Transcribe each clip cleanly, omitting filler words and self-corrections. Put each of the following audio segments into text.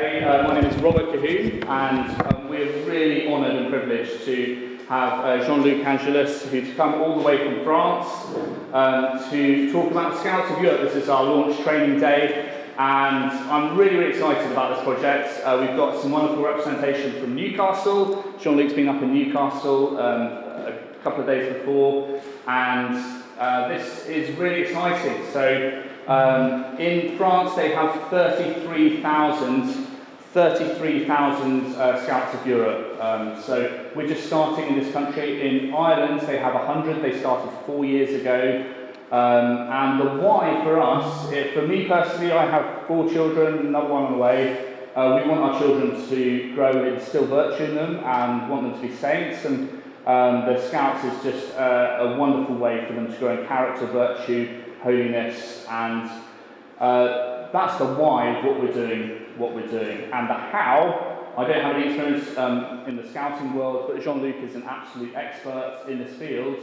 My name is Robert Cahoon, and we're really honoured and privileged to have Jean-Luc Angelus, who's come all the way from France to talk about Scouts of Europe. This is our launch training day, and I'm really excited about this project. We've got some wonderful representation from Newcastle. Jean-Luc's been up in Newcastle a couple of days before, and this is really exciting. So in France, they have 33,000 Scouts of Europe. So we're just starting in this country. In Ireland, they have 100. They started 4 years ago. And the why for us, for me personally, I have 4 children, another one on the way. We want our children to grow and instill virtue in them and want them to be saints. And the Scouts is just a wonderful way for them to grow in character, virtue, holiness, and that's the why of what we're doing. And the how, I don't have any experience in the scouting world, but Jean-Luc is an absolute expert in this field,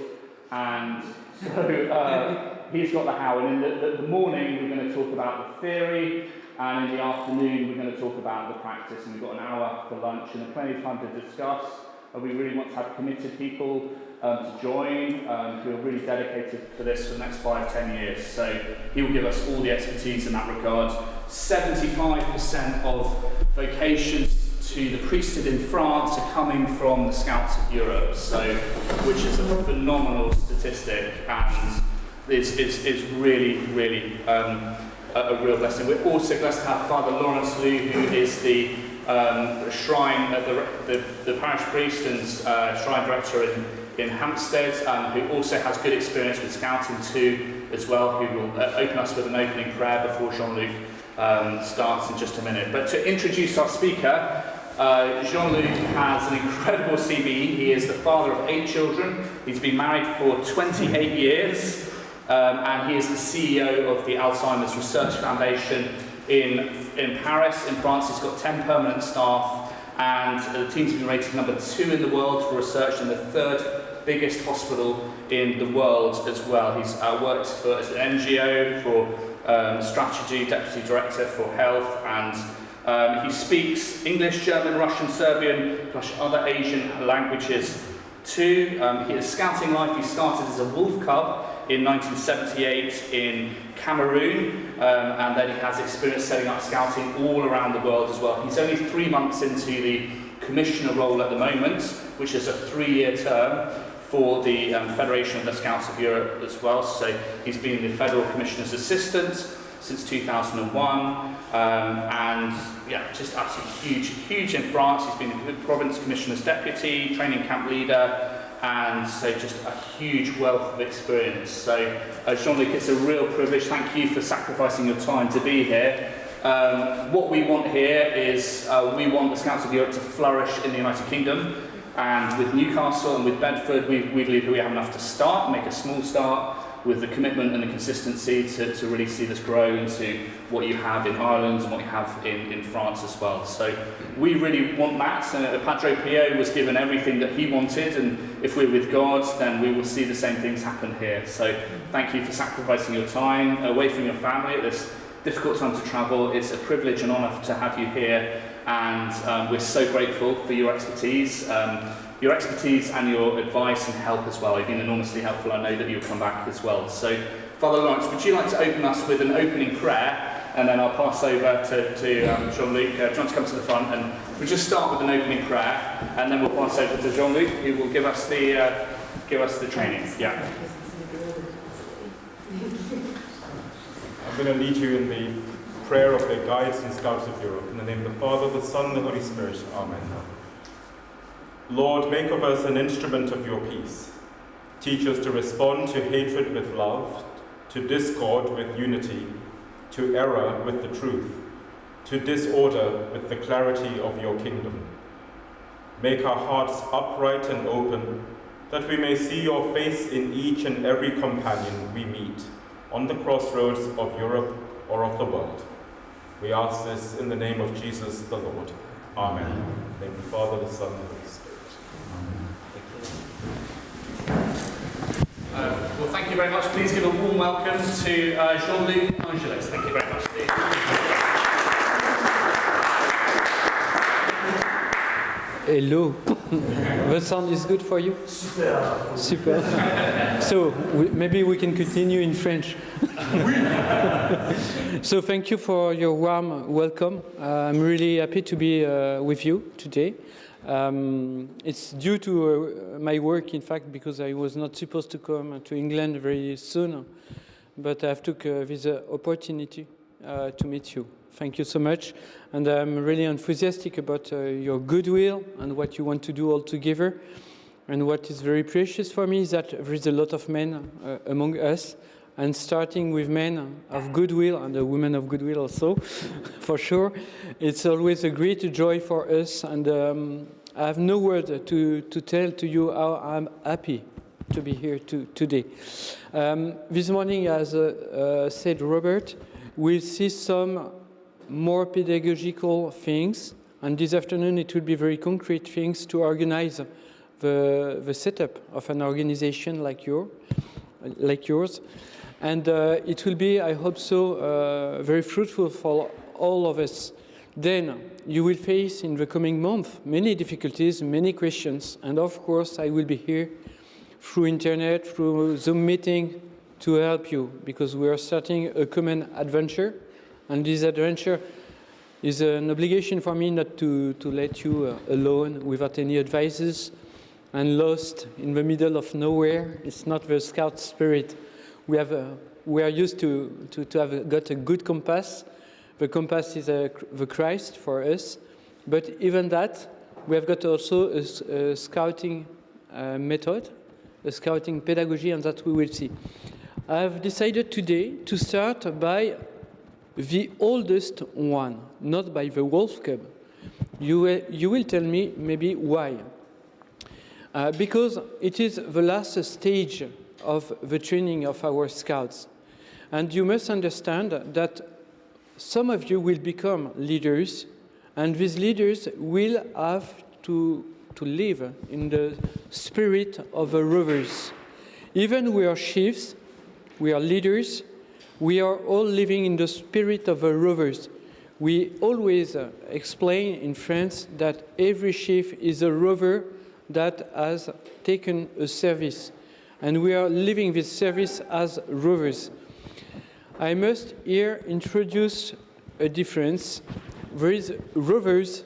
and so he's got the how. And in the morning, we're going to talk about the theory, and in the afternoon, we're going to talk about the practice, and we've got an hour for lunch, and plenty of time to discuss. We really want to have committed people to join, who are really dedicated to this for the next 5-10 years. So he will give us all the expertise in that regard. 75% of vocations to the priesthood in France are coming from the Scouts of Europe, so which is a phenomenal statistic, and is really a real blessing. We're also blessed to have Father Lawrence Liu, who is the shrine, the parish priest and shrine director in Hampstead, who also has good experience with scouting too as well, who will open us with an opening prayer before Jean-Luc starts in just a minute. But to introduce our speaker, Jean-Luc has an incredible CV. He is the father of 8 children. He's been married for 28 years, and he is the CEO of the Alzheimer's Research Foundation in Paris, in France. He's got 10 permanent staff, and the team's been rated number 2 in the world for research and the 3rd biggest hospital in the world as well. He's worked for an NGO for strategy, deputy director for health, and he speaks English, German, Russian, Serbian, plus other Asian languages too. His scouting life, he started as a wolf cub in 1978 in Cameroon, and then he has experience setting up scouting all around the world as well. He's only 3 months into the commissioner role at the moment, which is a 3-year term for the Federation of the Scouts of Europe as well. So he's been the Federal Commissioner's Assistant since 2001, and yeah, just absolutely huge in France. He's been the Province Commissioner's Deputy, training camp leader, and so just a huge wealth of experience. So Jean-Luc, it's a real privilege. Thank you for sacrificing your time to be here. What we want here is we want the Scouts of Europe to flourish in the United Kingdom, and with Newcastle and with Bedford, we believe we have enough to start, make a small start, with the commitment and the consistency to really see this grow into what you have in Ireland and what you have in France as well. So we really want that. Padre Pio was given everything that he wanted, and if we're with God, then we will see the same things happen here. So thank you for sacrificing your time away from your family at this difficult time to travel. It's a privilege and honour to have you here, and we're so grateful for your expertise. Your expertise and your advice and help as well. You've been enormously helpful. I know that you'll come back as well. So, Father Lawrence, would you like to open us with an opening prayer, and then I'll pass over to Jean-Luc. Do you want to come to the front, and we'll just start with an opening prayer, and then we'll pass over to Jean-Luc, who will give us the training. Yeah. I'm going to lead you in the prayer of the guides and Scouts of Europe. In the name of the Father, the Son, and the Holy Spirit. Amen. Lord, make of us an instrument of your peace. Teach us to respond to hatred with love, to discord with unity, to error with the truth, to disorder with the clarity of your kingdom. Make our hearts upright and open, that we may see your face in each and every companion we meet on the crossroads of Europe or of the world. We ask this in the name of Jesus the Lord. Amen. In the name of the Father, the Son, and the Holy Spirit. Well, thank you very much. Please give a warm welcome to Jean-Luc Angelus. Thank you very much, Steve. Hello. The sound is good for you? Super. So maybe we can continue in French. So thank you for your warm welcome. I'm really happy to be with you today. It's due to my work, in fact, because I was not supposed to come to England very soon, but I've took this opportunity to meet you. Thank you so much, and I'm really enthusiastic about your goodwill and what you want to do all together. And what is very precious for me is that there is a lot of men among us, and starting with men of goodwill and the women of goodwill also, for sure. It's always a great joy for us, and I have no word to tell to you how I'm happy to be here today. This morning, as said Robert, we'll see some more pedagogical things, and this afternoon it will be very concrete things to organize the setup of an organization like yours. And it will be, I hope so, very fruitful for all of us. Then you will face in the coming month many difficulties, many questions, and of course I will be here through internet, through Zoom meeting to help you, because we are starting a common adventure. And this adventure is an obligation for me not to let you alone without any advices and lost in the middle of nowhere. It's not the scout spirit. We are used to have got a good compass. The compass is the Christ for us. But even that, we have got also a scouting method, a scouting pedagogy, and that we will see. I've decided today to start by the oldest one, not by the Wolf Cub. You will tell me maybe why. Because it is the last stage of the training of our scouts. And you must understand that some of you will become leaders, and these leaders will have to live in the spirit of the rovers. Even we are chiefs, we are leaders, we are all living in the spirit of the rovers. We always explain in France that every chief is a rover that has taken a service, and we are living this service as rovers. I must here introduce a difference. There is rovers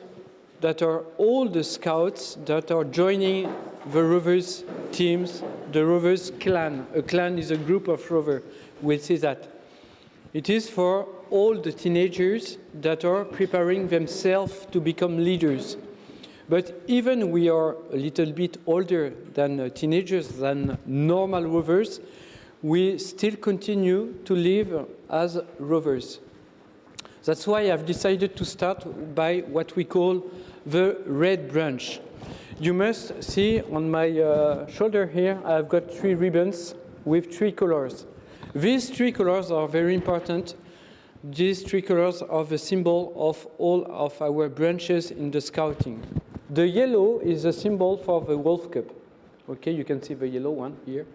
that are all the scouts that are joining the rovers teams, the Rovers Clan. A clan is a group of rovers. We'll see that. It is for all the teenagers that are preparing themselves to become leaders. But even we are a little bit older than teenagers, than normal rovers, we still continue to live as rovers. That's why I've decided to start by what we call the red branch. You must see on my shoulder here, I've got 3 ribbons with 3 colors. These 3 colors are very important. These 3 colors are the symbol of all of our branches in the scouting. The yellow is a symbol for the Wolf Cub. Okay, you can see the yellow one here.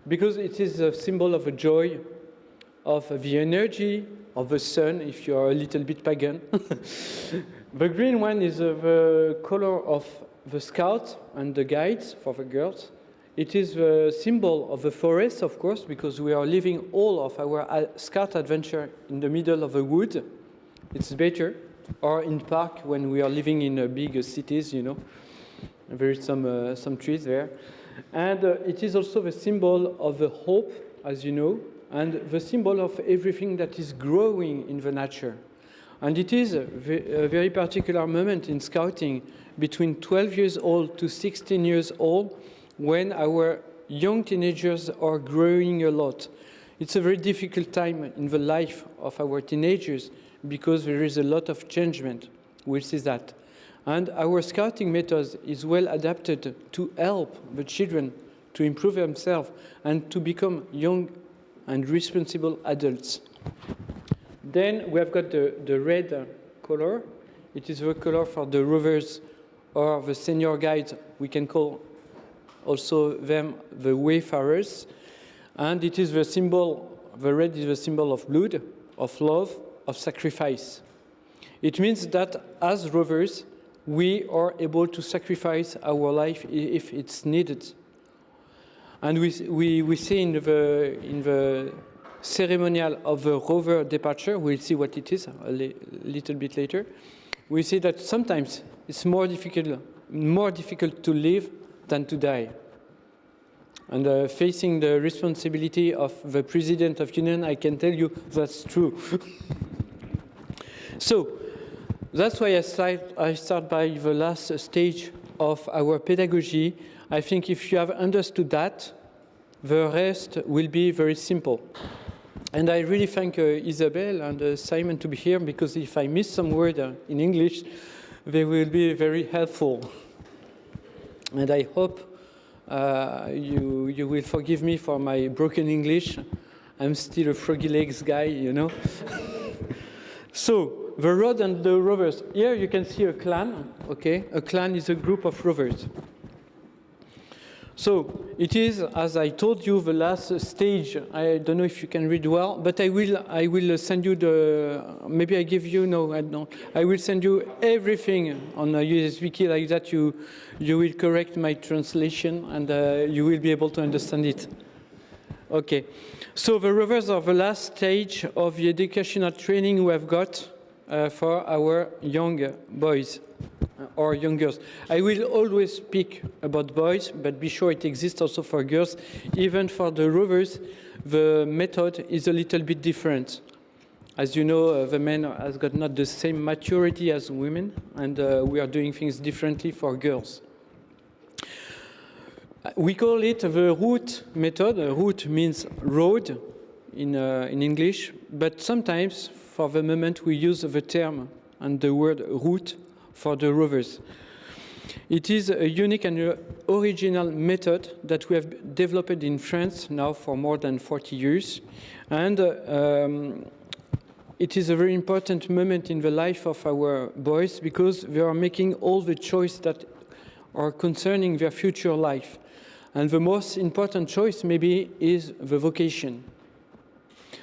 Because it is a symbol of the joy, of the energy, of the sun, if you are a little bit pagan. The green one is the color of the scouts and the guides for the girls. It is the symbol of the forest, of course, because we are living all of our scout adventure in the middle of a wood. It's better. Or in park when we are living in big cities, you know. There is some trees there. And it is also the symbol of the hope, as you know, and the symbol of everything that is growing in the nature. And it is a very particular moment in scouting between 12 years old to 16 years old, when our young teenagers are growing a lot. It's a very difficult time in the life of our teenagers because there is a lot of changement. We'll see that. And our scouting method is well adapted to help the children to improve themselves and to become young and responsible adults. Then we have got the red color. It is the color for the rovers or the senior guides. We can call also them the wayfarers. And it is the symbol, the red is the symbol of blood, of love, of sacrifice. It means that as rovers, we are able to sacrifice our life if it's needed. And we see in the ceremonial of the rover departure, we'll see what it is a little bit later, we see that sometimes it's more difficult to live than to die. And facing the responsibility of the President of Union, I can tell you that's true. So that's why I start by the last stage of our pedagogy. I think if you have understood that, the rest will be very simple. And I really thank Isabel and Simon to be here, because if I miss some word in English, they will be very helpful. And I hope you will forgive me for my broken English. I'm still a froggy legs guy, you know. So, the road and the rovers. Here you can see a clan, okay? A clan is a group of rovers. So, it is, as I told you, the last stage. I don't know if you can read well, but I will send you maybe I give you, no, I don't. I will send you everything on a USB key like that. You will correct my translation, and you will be able to understand it. Okay. So, the rovers are the last stage of the educational training we have got for our young boys or young girls. I will always speak about boys, but be sure it exists also for girls. Even for the rovers, the method is a little bit different. As you know, the men has got not the same maturity as women, and we are doing things differently for girls. We call it the route method. Route means road in English, but sometimes, for the moment, we use the term and the word route for the rovers. It is a unique and original method that we have developed in France now for more than 40 years. And it is a very important moment in the life of our boys, because they are making all the choices that are concerning their future life. And the most important choice maybe is the vocation.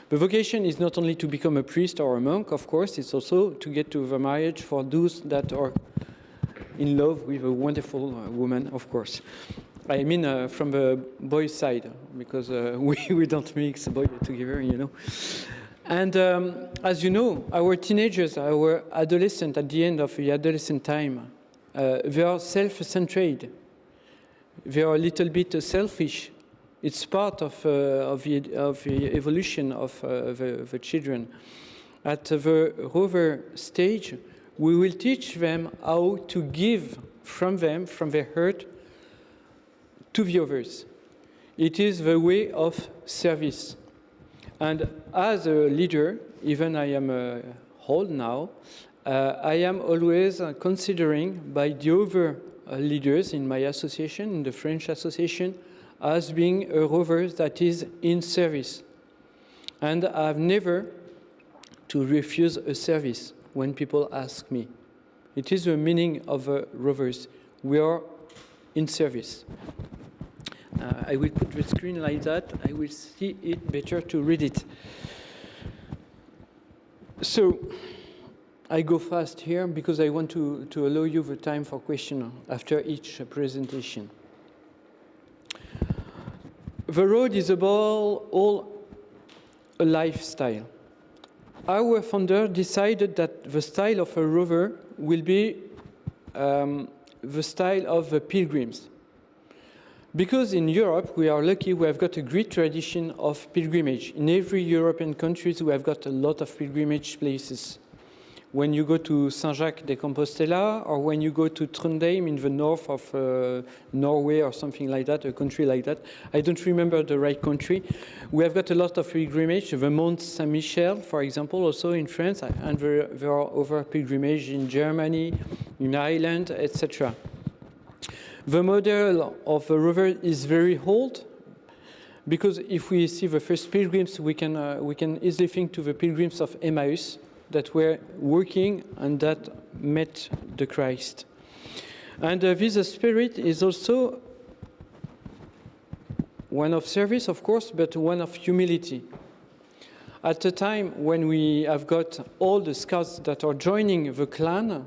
The vocation is not only to become a priest or a monk, of course, it's also to get to the marriage for those that are in love with a wonderful woman, of course. I mean from the boys' side, because we don't mix boys together, you know. And as you know, our teenagers, our adolescents at the end of the adolescent time, they are self-centered. They are a little bit selfish. It's part of the evolution of the children. At the rover stage, we will teach them how to give from them, from their heart, to the others. It is the way of service. And as a leader, even I am old now, I am always considering by the other leaders in my association, in the French association, as being a rover that is in service. And I've never to refuse a service when people ask me. It is the meaning of rovers. We are in service. I will put the screen like that. I will see it better to read it. So, I go fast here because I want to allow you the time for questions after each presentation. The road is about all a lifestyle. Our founder decided that the style of a rover will be the style of the pilgrims. Because in Europe, we are lucky, we have got a great tradition of pilgrimage. In every European country, we have got a lot of pilgrimage places. When you go to Saint-Jacques-de-Compostela, or when you go to Trondheim in the north of Norway or something like that, a country like that, I don't remember the right country, we have got a lot of pilgrimage. The Mont Saint-Michel, for example, also in France, and there are other pilgrimage in Germany, in Ireland, etc. The model of a rover is very old, because if we see the first pilgrims, we can easily think to the pilgrims of Emmaus, that were working and that met the Christ. And this spirit is also one of service, of course, but one of humility. At the time when we have got all the scouts that are joining the clan,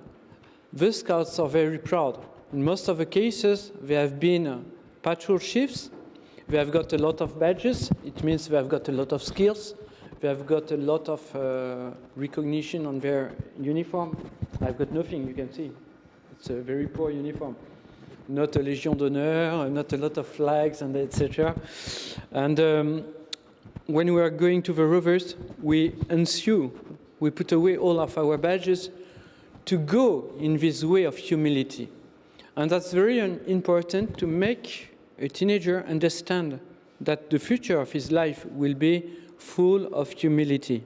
the scouts are very proud. In most of the cases, they have been patrol chiefs. They have got a lot of badges. It means they have got a lot of skills. They have got a lot of recognition on their uniform. I've got nothing, you can see. It's a very poor uniform. Not a Légion d'honneur, not a lot of flags, and etc. And when we are going to the Rovers, we put away all of our badges to go in this way of humility. And that's very important to make a teenager understand that the future of his life will be full of humility.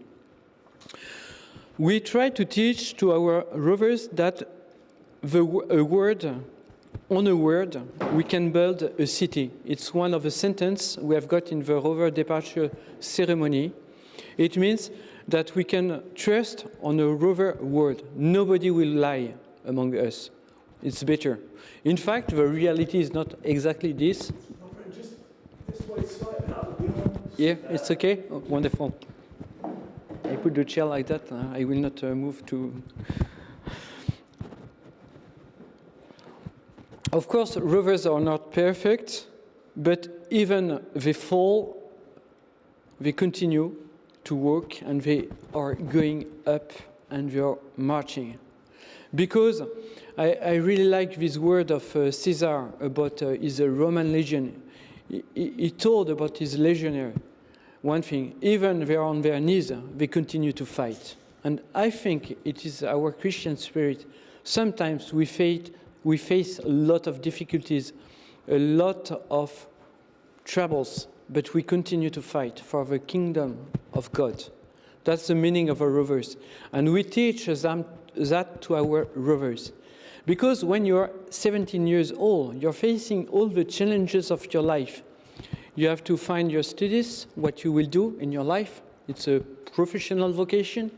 We try to teach to our rovers that on a word, we can build a city. It's one of the sentences we have got in the rover departure ceremony. It means that we can trust on a rover word. Nobody will lie among us. It's better. In fact, the reality is not exactly this. Just this way slightly up. Yeah, it's okay? Oh, wonderful. I put the chair like that. I will not move to... Of course, rovers are not perfect, but even they fall, they continue to work and they are going up and they are marching. Because I really like this word of Caesar about his Roman legion. He told about his legionary one thing, even they are on their knees, they continue to fight. And I think it is our Christian spirit. Sometimes we face a lot of difficulties, a lot of troubles, but we continue to fight for the kingdom of God. That's the meaning of our rovers. And we teach that to our rovers. Because when you're 17 years old, you're facing all the challenges of your life. You have to find your studies, what you will do in your life. It's a professional vocation.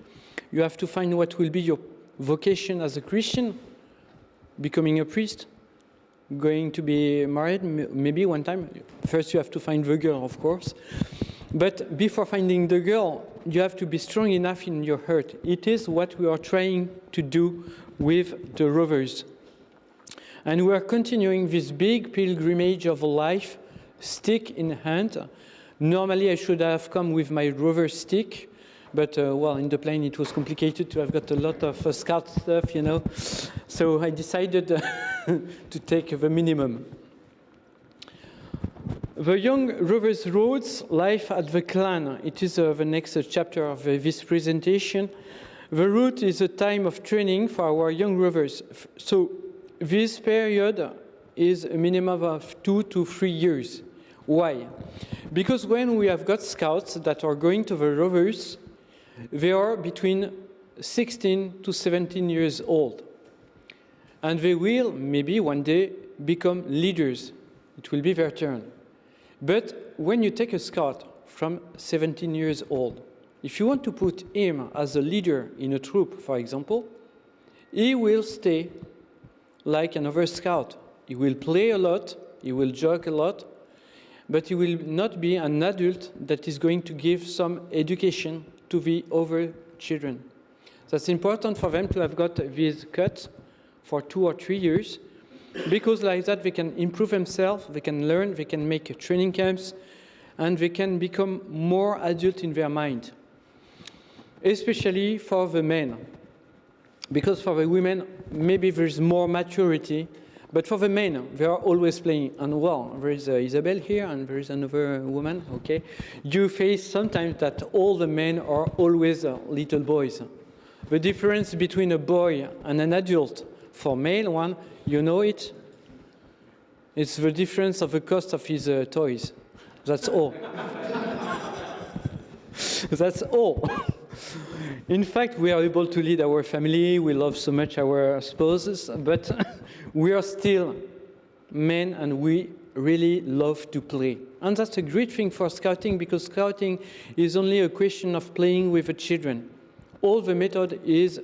You have to find what will be your vocation as a Christian, becoming a priest, going to be married, maybe one time. First, you have to find the girl, of course. But before finding the girl, you have to be strong enough in your heart. It is what we are trying to do with the rovers. And we are continuing this big pilgrimage of life, stick in hand. Normally, I should have come with my rover stick, but, well, in the plane, it was complicated to have got a lot of scout stuff, you know. So I decided to take the minimum. The Young Rovers Roads, Life at the Clan. It is the next chapter of this presentation. The route is a time of training for our young rovers. So this period is a minimum of 2 to 3 years. Why? Because when we have got scouts that are going to the rovers, they are between 16 to 17 years old. And they will, maybe one day, become leaders. It will be their turn. But when you take a scout from 17 years old, if you want to put him as a leader in a troop, for example, he will stay like another scout. He will play a lot, he will jog a lot, but he will not be an adult that is going to give some education to the other children. That's important for them to have got these cuts for 2 or 3 years, because like that they can improve themselves, they can learn, they can make training camps, and they can become more adult in their mind. Especially for the men. Because for the women, maybe there's more maturity, but for the men, they are always playing. And well, there is Isabel here, and there is another woman, okay? You face sometimes that all the men are always little boys. The difference between a boy and an adult, for male one, you know it? It's the difference of the cost of his toys. That's all. That's all. In fact, we are able to lead our family. We love so much our spouses, but we are still men and we really love to play. And that's a great thing for scouting, because scouting is only a question of playing with the children. All the method is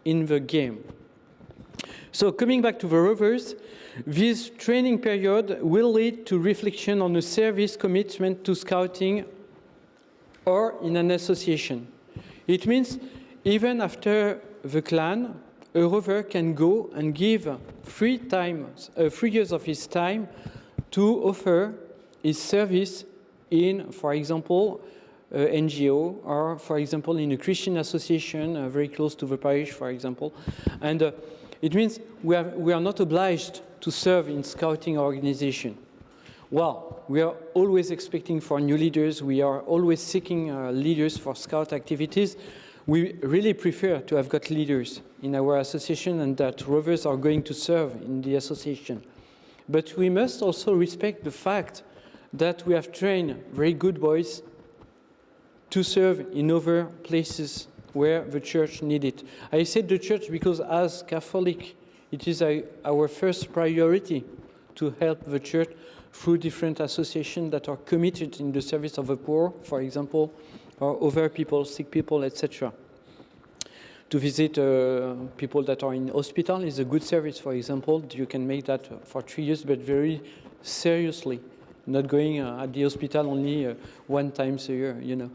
in the game. So coming back to the rovers, this training period will lead to reflection on a service commitment to scouting or in an association. It means even after the clan, a rover can go and give 3 years of his time to offer his service in, for example, NGO, or for example in a Christian association very close to the parish, for example. And it means we are not obliged to serve in scouting organization. Well, we are always expecting for new leaders. We are always seeking leaders for scout activities. We really prefer to have got leaders in our association and that rovers are going to serve in the association. But we must also respect the fact that we have trained very good boys to serve in other places where the church needs it. I said the church because as Catholic, it is our first priority to help the church through different associations that are committed in the service of the poor, for example, or other people, sick people, etc. To visit people that are in hospital is a good service, for example. You can make that for 3 years, but very seriously, not going at the hospital only 1 time a year, you know.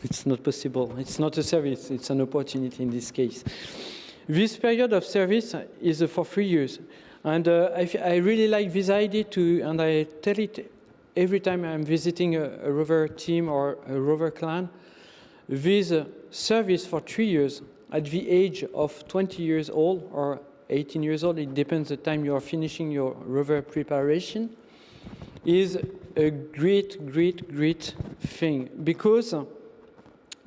It's not possible. It's not a service. It's an opportunity in this case. This period of service is for 3 years. And I really like this idea and I tell it every time I'm visiting a rover team or a rover clan. This service for 3 years at the age of 20 years old or 18 years old, it depends the time you are finishing your rover preparation, is a great, great, great thing. Because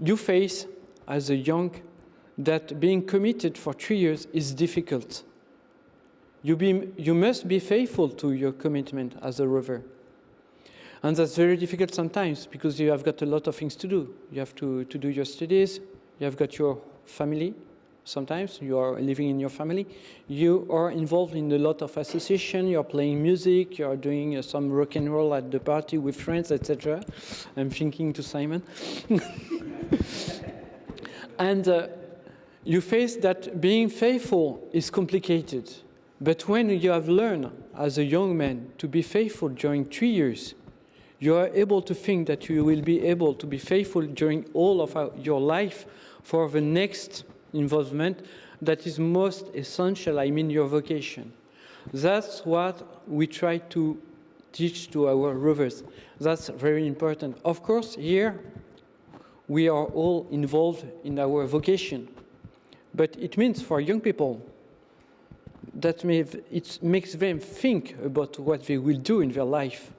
you face, as a young, that being committed for 3 years is difficult. You must be faithful to your commitment as a rover. And that's very difficult sometimes because you have got a lot of things to do. You have to do your studies, you have got your family. Sometimes you are living in your family. You are involved in a lot of association, you're playing music, you're doing some rock and roll at the party with friends, etc. I'm thinking to Simon. And you face that being faithful is complicated. But when you have learned as a young man to be faithful during 3 years, you are able to think that you will be able to be faithful during all of your life for the next involvement that is most essential, I mean your vocation. That's what we try to teach to our rovers. That's very important. Of course, here we are all involved in our vocation. But it means for young people that it makes them think about what they will do in their life.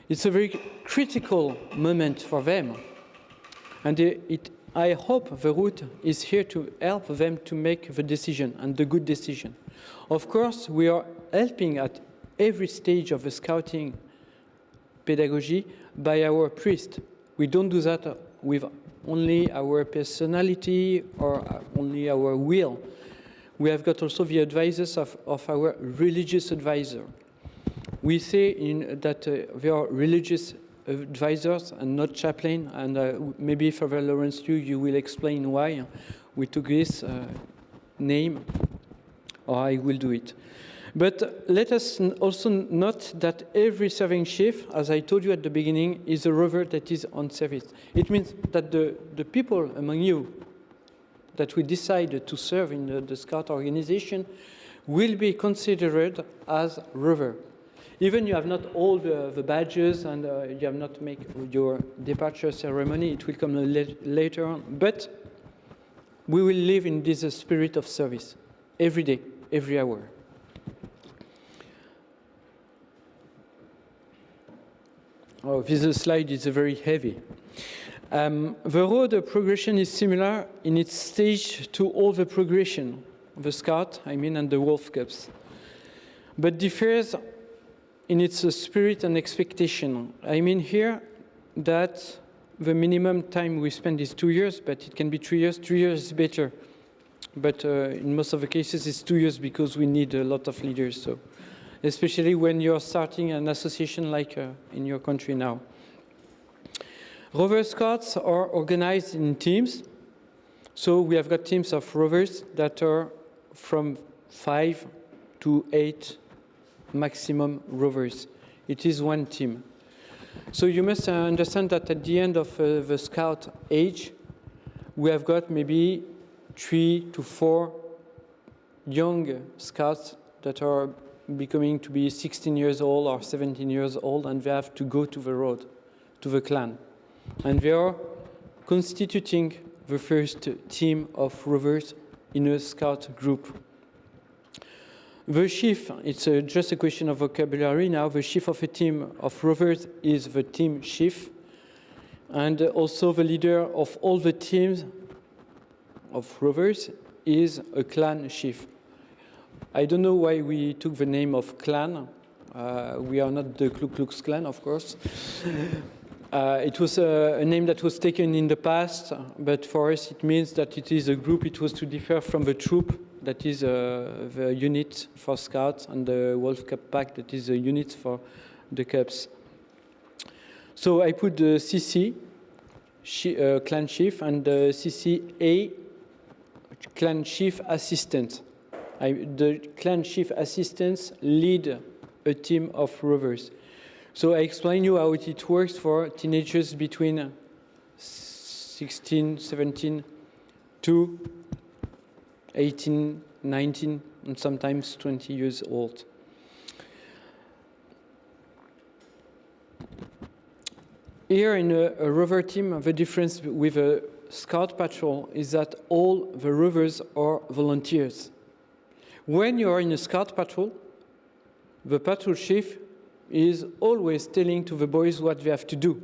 It's a very critical moment for them. And I hope the route is here to help them to make the decision, and the good decision. Of course, we are helping at every stage of the scouting pedagogy by our priest. We don't do that with only our personality or only our will. We have got also the advisors of our religious advisor. We say that they are religious advisors and not chaplain, and maybe Father Lawrence, you will explain why we took this name, or I will do it. But let us also note that every serving chief, as I told you at the beginning, is a rover that is on service. It means that the people among you that we decide to serve in the Scout organization will be considered as rover. Even you have not all the badges and you have not made your departure ceremony, it will come later on. But we will live in this spirit of service every day, every hour. Oh, this slide is very heavy. The road progression is similar in its stage to all the progression of the Scout, and the Wolf Cups, but differs in its spirit and expectation. Here that the minimum time we spend is 2 years, but it can be 3 years. 3 years is better, but in most of the cases it's 2 years because we need a lot of leaders. So, especially when you're starting an association like in your country now. Rover Scouts are organized in teams. So we have got teams of rovers that are from 5 to 8 maximum rovers. It is one team. So you must understand that at the end of the Scout age, we have got maybe 3 to 4 young scouts that are becoming to be 16 years old or 17 years old, and they have to go to the road, to the clan. And they are constituting the first team of rovers in a scout group. The chief, it's just a question of vocabulary now, the chief of a team of rovers is the team chief, and also the leader of all the teams of rovers is a clan chief. I don't know why we took the name of clan. We are not the Ku Klux Klan, of course. It was a name that was taken in the past, but for us it means that it is a group. It was to differ from the troop, that is the unit for scouts, and the Wolf Cub Pack, that is a unit for the Cubs. So I put the CC, clan chief, and the CCA, clan chief assistant. The clan chief assistants lead a team of rovers. So I explain you how it works for teenagers between 16, 17 to 18, 19, and sometimes 20 years old. Here in a rover team, the difference with a scout patrol is that all the rovers are volunteers. When you are in a scout patrol, the patrol chief is always telling to the boys what they have to do.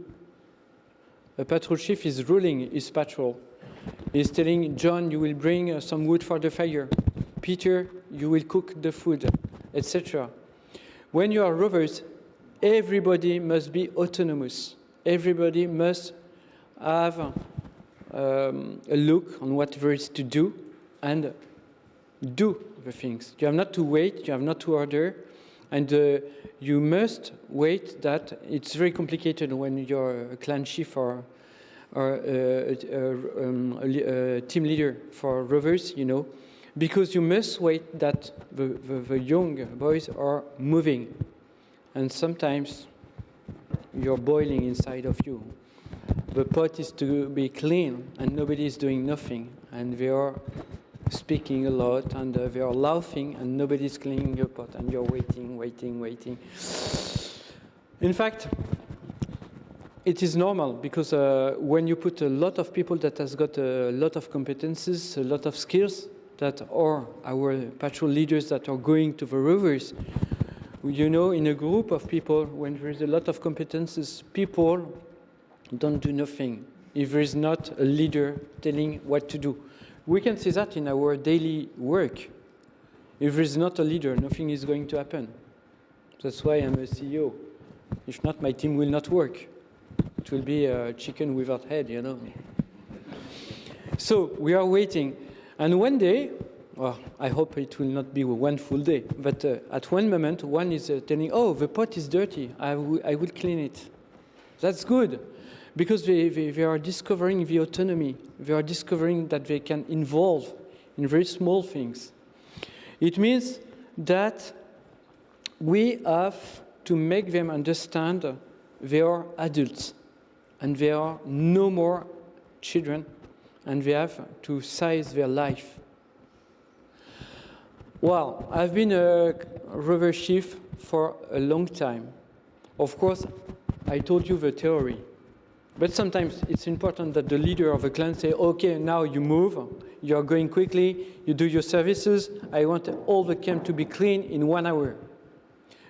The patrol chief is ruling his patrol. He's telling John, you will bring some wood for the fire. Peter, you will cook the food, etc. When you are rovers, everybody must be autonomous. Everybody must have a look on what there is to do and do the things. You have not to wait, you have not to order, and you must wait. That it's very complicated when you're a clan chief or a team leader for rovers, you know, because you must wait that the young boys are moving, and sometimes you're boiling inside of you. The pot is to be clean, and nobody is doing nothing, and they are speaking a lot, and they are laughing, and nobody is cleaning your pot, and you're waiting. In fact, it is normal, because when you put a lot of people that has got a lot of competences, a lot of skills, that are our patrol leaders that are going to the rovers, you know, in a group of people, when there is a lot of competences, people don't do nothing if there is not a leader telling what to do. We can see that in our daily work. If there is not a leader, nothing is going to happen. That's why I'm a CEO. If not, my team will not work. It will be a chicken without head, you know. So we are waiting. And one day, well, I hope it will not be one full day, but at one moment, one is telling, oh, the pot is dirty, I will clean it. That's good, because they are discovering the autonomy. They are discovering that they can involve in very small things. It means that we have to make them understand they are adults, and they are no more children, and they have to size their life. Well, I've been a rover chief for a long time. Of course, I told you the theory. But sometimes it's important that the leader of a clan say, okay, now you move, you are going quickly, you do your services, I want all the camp to be clean in 1 hour.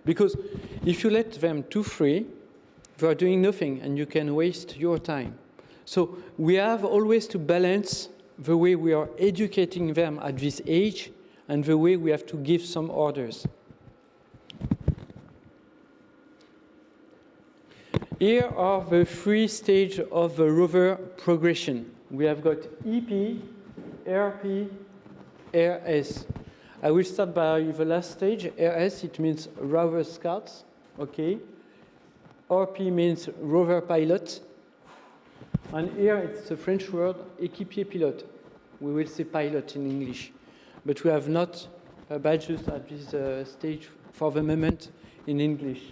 Because if you let them too free, they are doing nothing, and you can waste your time. So we have always to balance the way we are educating them at this age and the way we have to give some orders. Here are the 3 stages of the rover progression. We have got EP, RP, RS. I will start by the last stage. RS, it means Rover Scouts, okay. RP means Rover Pilot. And here it's the French word, équipier pilote. We will say pilot in English. But we have not badges at this stage for the moment in English.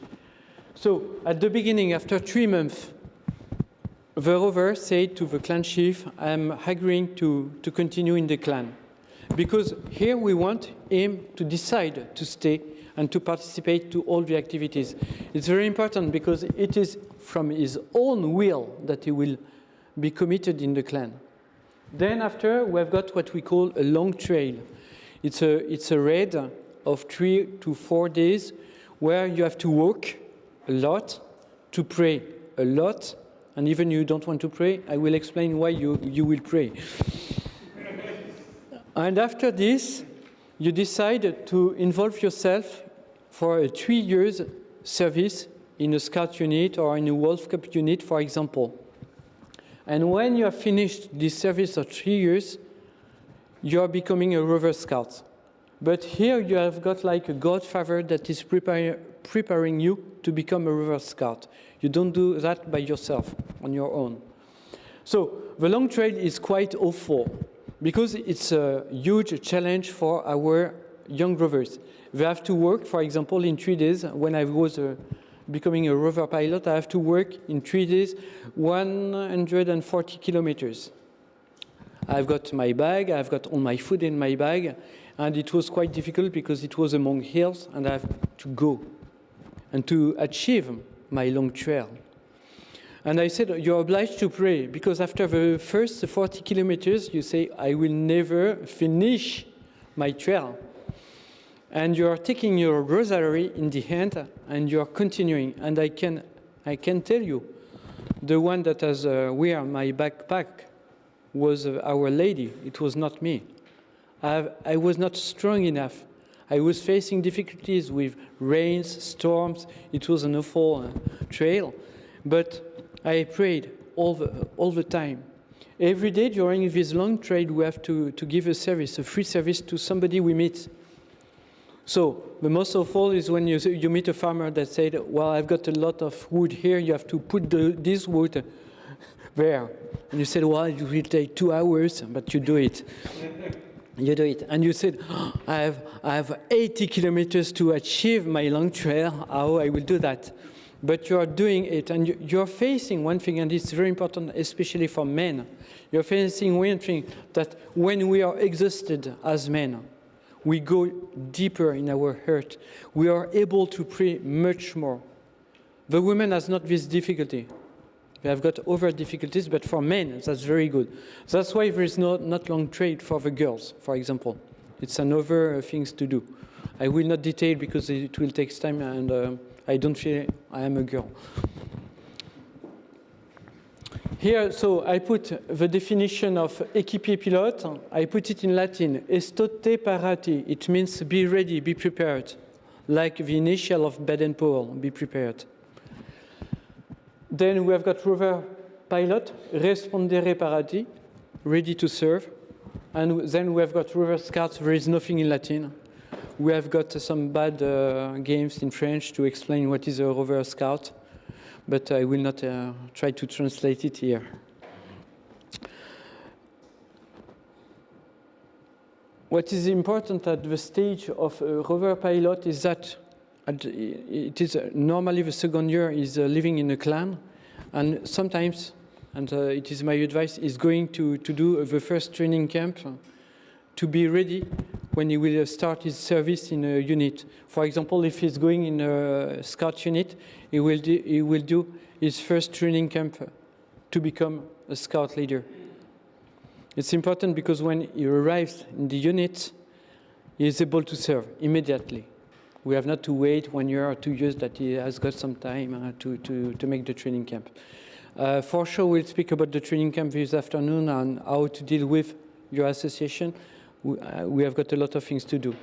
So at the beginning, after 3 months, the rover said to the clan chief, I'm agreeing to continue in the clan. because here we want him to decide to stay and to participate to all the activities. It's very important because it is from his own will that he will be committed in the clan. Then after, we've got what we call a long trail. It's a raid of 3 to 4 days where you have to walk a lot, to pray a lot, and even you don't want to pray, I will explain why you will pray. And after this, you decide to involve yourself for a 3 years service in a scout unit or in a Wolf Cup unit, for example. And when you have finished this service of 3 years, you are becoming a Rover Scout. But here you have got like a godfather that is preparing you to become a Rover Scout. You don't do that by yourself, on your own. So the long trail is quite awful because it's a huge challenge for our young rovers. They have to work, for example, in 3 days. When I was becoming a rover pilot, I have to work in 3 days, 140 kilometers. I've got my bag, I've got all my food in my bag, and it was quite difficult because it was among hills, and I have to go and to achieve my long trail. And I said, you're obliged to pray, because after the first 40 kilometers, you say, I will never finish my trail. And you are taking your rosary in the hand, and you are continuing. And I can tell you, the one that has wear my backpack was Our Lady. It was not me. I was not strong enough. I was facing difficulties with rains, storms. It was an awful trail. But I prayed all the time. Every day during this long trail, we have to give a service, a free service to somebody we meet. So the most awful is when you meet a farmer that said, well, I've got a lot of wood here. You have to put this wood there. And you said, well, it will take 2 hours, but you do it. You do it. And you said, oh, I have 80 kilometers to achieve my long trail. How I will do that? But you are doing it, and you're facing one thing, and it's very important, especially for men. You're facing one thing, that when we are exhausted as men, we go deeper in our hurt. We are able to pray much more. The woman has not this difficulty. They have got other difficulties, but for men, that's very good. That's why there is not long trail for the girls, for example. It's another things to do. I will not detail because it will take time, and I don't feel I am a girl. Here, so I put the definition of équipier pilote. I put it in Latin, estote parati. It means be ready, be prepared. Like the initial of Baden-Powell, be prepared. Then we have got rover pilot, respondere parati, ready to serve. And then we have got rover scouts, there is nothing in Latin. We have got some bad games in French to explain what is a rover scout, but I will not try to translate it here. What is important at the stage of a rover pilot is that it is normally the second year is living in a clan, and sometimes, and it is my advice, is going to do the first training camp to be ready when he will start his service in a unit. For example, if he's going in a scout unit, he will do his first training camp to become a scout leader. It's important because when he arrives in the unit, he is able to serve immediately. We have not to wait 1 year or 2 years that he has got some time to make the training camp. For sure, we'll speak about the training camp this afternoon and how to deal with your association. We have got a lot of things to do.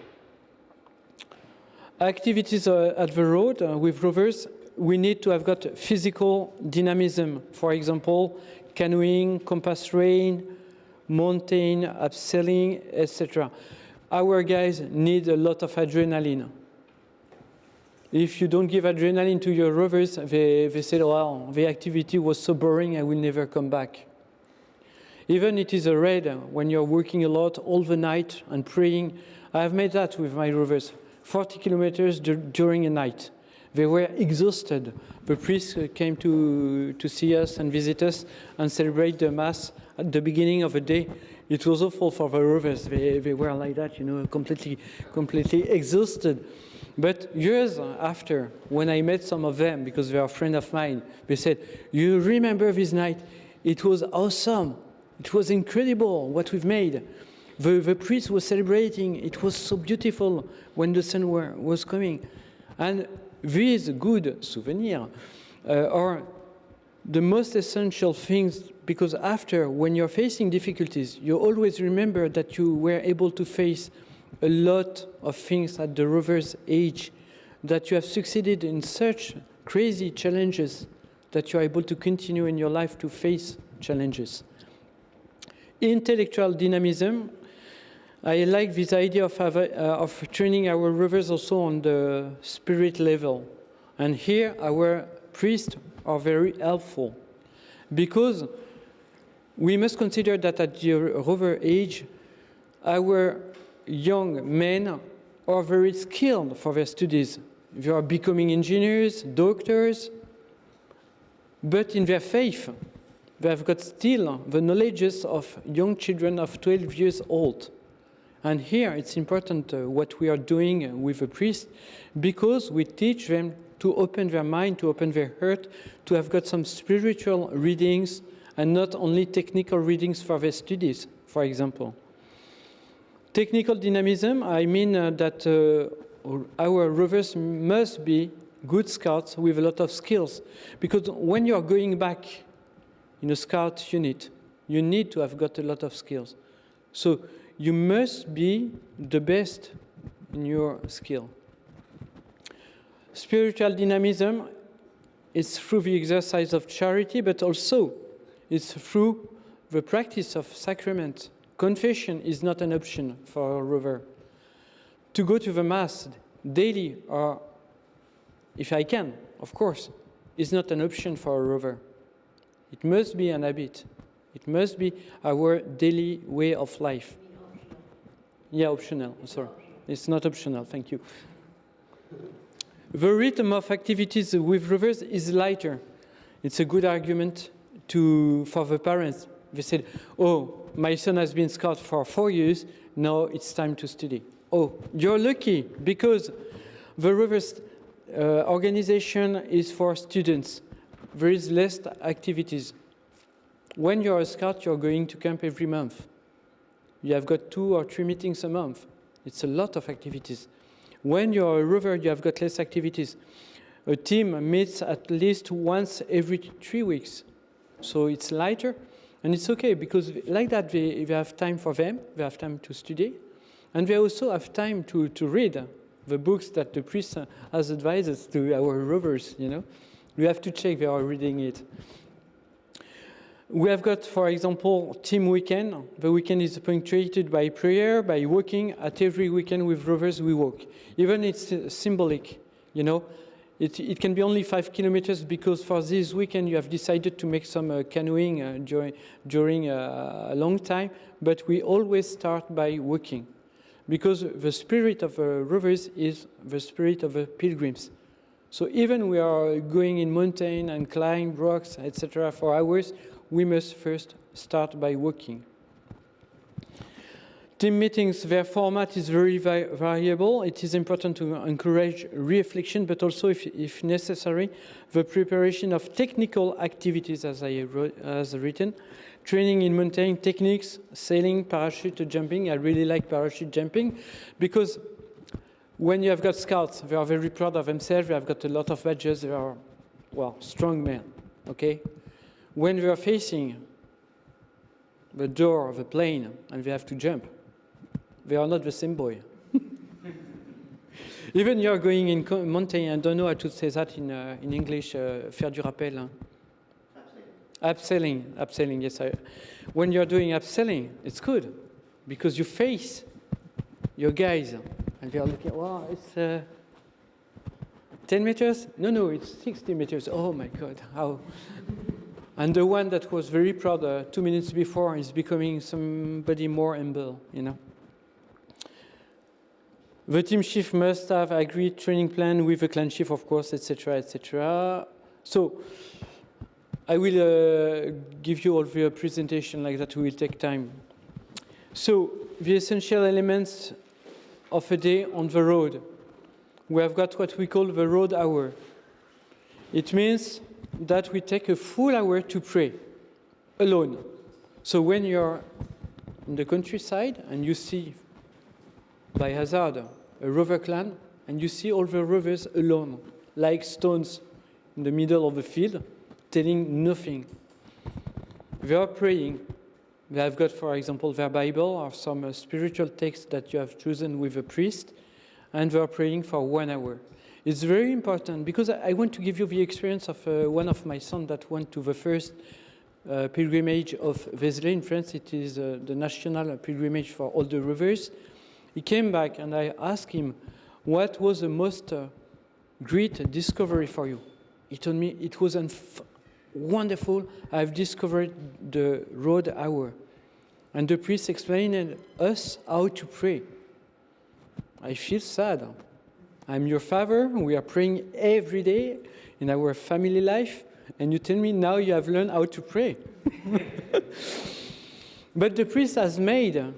Activities at the road with rovers, we need to have got physical dynamism. For example, canoeing, compass rain, mountain, abseiling, etc. Our guys need a lot of adrenaline. If you don't give adrenaline to your rovers, they say, well, the activity was so boring, I will never come back. Even it is a raid when you're working a lot all the night and praying. I have made that with my rovers, 40 kilometers during a night. They were exhausted. The priest came to see us and visit us and celebrate the Mass at the beginning of the day. it was awful for the Rovers. They were like that, you know, completely exhausted. But years after, when I met some of them, because they are a friend of mine, they said, "You remember this night? It was awesome. It was incredible what we've made. The priest was celebrating. It was so beautiful when the sun was coming." And these good souvenirs are the most essential things, because after, when you're facing difficulties, you always remember that you were able to face a lot of things at the Rovers' age, that you have succeeded in such crazy challenges that you're able to continue in your life to face challenges. Intellectual dynamism. I like this idea of training our Rovers also on the spirit level. And here our priests are very helpful, because we must consider that at the Rover age, our young men are very skilled for their studies. They are becoming engineers, doctors, but in their faith, they have got still the knowledges of young children of 12 years old. And here it's important what we are doing with the priests, because we teach them to open their mind, to open their heart, to have got some spiritual readings and not only technical readings for their studies, for example. Technical dynamism, I mean that our Rovers must be good scouts with a lot of skills. Because when you're going back in a scout unit, you need to have got a lot of skills. So you must be the best in your skill. Spiritual dynamism is through the exercise of charity, but also it's through the practice of sacrament. Confession is not an option for a Rover. To go to the Mass daily, or if I can, of course, is not an option for a Rover. It must be an habit. It must be our daily way of life. Yeah, optional, sorry. It's not optional, thank you. The rhythm of activities with Rovers is lighter. It's a good argument for the parents. They said, "Oh, my son has been scout for 4 years, now it's time to study." Oh, you're lucky, because the Rovers organization is for students. There is less activities. When you're a scout, you're going to camp every month. You have got 2 or 3 meetings a month. It's a lot of activities. When you're a Rover, you have got less activities. A team meets at least once every 3 weeks. So it's lighter, and it's okay, because like that they have time for them, they have time to study, and they also have time to read the books that the priest has advised to our Rovers, you know. We have to check they are reading it. We have got, for example, team weekend. The weekend is punctuated by prayer, by walking. At every weekend with Rovers, we walk. Even it's symbolic, you know. It can be only 5 kilometers, because for this weekend you have decided to make some canoeing during a long time. But we always start by walking, because the spirit of Rovers is the spirit of the pilgrims. So even we are going in mountain and climb rocks, etc. for hours, we must first start by walking. Team meetings, their format is very variable. It is important to encourage reflection, but also, if necessary, the preparation of technical activities, as written. Training in mountain techniques, sailing, parachute jumping. I really like parachute jumping, because when you have got scouts, they are very proud of themselves. They have got a lot of badges. They are, well, strong men, okay? When they are facing the door of a plane and they have to jump, they are not the same boy. Even you are going in mountain, I don't know how to say that in English, faire du rappel. Hein? Abseiling, yes. When you're doing abseiling, it's good, because you face your guys, and they are looking, wow, it's 10 meters? No, it's 60 meters. Oh my God, how? And the one that was very proud 2 minutes before is becoming somebody more humble, you know. The team chief must have agreed training plan with the clan chief, of course, etc., etc. So I will give you all the presentation like that. Will take time. So, the essential elements of a day on the road. We have got what we call the road hour. It means that we take a full hour to pray, alone. So when you're in the countryside and you see, by hazard, a Rover Clan, and you see all the rovers alone, like stones in the middle of the field, telling nothing. They are praying. They have got, for example, their Bible or some spiritual text that you have chosen with a priest, and they are praying for 1 hour. It's very important because I want to give you the experience of one of my sons that went to the first pilgrimage of Vézelay in France. It is the national pilgrimage for all the rovers. He came back and I asked him, what was the most great discovery for you? He told me it was wonderful. I've discovered the road hour. And the priest explained us how to pray. I feel sad. I'm your father. We are praying every day in our family life. And you tell me now you have learned how to pray. But the priest has made a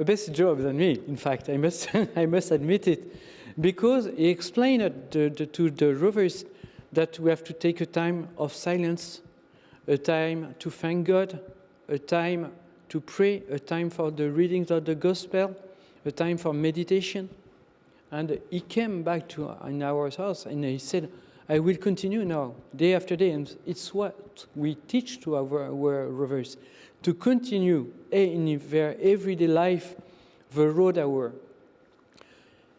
best job than me, in fact. I must admit it. Because he explained to the rovers that we have to take a time of silence, a time to thank God, a time to pray, a time for the readings of the gospel, a time for meditation. And he came back in our house and he said, I will continue now, day after day. And it's what we teach to our rovers, to continue in their everyday life, the road hour.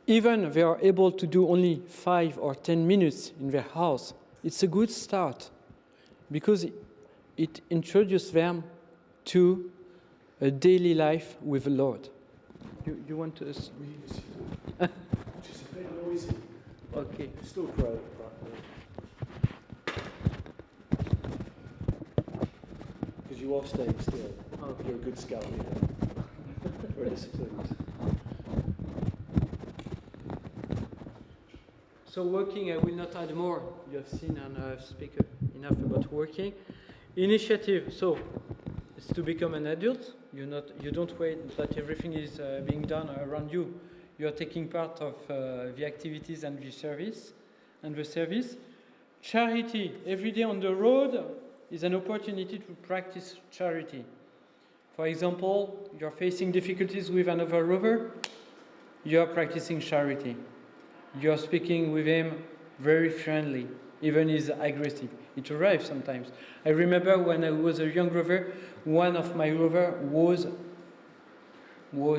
Even they are able to do only 5 or 10 minutes in their house, it's a good start because it introduces them to a daily life with the Lord. You want to... Just a bit noisy. Okay. Still pray. Because you are staying still. Oh. You're a good scout leader. Very disciplined. So working, I will not add more. You have seen and I have spoken enough about working. Initiative, so it's to become an adult. You don't wait that everything is being done around you. You are taking part of the activities and the service. Charity, every day on the road is an opportunity to practice charity. For example, you're facing difficulties with another rover, you are practicing charity. You're speaking with him very friendly, even he's aggressive. It arrives sometimes. I remember when I was a young rover, one of my rover was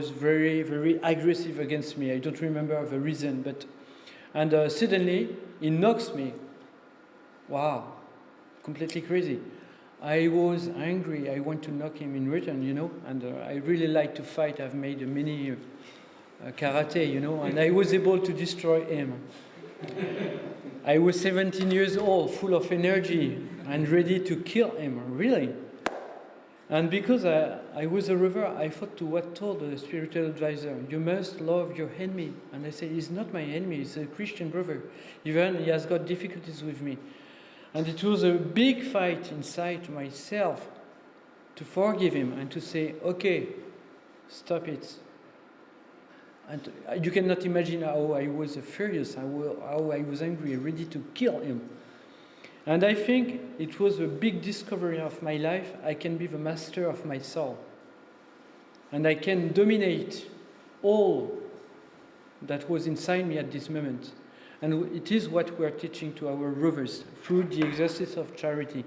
very, very aggressive against me. I don't remember the reason, and suddenly he knocks me. Wow, completely crazy. I was angry. I want to knock him in return, and I really like to fight. I've made many karate, and I was able to destroy him. I was 17 years old, full of energy, and ready to kill him, really. And because I was a rover, I thought to what told the spiritual advisor, you must love your enemy. And I said, he's not my enemy, he's a Christian brother. Even he has got difficulties with me. And it was a big fight inside myself to forgive him and to say, okay, stop it. And you cannot imagine how I was furious, how I was angry, ready to kill him. And I think it was a big discovery of my life. I can be the master of my soul. And I can dominate all that was inside me at this moment. And it is what we are teaching to our rovers through the exercise of charity.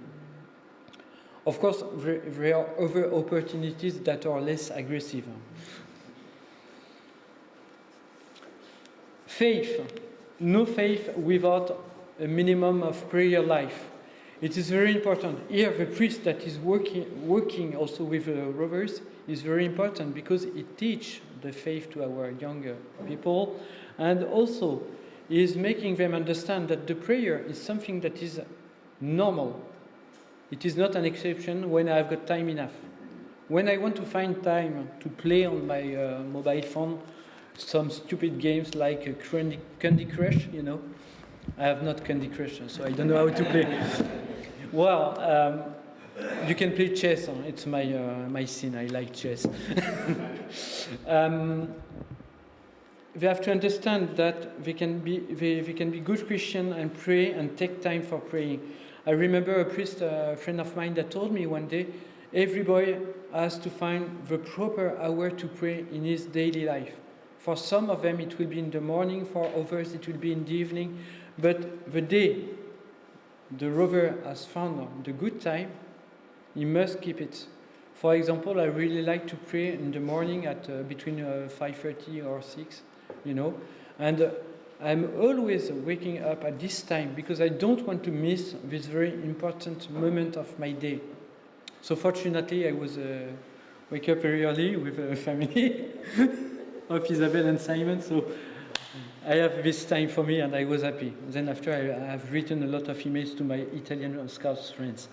Of course, there are other opportunities that are less aggressive. Faith. No faith without a minimum of prayer life. It is very important. Here, the priest that is working also with the rovers is very important because it teaches the faith to our younger people, and also is making them understand that the prayer is something that is normal. It is not an exception when I've got time enough. When I want to find time to play on my mobile phone some stupid games like Candy Crush, I have not Candy Crush, so I don't know how to play. Well, you can play chess. It's my sin. I like chess. They have to understand that they can be good Christian and pray and take time for praying. I remember a priest, a friend of mine, that told me one day, every boy has to find the proper hour to pray in his daily life. For some of them it will be in the morning, for others it will be in the evening, but the day the rover has found the good time, he must keep it. For example, I really like to pray in the morning at between 5:30 or 6, and I'm always waking up at this time because I don't want to miss this very important moment of my day. So fortunately, I was wake up very early with a family of Isabel and Simon, so I have this time for me and I was happy. Then after, I have written a lot of emails to my Italian Scouts friends.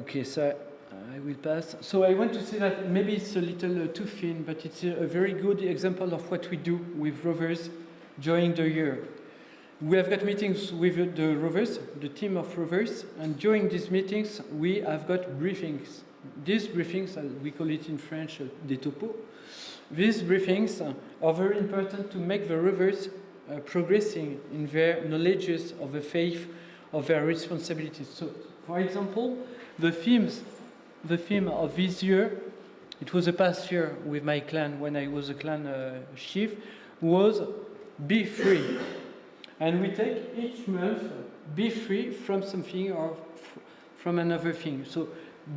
Okay, so I will pass. So I want to say that maybe it's a little too thin, but it's a very good example of what we do with Rovers during the year. We have got meetings with the Rovers, the team of Rovers, and during these meetings we have got briefings. These briefings, we call it in French, des topos. These briefings are very important to make the Rovers progressing in their knowledges of the faith, of their responsibilities. So, for example, the theme of this year, it was the past year with my clan when I was a clan chief, was be free. And we take each month, be free from something or from another thing. So,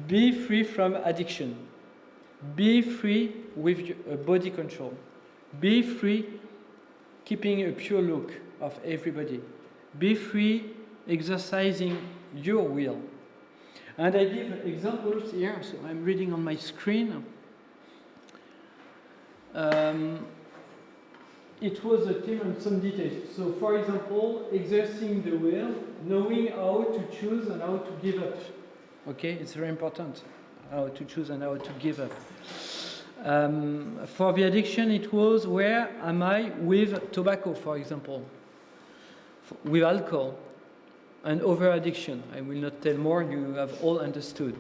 be free from addiction. Be free with body control. Be free keeping a pure look of everybody. Be free exercising your will. And I give examples here, so I'm reading on my screen. It was a theme on some details. So, for example, exerting the will, knowing how to choose and how to give up. Okay, it's very important, how to choose and how to give up. For the addiction, it was where am I with tobacco, for example, with alcohol, and over addiction. I will not tell more, you have all understood.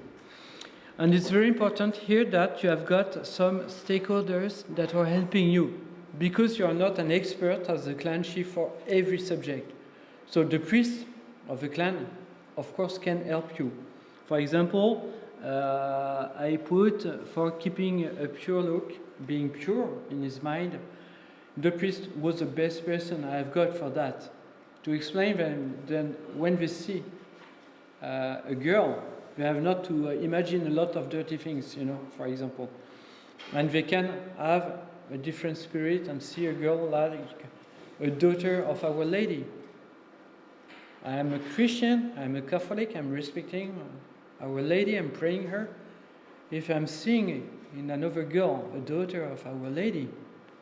And it's very important here that you have got some stakeholders that are helping you, because you are not an expert as a clan chief for every subject. So the priest of the clan, of course, can help you. For example, I put for keeping a pure look, being pure in his mind, the priest was the best person I have got for that. To explain them, then when they see a girl, they have not to imagine a lot of dirty things, for example. And they can have a different spirit and see a girl like a daughter of Our Lady. I am a Christian, I'm a Catholic, I'm respecting Our Lady, I'm praying her. If I'm seeing in another girl a daughter of Our Lady,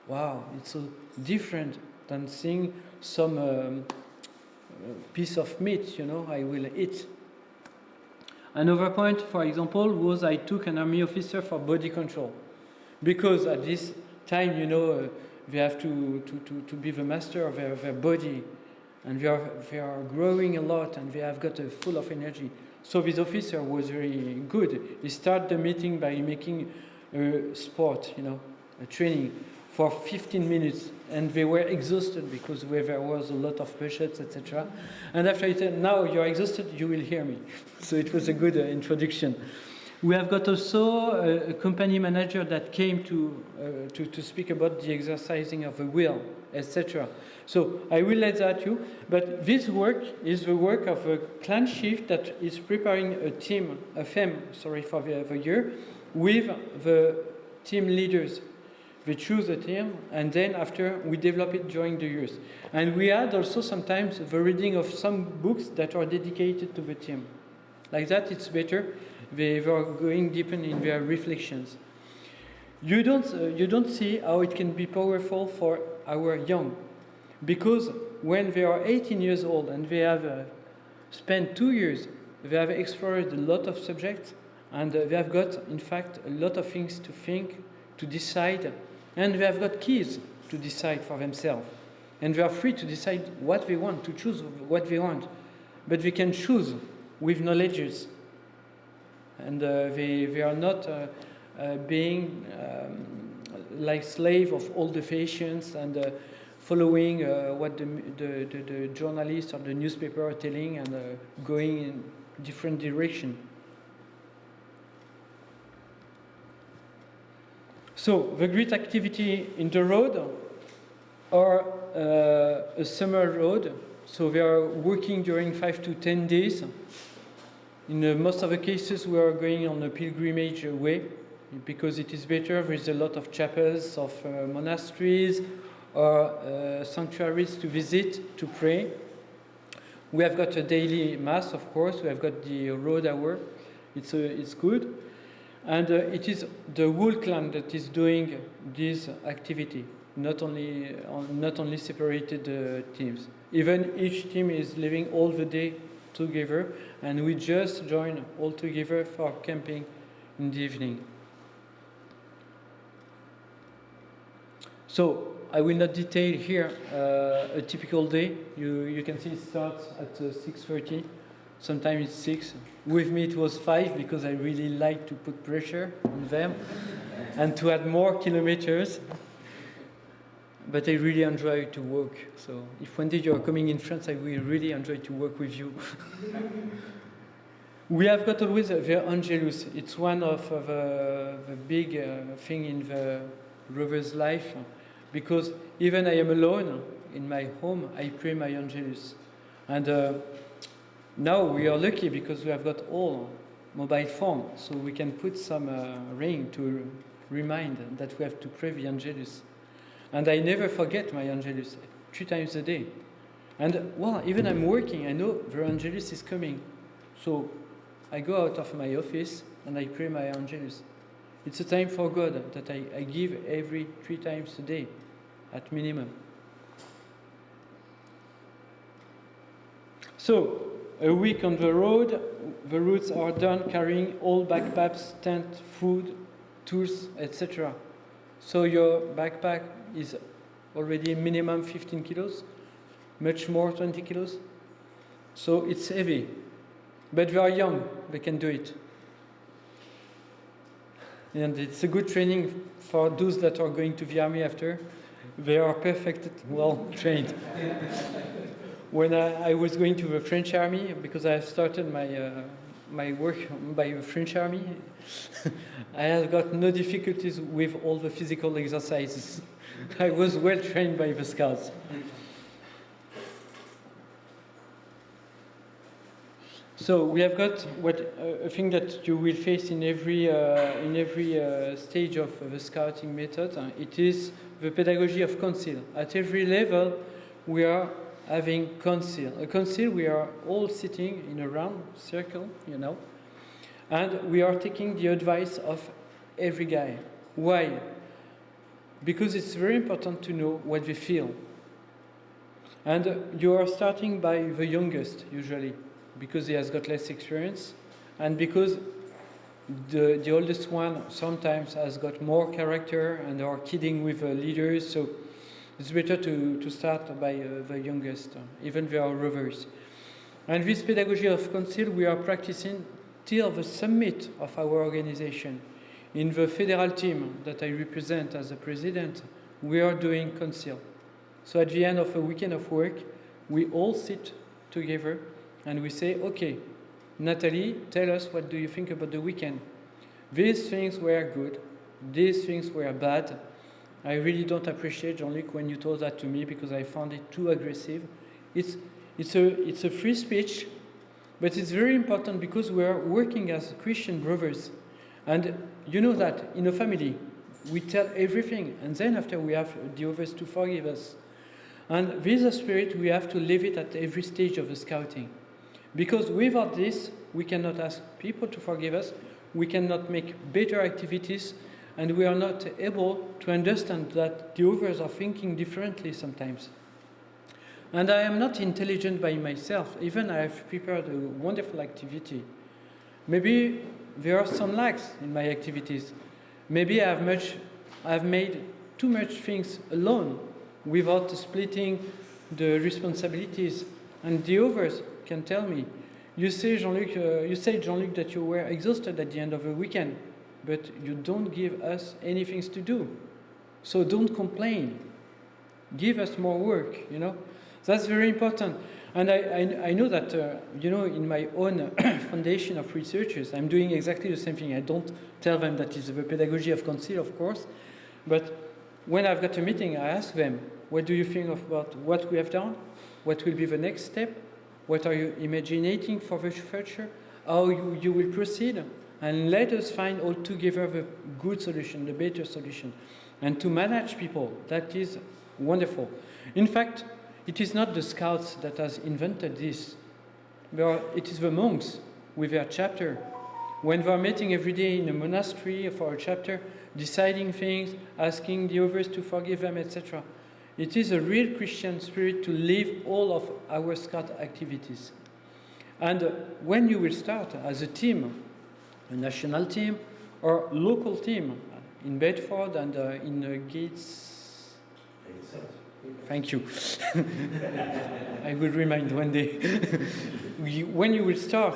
wow, it's so different than seeing some piece of meat, I will eat. Another point, for example, was I took an army officer for body control. Because at this time, they have to be the master of their body. And they are growing a lot and they have got full of energy. So this officer was very good. He started the meeting by making a sport, a training for 15 minutes. And they were exhausted because there was a lot of push-ups, etc. And after he said, now you're exhausted, you will hear me. So it was a good introduction. We have got also a company manager that came to speak about the exercising of the will, etc. So I will let that you, but this work is the work of a clan chief that is preparing a team, for the year, with the team leaders. They choose a team, and then after we develop it during the years. And we add also sometimes the reading of some books that are dedicated to the team. Like that, it's better. They are going deeper in their reflections. You don't see how it can be powerful for our young, because when they are 18 years old and they have spent 2 years, they have explored a lot of subjects, and they have got, in fact, a lot of things to think, to decide, and they have got keys to decide for themselves. and they are free to decide what they want, to choose what they want. But they can choose with knowledges, and they are not being like slave of all the fashions and following what the journalists or the newspaper are telling and going in different direction. So the great activity in the road are a summer road. So we are working during 5 to 10 days. In most of the cases, we are going on a pilgrimage way because it is better. There is a lot of chapels, of monasteries, or sanctuaries to visit, to pray. We have got a daily mass, of course. We have got the road hour. It's good. And it is the whole clan that is doing this activity, not only separated teams. Even each team is living all the day together, and we just join all together for camping in the evening. So I will not detail here a typical day. You can see it starts at 6:30. Sometimes it's 6. With me it was 5 because I really like to put pressure on them and to add more kilometers. But I really enjoy to work. So if one day you are coming in France, I will really enjoy to work with you. We have got always the Angelus. It's one of the big thing in the Rovers' life, because even I am alone in my home, I pray my Angelus. And now we are lucky because we have got all mobile phone, so we can put some ring to remind that we have to pray the Angelus. And I never forget my Angelus, 3 times a day. And well, even I'm working, I know the Angelus is coming. So I go out of my office and I pray my Angelus. It's a time for God that I give every 3 times a day, at minimum. So, a week on the road, the routes are done carrying all backpacks, tent, food, tools, etc. So your backpack is already minimum 15 kilos, much more 20 kilos. So it's heavy. But they are young, they can do it. And it's a good training for those that are going to the army after. They are perfect, well trained. When I was going to the French army, because I have started my work by the French army, I have got no difficulties with all the physical exercises. I was well trained by the scouts. So we have got a thing that you will face in every stage of the scouting method. It is the pedagogy of council. At every level, we are having council. A council, we are all sitting in a round circle, and we are taking the advice of every guy. Why? Because it's very important to know what they feel. And you are starting by the youngest, usually, because he has got less experience, and because the oldest one sometimes has got more character and are kidding with the leaders, so it's better to start by the youngest, even they are rovers. And this pedagogy of council we are practicing till the summit of our organization. In the federal team that I represent as a president, we are doing council. So at the end of a weekend of work, we all sit together and we say, okay, Natalie, tell us what do you think about the weekend. These things were good, these things were bad. I really don't appreciate, Jean-Luc, when you told that to me because I found it too aggressive. It's a free speech, but it's very important because we are working as Christian brothers. And you know that in a family, we tell everything, and then after we have the others to forgive us. And this is a spirit we have to live it at every stage of the scouting. Because without this, we cannot ask people to forgive us, we cannot make better activities, and we are not able to understand that the others are thinking differently sometimes. And I am not intelligent by myself, even I have prepared a wonderful activity. Maybe there are some lacks in my activities. Maybe I have made too much things alone, without splitting the responsibilities. And the others can tell me, you said, Jean-Luc, that you were exhausted at the end of the weekend, but you don't give us anything to do. So don't complain. Give us more work, you know. That's very important. And I know that, you know, in my own foundation of researchers, I'm doing exactly the same thing. I don't tell them that it's the pedagogy of council, of course, but when I've got a meeting, I ask them, what do you think about what we have done? What will be the next step? What are you imagining for the future? How you will proceed? And let us find all together the good solution, the better solution. And to manage people, that is wonderful. In fact, it is not the scouts that has invented this. It is the monks with their chapter. When they are meeting every day in a monastery for a chapter, deciding things, asking the others to forgive them, etc. It is a real Christian spirit to live all of our scout activities. And when you will start as a team, a national team or local team in Bedford and in Gates. Thank you. I will remind one day. When you will start,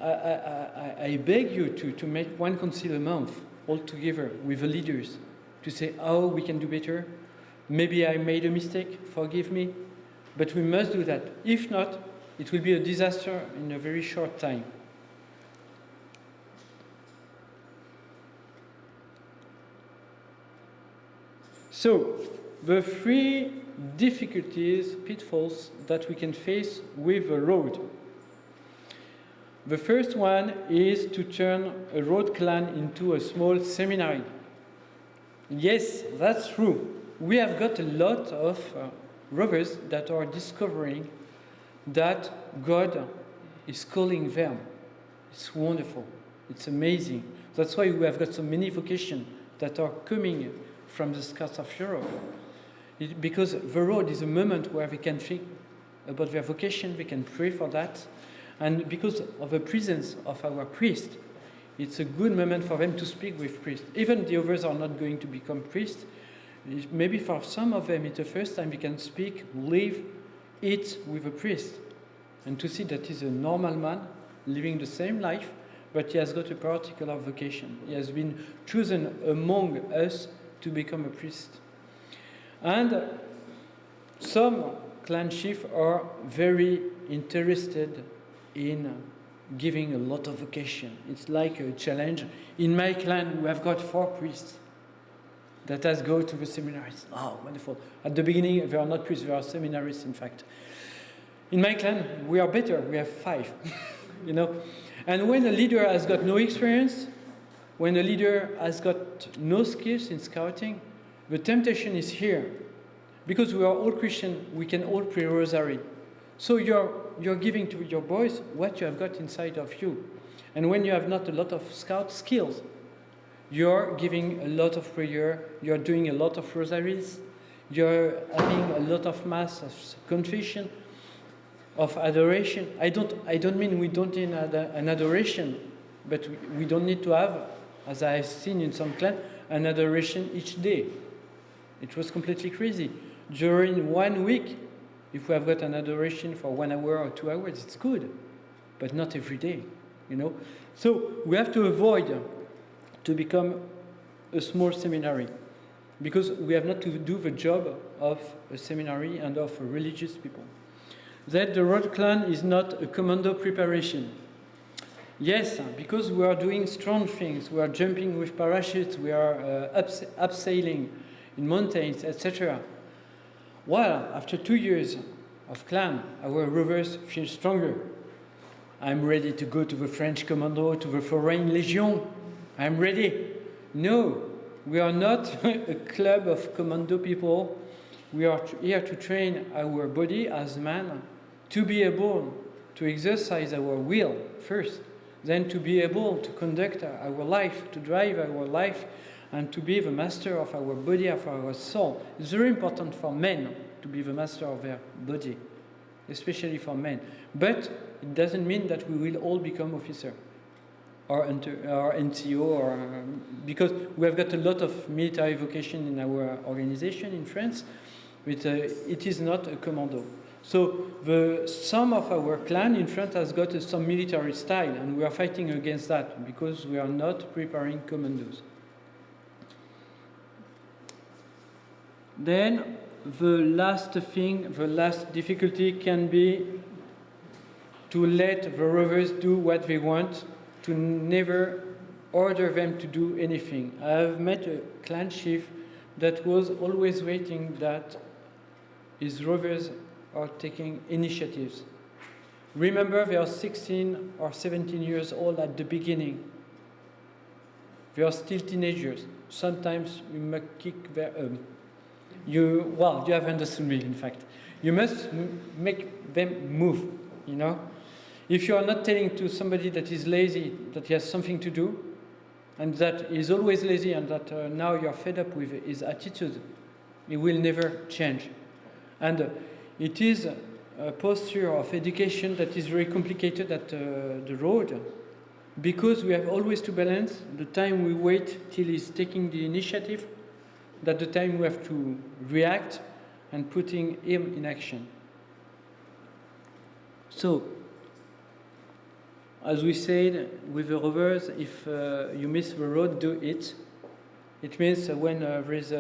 I beg you to make one council a month all together with the leaders to say how we can do better. Maybe I made a mistake, forgive me, but we must do that. If not, it will be a disaster in a very short time. So, the three difficulties, pitfalls that we can face with the road. The first one is to turn a road clan into a small seminary. Yes, that's true. We have got a lot of rovers that are discovering that God is calling them. It's wonderful. It's amazing. That's why we have got so many vocations that are coming from the Scouts of Europe. Because the road is a moment where we can think about their vocation, we can pray for that. And because of the presence of our priest, it's a good moment for them to speak with priests. Even the others are not going to become priests. Maybe for some of them, it's the first time we can speak, live, eat with a priest. And to see that he's a normal man, living the same life, but he has got a particular vocation. He has been chosen among us to become a priest. And some clan chiefs are very interested in giving a lot of vocation. It's like a challenge. In my clan, we have got 4 priests that has go to the seminaries. Oh, wonderful. At the beginning, they are not priests, they are seminarists, in fact. In my clan, we are better. We have 5, you know. And when a leader has got no experience, when a leader has got no skills in scouting, the temptation is here. Because we are all Christian, we can all pray rosary. So you're giving to your boys what you have got inside of you. And when you have not a lot of scout skills, you're giving a lot of prayer, you're doing a lot of rosaries, you're having a lot of mass, of confession, of adoration. I don't mean we don't need an adoration, but we don't need to have, as I've seen in some clans, an adoration each day. It was completely crazy. During 1 week, if we have got an adoration for 1 hour or 2 hours, it's good, but not every day, you know. So we have to avoid to become a small seminary, because we have not to do the job of a seminary and of religious people. That the road clan is not a commando preparation. Yes, because we are doing strong things. We are jumping with parachutes. We are abseiling in mountains, etc. Well, after 2 years of clan, our rovers feel stronger. I'm ready to go to the French commando, to the Foreign Legion. I'm ready. No, we are not a club of commando people. We are here to train our body as man, to be able to exercise our will first, then to be able to conduct our life, to drive our life, and to be the master of our body, of our soul. It's very important for men to be the master of their body, especially for men. But it doesn't mean that we will all become officers or NCO, because we have got a lot of military vocation in our organization in France, It is not a commando. So some of our clan in front has got some military style, and we are fighting against that because we are not preparing commandos. Then the last difficulty can be to let the rovers do what they want, to never order them to do anything. I have met a clan chief that was always waiting that his rovers are taking initiatives. Remember, they are 16 or 17 years old at the beginning. They are still teenagers. Sometimes you must kick their you have understood me, in fact. You must make them move, you know. If you are not telling to somebody that is lazy that he has something to do, and that is always lazy, and that now you are fed up with his attitude, he will never change. And it is a posture of education that is very complicated at the road, because we have always to balance the time we wait till he's taking the initiative, that the time we have to react and putting him in action. So, as we said with the rovers, if you miss the road, do it. It means when there is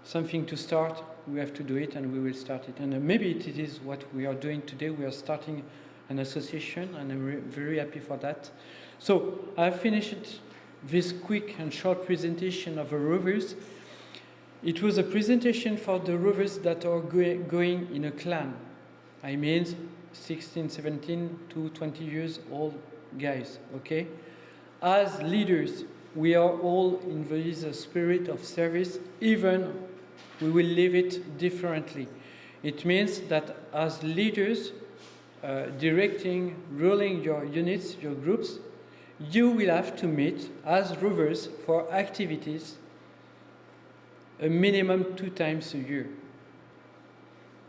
something to start, we have to do it, and we will start it. And maybe it is what we are doing today. We are starting an association, and I'm very happy for that. So I have finished this quick and short presentation of the rovers. It was a presentation for the rovers that are going in a clan. I mean 16, 17 to 20 years old guys, okay? As leaders, we are all in this spirit of service, even we will live it differently. It means that as leaders, directing, ruling your units, your groups, you will have to meet as rovers for activities a minimum 2 times a year.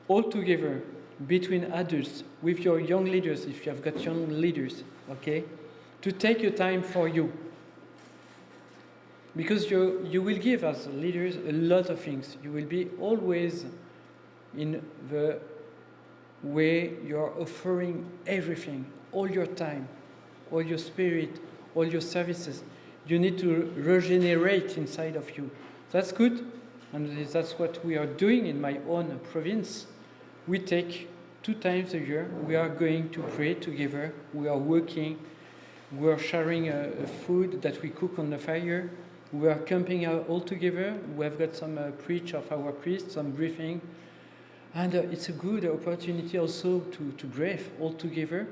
Altogether, between adults, with your young leaders, if you have got young leaders, okay, to take your time for you. Because you will give as leaders a lot of things. You will be always in the way you're offering everything, all your time, all your spirit, all your services. You need to regenerate inside of you. That's good, and that's what we are doing in my own province. We take 2 times a year, we are going to pray together, we are working, we are sharing food that we cook on the fire, we are camping out all together, we have got some preach of our priest, some briefing, and it's a good opportunity also to breathe all together,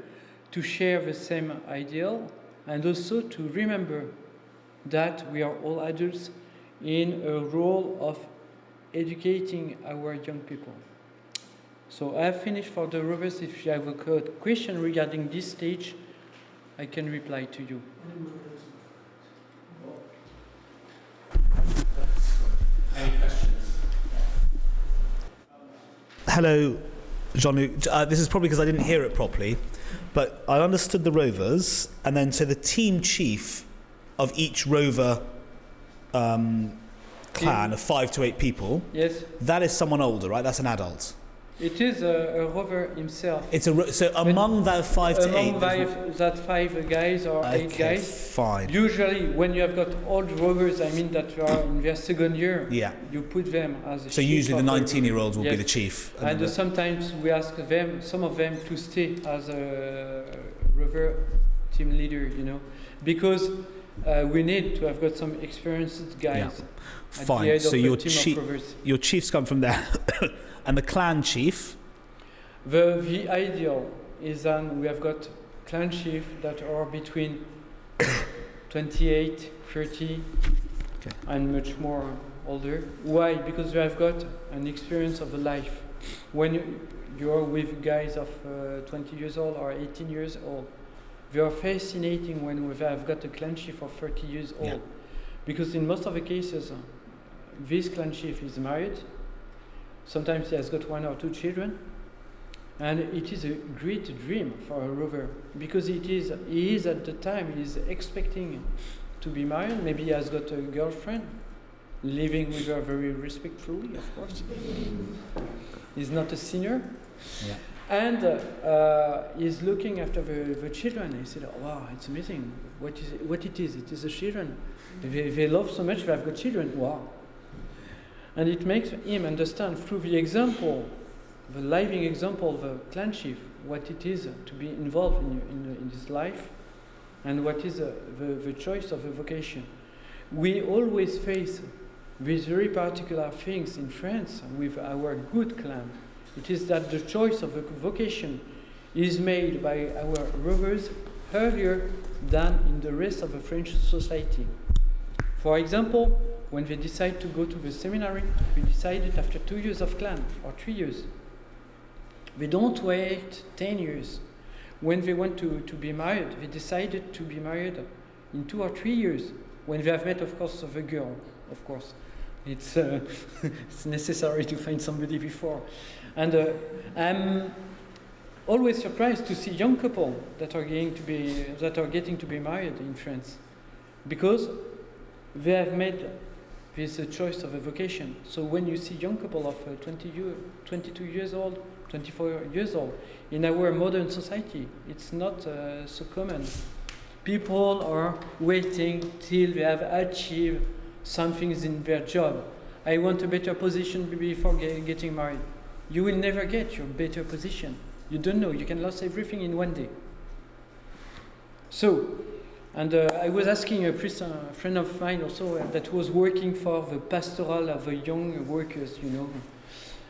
to share the same ideal, and also to remember that we are all adults in a role of educating our young people. So I have finished for the rovers. If you have a question regarding this stage, I can reply to you. Any questions? Hello, Jean-Luc. This is probably because I didn't hear it properly, but I understood the rovers, and then so the team chief of each rover clan of 5 to 8 people. Yes. That is someone older, right? That's an adult. It is a rover himself. It's so among that 5 to 8. Among that 5 guys or 8 guys. Fine. Usually, when you have got old rovers, I mean that you are in their second year. Yeah. You put them as a So chief. usually the 19-year-olds will yes. be the chief. And sometimes we ask them, some of them, to stay as a rover team leader, you know, because we need to have got some experienced guys. Yeah. Fine. So your chiefs come from there. And the clan chief? The ideal is that we have got clan chief that are between 28, 30, okay, and much more older. Why? Because we have got an experience of a life. When you're with guys of 20 years old or 18 years old, they are fascinating when we have got a clan chief of 30 years old. Yeah. Because in most of the cases, this clan chief is married. Sometimes he has got 1 or 2 children, and it is a great dream for a rover because he is at the time he is expecting to be married. Maybe he has got a girlfriend living with her very respectfully, of course. He's not a sinner. Yeah. And he's looking after the children. He said, oh, wow, it's amazing. What it is? It is the children. They love so much, they've got children. Wow. And it makes him understand through the example, the living example of a clan chief, what it is to be involved in this life, and what is the choice of a vocation. We always face these very particular things in France with our good clan. It is that the choice of a vocation is made by our rovers earlier than in the rest of the French society. For example, when they decide to go to the seminary, they decided after 2 years of clan, or 3 years. They don't wait 10 years. When they want to be married, they decided to be married in 2 or 3 years. When they have met, of course, the girl, of course. It's it's necessary to find somebody before. And I'm always surprised to see young couple that are getting to be married in France, because they have made this choice of a vocation. So when you see young couple of 22 years old, 24 years old, in our modern society, it's not so common. People are waiting till they have achieved something in their job. I want a better position before getting married. You will never get your better position. You don't know. You can lose everything in one day. So, and I was asking a friend of mine also that was working for the pastoral of the young workers, you know.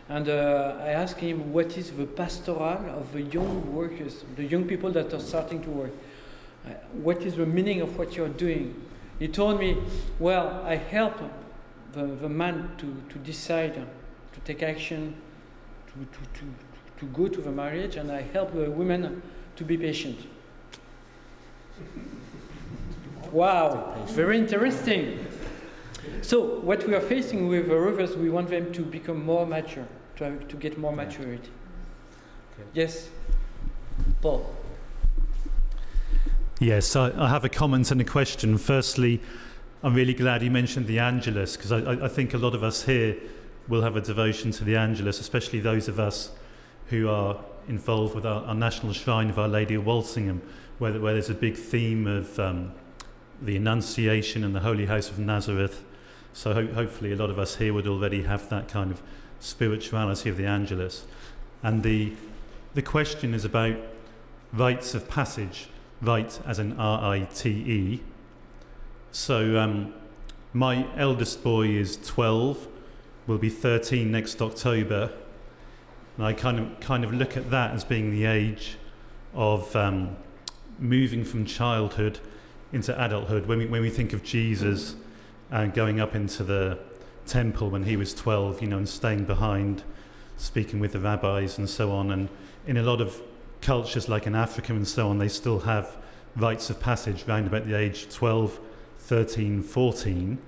And I asked him, what is the pastoral of the young workers, the young people that are starting to work? What is the meaning of what you're doing? He told me, well, I help the man to decide, to take action, to go to the marriage, and I help the women to be patient. Wow, very interesting. So what we are facing with the rovers, we want them to become more mature, to get more maturity. Okay. Yes, Paul. Yes, I have a comment and a question. Firstly, I'm really glad you mentioned the Angelus, because I think a lot of us here will have a devotion to the Angelus, especially those of us who are involved with our national shrine of Our Lady of Walsingham, where there's a big theme of the Annunciation and the Holy House of Nazareth. So hopefully a lot of us here would already have that kind of spirituality of the Angelus. And the question is about rites of passage, rite as in R-I-T-E. So my eldest boy is 12, will be 13 next October. And I kind of look at that as being the age of moving from childhood into adulthood. When we think of Jesus going up into the temple when he was 12, you know, and staying behind, speaking with the rabbis and so on. And in a lot of cultures, like in Africa and so on, they still have rites of passage round about the age 12, 13, 14.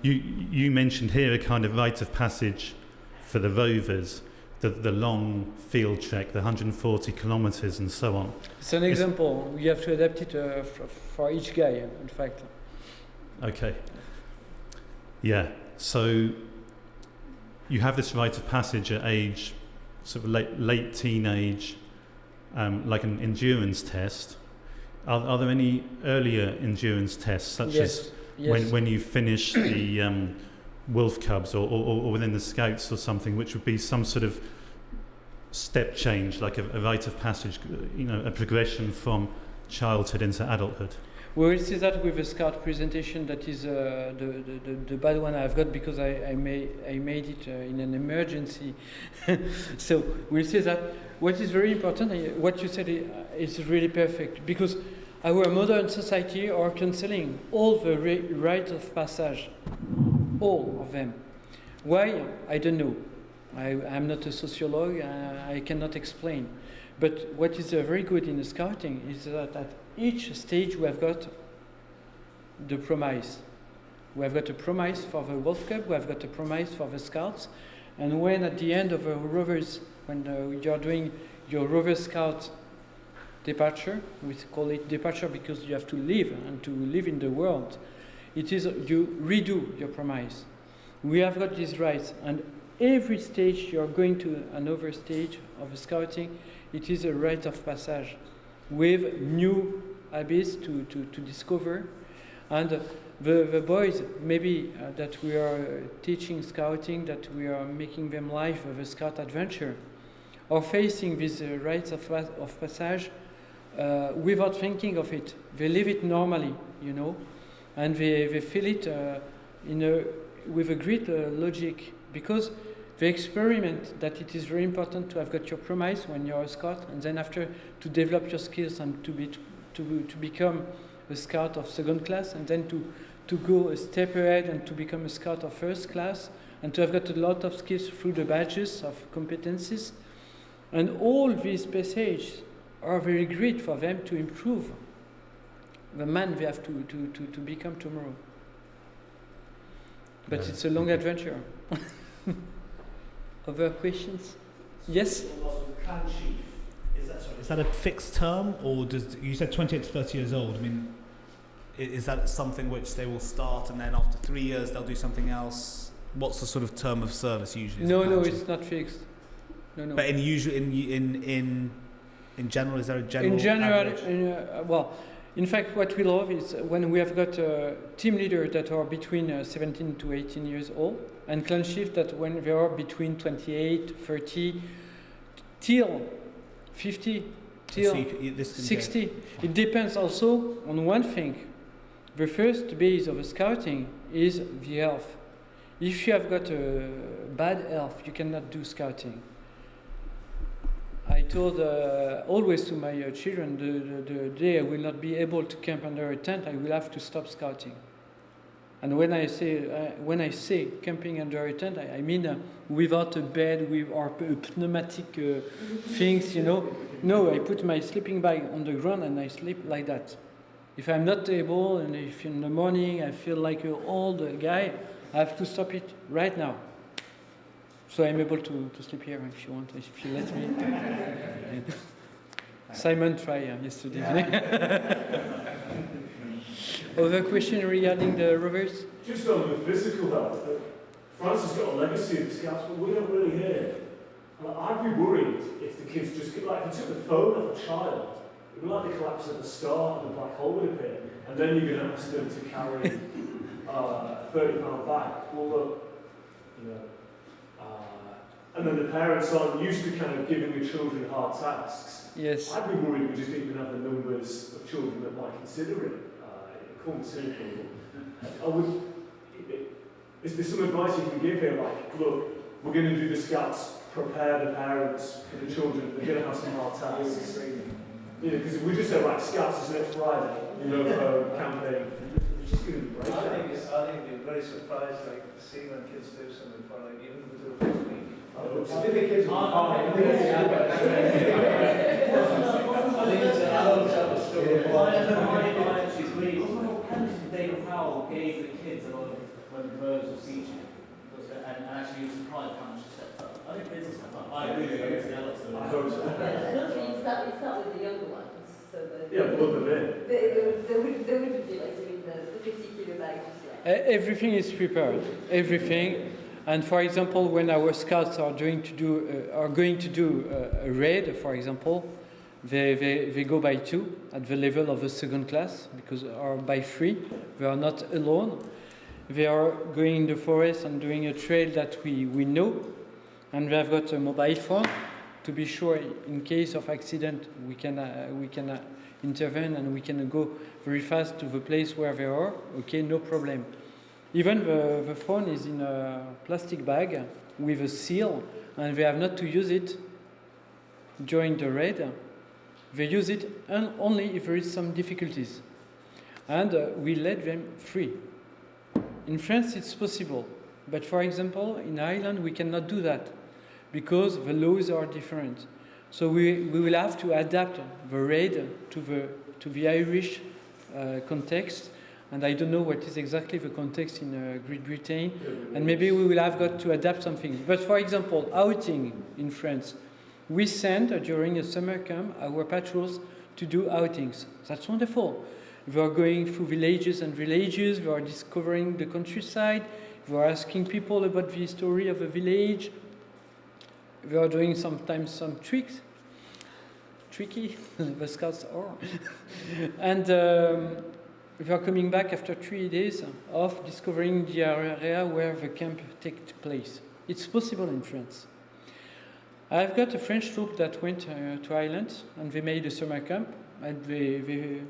You mentioned here a kind of rite of passage for the rovers, the long field trek, the 140 kilometres and so on. It's an example. We have to adapt it for each guy, in fact. Okay. Yeah. So you have this rite of passage at age, sort of late teenage, like an endurance test. Are there any earlier endurance tests, such as when you finish the Wolf Cubs or within the Scouts or something, which would be some sort of step change, like a rite of passage, you know, a progression from childhood into adulthood? We will see that with the Scout presentation. That is the bad one I've got, because I made it in an emergency. So we'll see that. What is very important, what you said is really perfect, because our modern society are cancelling all the rites of passage, all of them. Why? I don't know. I'm not a sociologist. I cannot explain. But what is very good in the scouting is that at each stage we have got the promise. We have got a promise for the Wolf Cub, we have got a promise for the Scouts, and when at the end of a Rovers, when you are doing your Rover Scout departure, we call it departure because you have to live and to live in the world, It is you redo your promise. We have got these rights, and every stage you are going to another stage of scouting, it is a rite of passage with new habits to discover. And the boys, maybe that we are teaching scouting, that we are making them live of a scout adventure, are facing these rites of passage without thinking of it. They live it normally, you know, and they feel it with a great logic, because they experiment that it is very important to have got your promise when you're a scout, and then after to develop your skills and to become a scout of second class, and then to go a step ahead and to become a scout of first class, and to have got a lot of skills through the badges of competencies. And all these passages are very great for them to improve the man they have to become tomorrow. But it's a long adventure. Other questions? Yes? Clan chief. Is that a fixed term, or you said 28 to 30 years old? I mean, is that something which they will start and then after 3 years they'll do something else? What's the sort of term of service usually? No, it's not fixed. No. But in general, is there a general? In general, in fact, what we love is when we have got team leaders that are between 17 to 18 years old, and clan chiefs that when they are between 28, 30, till 50, till 60. It depends also on one thing. The first base of scouting is the health. If you have got a bad health, you cannot do scouting. I told always to my children, the day I will not be able to camp under a tent, I will have to stop scouting. And when I say camping under a tent, I mean without a bed, with our pneumatic things, you know. No, I put my sleeping bag on the ground and I sleep like that. If I'm not able, and if in the morning I feel like an old guy, I have to stop it right now. So I'm able to sleep here if you want, if you let me. Simon tried yesterday. Other question regarding the Rovers? Just on the physical health, France has got a legacy of scouts, but we don't really hear. I'd be worried if the kids just, like if you took the phone off a child, it would be like the collapse of the star and the black hole would appear, and then you're going to ask them to carry a 30-pound bag. Well, look, you know, and then the parents aren't used to kind of giving the children hard tasks. Yes. I'd be worried we just didn't even have the numbers of children that might consider it. Cynical. Is there some advice you can give here, like, look, we're going to do the scouts, prepare the parents for the children, they're going to have some hard tasks. You know, because if we just say, right, scouts is next Friday, you know, campaign, it's just going to be great. I think they're very surprised, like, to see when kids do something for, like, even if we do a 5th week. I think the kids I think it's a long time story. David Powell gave the kids a lot of when the birds were teaching, and actually he was surprised how much he stepped up. I think kids will step up. I agree with you. I hope so. It's not with the younger ones. So Plug them in. They wouldn't be like doing the 50 kilo bags. Everything is prepared. Everything. And for example, when our scouts are going to do a raid, for example, they go by 2 at the level of the second class, because or by 3. They are not alone. They are going in the forest and doing a trail that we know, and they have got a mobile phone to be sure in case of accident we can intervene and we can go very fast to the place where they are. Okay, no problem. Even the phone is in a plastic bag with a seal, and they have not to use it during the raid. They use it only if there is some difficulties. And we let them free. In France it's possible, but for example in Ireland we cannot do that because the laws are different. So we will have to adapt the raid to the Irish context, and I don't know what is exactly the context in Great Britain, and maybe we will have got to adapt something. But for example, outing in France, we send during a summer camp our patrols to do outings. That's wonderful. They are going through villages and villages. They are discovering the countryside. They are asking people about the history of a village. They are doing sometimes some tricky, the scouts are. And we are coming back after 3 days of discovering the area where the camp takes place. It's possible in France. I've got a French troop that went to Ireland, and they made a summer camp, and they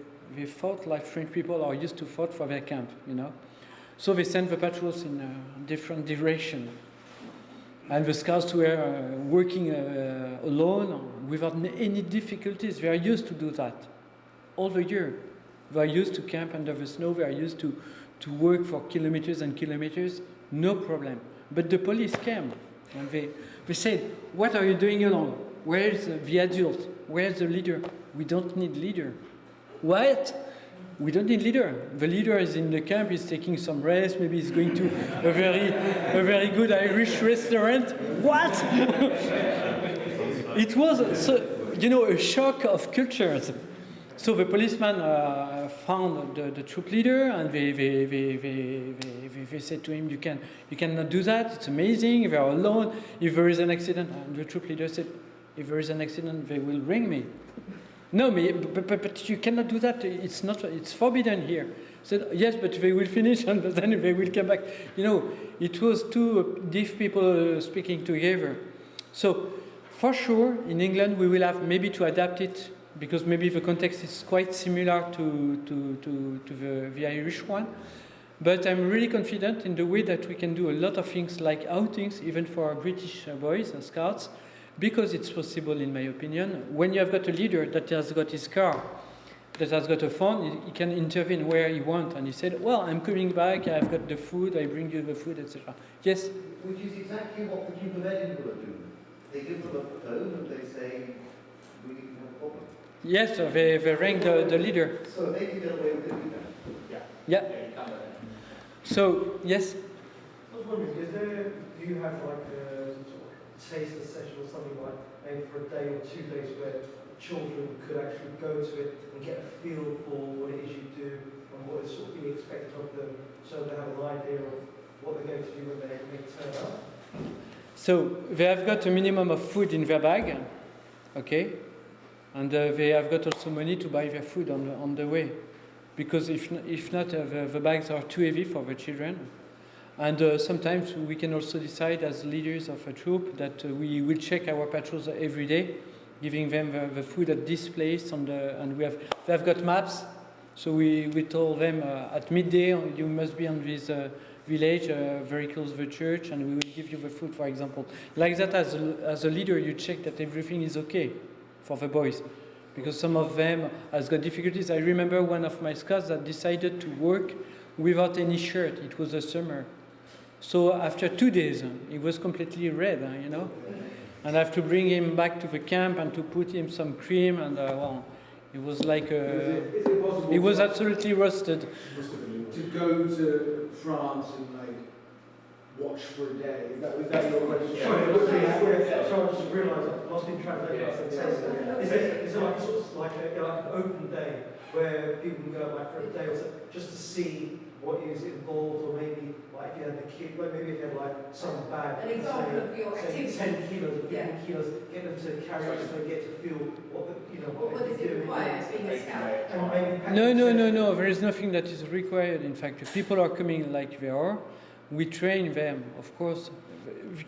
fought like French people are used to fight for their camp, you know. So they sent the patrols in a different direction. And the scouts were working alone without any difficulties. They are used to do that all the year. They are used to camp under the snow. They are used to work for kilometers and kilometers, no problem. But the police came and they said, "What are you doing alone? Where is the adult? Where is the leader? We don't need leader." What? We don't need leader. The leader is in the camp, he's taking some rest, maybe he's going to a very good Irish restaurant. What? It was, a shock of cultures. So the policeman found the troop leader, and they said to him, you cannot do that, it's amazing, they are alone. If there is an accident, and the troop leader said, if there is an accident, they will ring me. No, but you cannot do that. It's forbidden here. Said, yes, but they will finish and then they will come back. It was two deaf people speaking together. So, for sure, in England we will have maybe to adapt it, because maybe the context is quite similar to the Irish one. But I'm really confident in the way that we can do a lot of things like outings, even for our British boys and scouts, because it's possible, in my opinion. When you have got a leader that has got his car, that has got a phone, he can intervene where he wants. And he said, well, I'm coming back, I've got the food, I bring you the food, etc. Yes? Which is exactly what the Duke of Edinburgh do. They give them a phone and they say, we have a problem. Yes, so they ring the leader. So they can get away with it either. Yeah. So, yes? I was wondering, do you have like a sort of taster session or something like maybe for a day or 2 days where children could actually go to it and get a feel for what it is you do and what is sort of being expected of them, so they have an idea of what they're going to do when they turn up? So they have got a minimum of food in their bag, okay? And they have got also money to buy their food on the way. Because if not, the bags are too heavy for the children. And sometimes we can also decide as leaders of a troop that we will check our patrols every day, giving them the food at this place, and they have got maps. So we told them at midday you must be on this village very close to the church, and we will give you the food, for example. Like that, as a leader, you check that everything is okay for the boys, because some of them has got difficulties. I remember one of my scouts that decided to work without any shirt. It was a summer. So after 2 days, he was completely red, And I have to bring him back to the camp and to put him some cream, and it was like he was absolutely roasted. To go to France and watch for a day, is that your question? Sorry, I just realised I've lost in translation. Is it like sort of like an open day where people can go for a day or so just to see what is involved, or maybe like if you had the kid, maybe if you had some bag, An example of your say activity. 10 kilos or 15 kilos, get them to carry out so they get to feel what does it require being a scout? No. There is nothing that is required. In fact, if people are coming like they are, we train them, of course.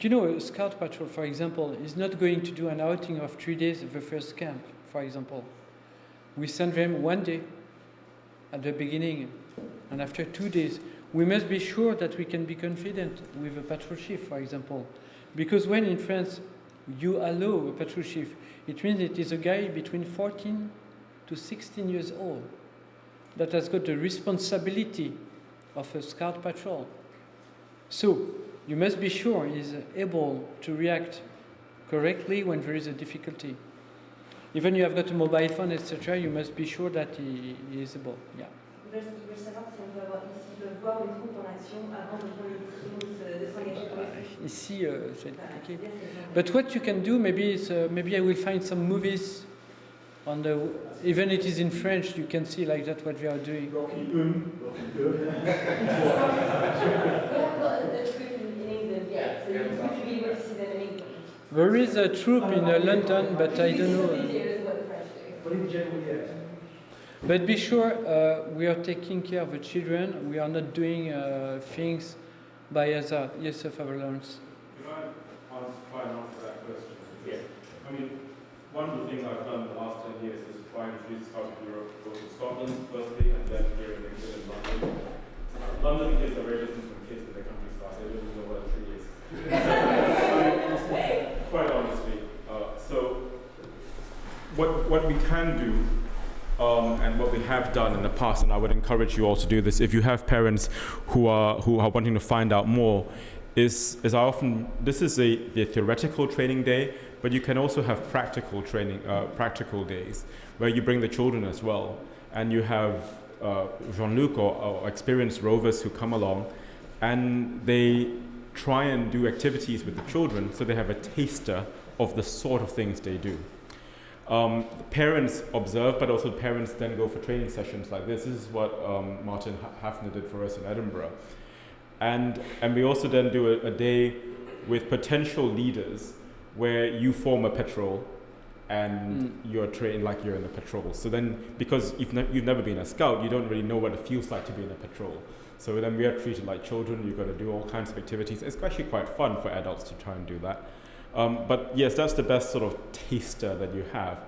A scout patrol, for example, is not going to do an outing of 3 days at the first camp, for example. We send them 1 day at the beginning, and after 2 days, we must be sure that we can be confident with a patrol chief, for example. Because when in France you allow a patrol chief, it means it is a guy between 14 to 16 years old that has got the responsibility of a scout patrol. So you must be sure he is able to react correctly when there is a difficulty. Even you have got a mobile phone, etc., you must be sure that he is able. Yeah. Ils veulent savoir s'ils peuvent voir une troupe en action avant de prendre les décisions de s'engager pour les trucs. Ici, c'est compliqué. But what you can do, maybe I will find some movies on the, even it is in French, you can see like that what we are doing. Rocky boom, rocky boom. We have got a troop in England, yeah, so would you be able to see them in England? There is a troop in London, but I don't know. But in general, yeah. But be sure, we are taking care of the children. We are not doing things by hazard. Yes, Father Lawrence. Can I try and answer that question? Yeah. I mean, one of the things I've done in the last 10 years is try and introduce Scouts of Europe, go to Scotland firstly, and then here in England and London. London kids are very different from kids in the countryside. They don't even know what a tree is. Quite honestly. So what we can do, and what we have done in the past, and I would encourage you all to do this, if you have parents who are wanting to find out more, is I often, this is the theoretical training day, but you can also have practical training, practical days, where you bring the children as well, and you have Jean-Luc or experienced rovers who come along, and they try and do activities with the children, so they have a taster of the sort of things they do. Parents observe, but also parents then go for training sessions like this. This is what Martin Hafner did for us in Edinburgh. And we also then do a day with potential leaders where you form a patrol and you're trained like you're in a patrol. So then, because you've never been a scout, you don't really know what it feels like to be in a patrol. So then we are treated like children. You've got to do all kinds of activities. It's actually quite fun for adults to try and do that. But yes, that's the best sort of taster that you have.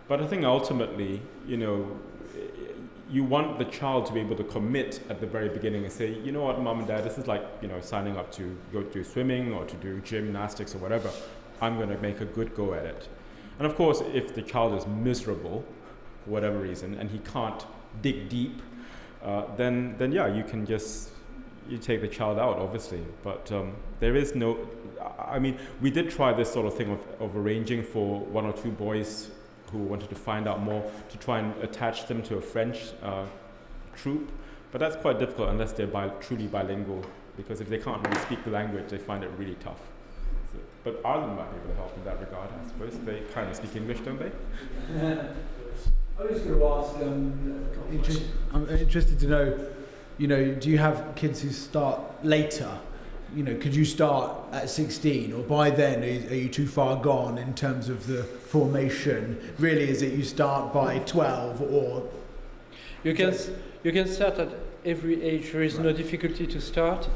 But I think ultimately, you want the child to be able to commit at the very beginning and say, you know what, Mom and Dad, this is like, signing up to go do swimming or to do gymnastics or whatever. I'm going to make a good go at it. And of course, if the child is miserable for whatever reason and he can't dig deep, then yeah, you can just take the child out, obviously. But there is no, we did try this sort of thing of arranging for one or two boys who wanted to find out more to try and attach them to a French troop. But that's quite difficult unless they're truly bilingual, because if they can't really speak the language, they find it really tough. So, but Ireland might be able to help in that regard, I suppose. They kind of speak English, don't they? I was going to ask, I'm interested to know, do you have kids who start later? Could you start at 16, or by then are you too far gone in terms of the formation? Really, is it you start by 12, or? You can start at every age. There is no difficulty to start.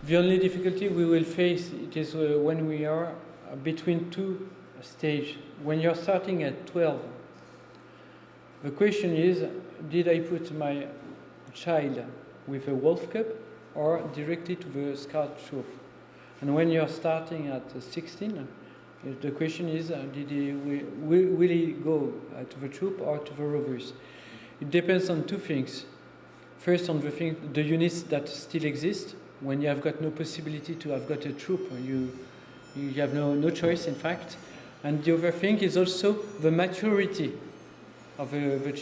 The only difficulty we will face it is when we are between two stages. When you're starting at 12, the question is, did I put my child with a Wolf Cup or directly to the Scout troop? And when you're starting at 16, the question is, will he go to the troop or to the Rovers? It depends on two things. First, on the units that still exist. When you have got no possibility to have got a troop, you have no choice, in fact. And the other thing is also the maturity of the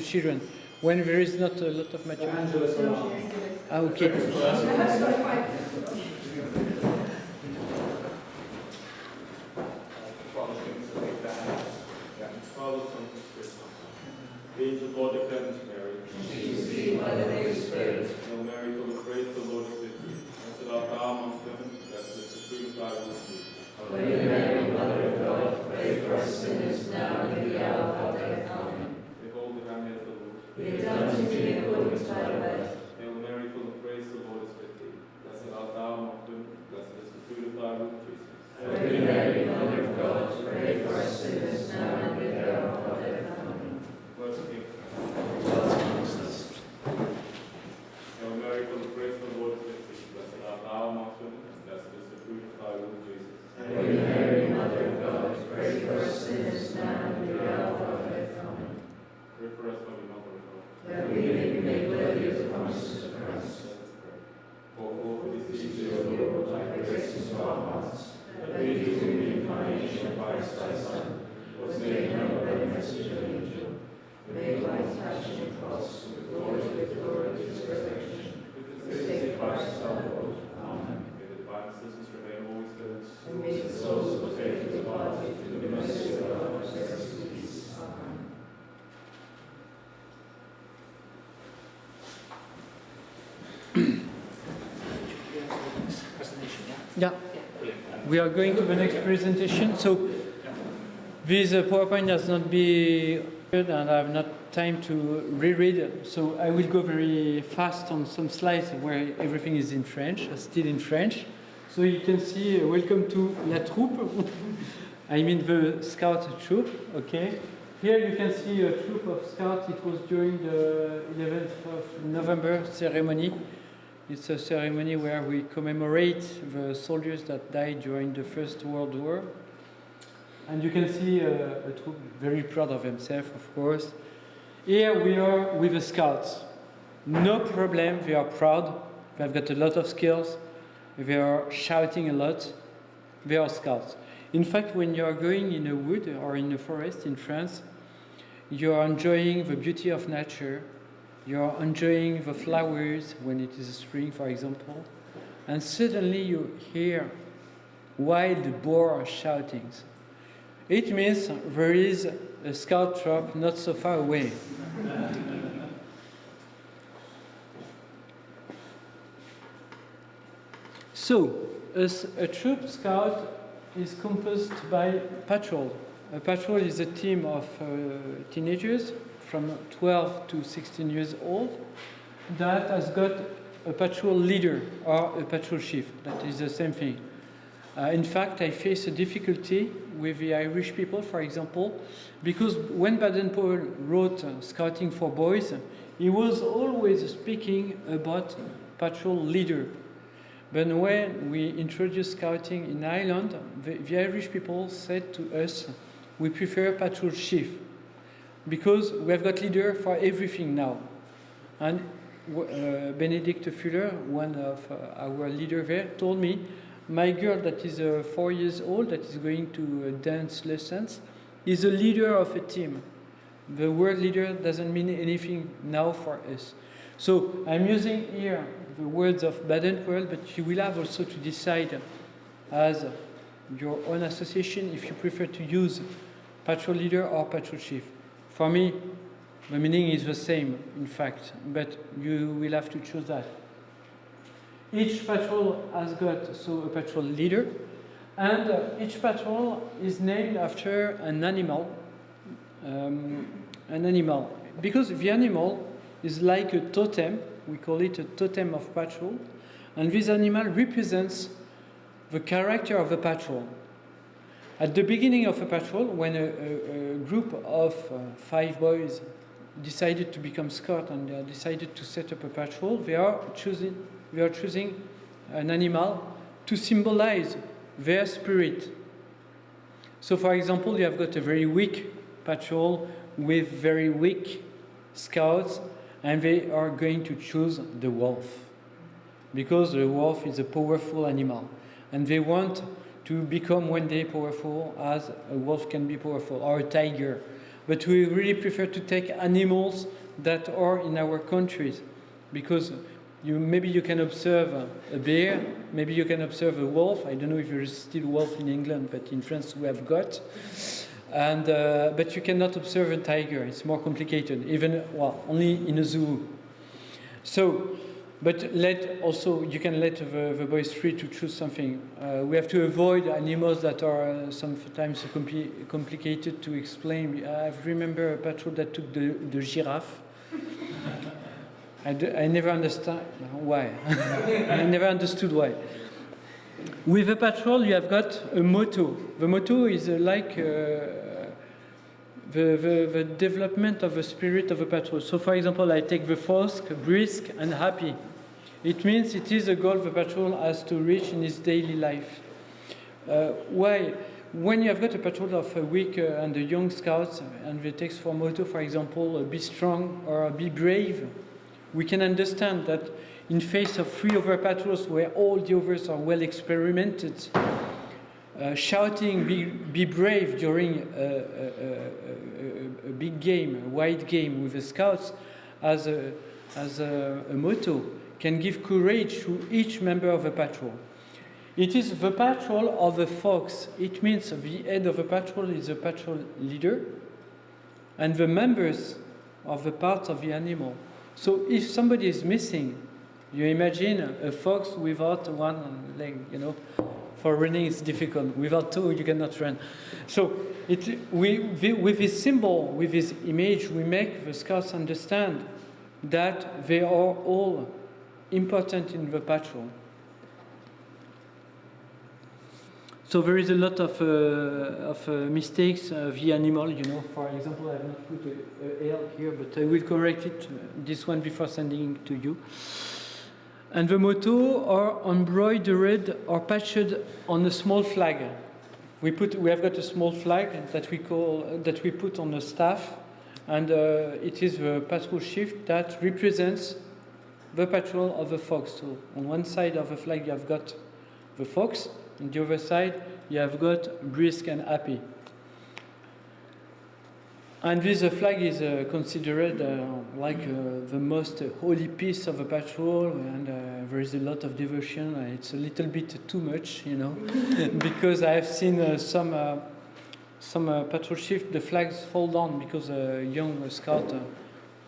children. When there is not a lot of maturity. Okay. Angel God declared to Mary, Jesus, by the Holy Spirit. Hail Mary, full of grace, the Lord is with you. Blessed art thou amongst women, blessed is the fruit of thy womb, Jesus. Holy Mary, Mother of God, pray for us sinners now and at the hour of our death. Amen. Behold the handmaid of the Lord. Be it done to me according to thy word. Hail Mary, full of grace, the Lord is with thee. Blessed art thou amongst women, blessed is the fruit of thy womb, Jesus. Holy Mary, Mother of God, pray for us sinners now and at the hour of our death. Amen. Words of King. Hail Mary, full of grace, the Lord is with thee. Blessed art thou amongst women, blessed is the fruit of thy womb, Jesus. Holy Mary, Mother of God, pray for us sinners now and at the hour of our death. Amen. Pray for us, Holy Mother of God, that we may be made worthy of the promises of Christ. Let us pray. O Lord, we beseech Your thee, Lord, thy grace into our hearts, that we, through the incarnation of Christ thy Son, was made known by the message of an angel, made life passion and cross, with glory of his resurrection, with the Christ our Lord. Amen. may the divine assistance remain always with us. And may the souls of the faithful departed through the mercy of God rest in peace. Yeah. We are going to the next presentation. So this PowerPoint has not been good and I have not time to reread it. So I will go very fast on some slides where everything is in French, still in French. So you can see, welcome to La Troupe. I mean the scout troop, okay? Here you can see a troop of scouts. It was during the 11th of November ceremony. It's a ceremony where we commemorate the soldiers that died during the First World War. And you can see a troop very proud of themselves, of course. Here we are with the scouts. No problem, they are proud. They've got a lot of skills. They are shouting a lot. They are scouts. In fact, when you are going in a wood or in a forest in France, you are enjoying the beauty of nature. You are enjoying the flowers when it is spring, for example. And suddenly you hear wild boar shoutings. It means there is a scout troop not so far away. So, a troop scout is composed by patrol. A patrol is a team of teenagers from 12 to 16 years old that has got a patrol leader or a patrol chief. That is the same thing. In fact, I face a difficulty with the Irish people, for example, because when Baden-Powell wrote Scouting for Boys, he was always speaking about patrol leader. But when we introduced scouting in Ireland, the Irish people said to us, we prefer patrol chief, because we have got leader for everything now. And Benedict Fuller, one of our leaders there, told me, my girl that is 4 years old, that is going to dance lessons, is a leader of a team. The word leader doesn't mean anything now for us. So I'm using here the words of Baden-Powell, but you will have also to decide as your own association if you prefer to use patrol leader or patrol chief. For me, the meaning is the same, in fact, but you will have to choose that. Each patrol has got a patrol leader, and each patrol is named after an animal. Because the animal is like a totem. We call it a totem of patrol, and this animal represents the character of the patrol. At the beginning of a patrol, when a group of 5 boys decided to become scout and decided to set up a patrol, they are choosing an animal to symbolize their spirit. So, for example, you have got a very weak patrol with very weak scouts, and they are going to choose the wolf, because the wolf is a powerful animal, and they want to become one day powerful as a wolf can be powerful, or a tiger. But we really prefer to take animals that are in our countries, because maybe you can observe a bear, maybe you can observe a wolf. I don't know if there is still wolf in England, but in France we have got. And but you cannot observe a tiger. It's more complicated, only in a zoo. So, but you can let the boys free to choose something. We have to avoid animals that are sometimes complicated to explain. I remember a patrol that took the giraffe. I never understand why. I never understood why. With a patrol, you have got a motto. The motto is like the development of the spirit of a patrol. So, for example, I take the first, brisk and happy. It means it is a goal the patrol has to reach in his daily life. Why? When you have got a patrol of a weak and a young scouts, and they take for motto, for example, be strong or be brave, we can understand that in face of 3 other patrols where all the others are well experimented, shouting be brave during a big game, a wide game with the scouts as a motto can give courage to each member of the patrol. It is the patrol of the fox. It means the head of the patrol is the patrol leader, and the members of the parts of the animal. So if somebody is missing, You imagine a fox without one leg, you know. For running it's difficult. Without two you cannot run. So with this symbol, with this image, we make the scouts understand that they are all important in the patrol. So there is a lot of mistakes of the animal, you know. For example, I have not put a L here, but I will correct it, this one, before sending it to you. And the motto are embroidered or patched on a small flag. We have got a small flag that we put on the staff, and it is the patrol shift that represents the patrol of the fox. So on one side of the flag you have got the fox, on the other side you have got brisk and happy. And this flag is considered like the most holy piece of a patrol, and there is a lot of devotion. It's a little bit too much, you know, because I have seen some patrol shift, the flags fall down because a young scout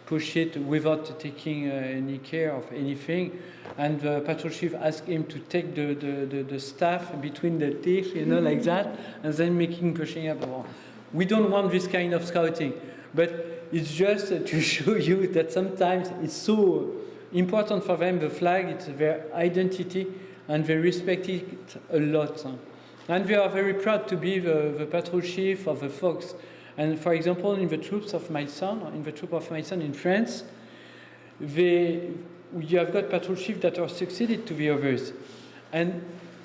push it without taking any care of anything, and the patrol chief asked him to take the staff between the teeth, you know, like that, and then pushing up. We don't want this kind of scouting, but it's just to show you that sometimes it's so important for them, the flag, it's their identity, and they respect it a lot. And they are very proud to be the patrol chief of the Fox. And for example, in the troop of my son in France, you have got patrol chiefs that are succeeded to the others. And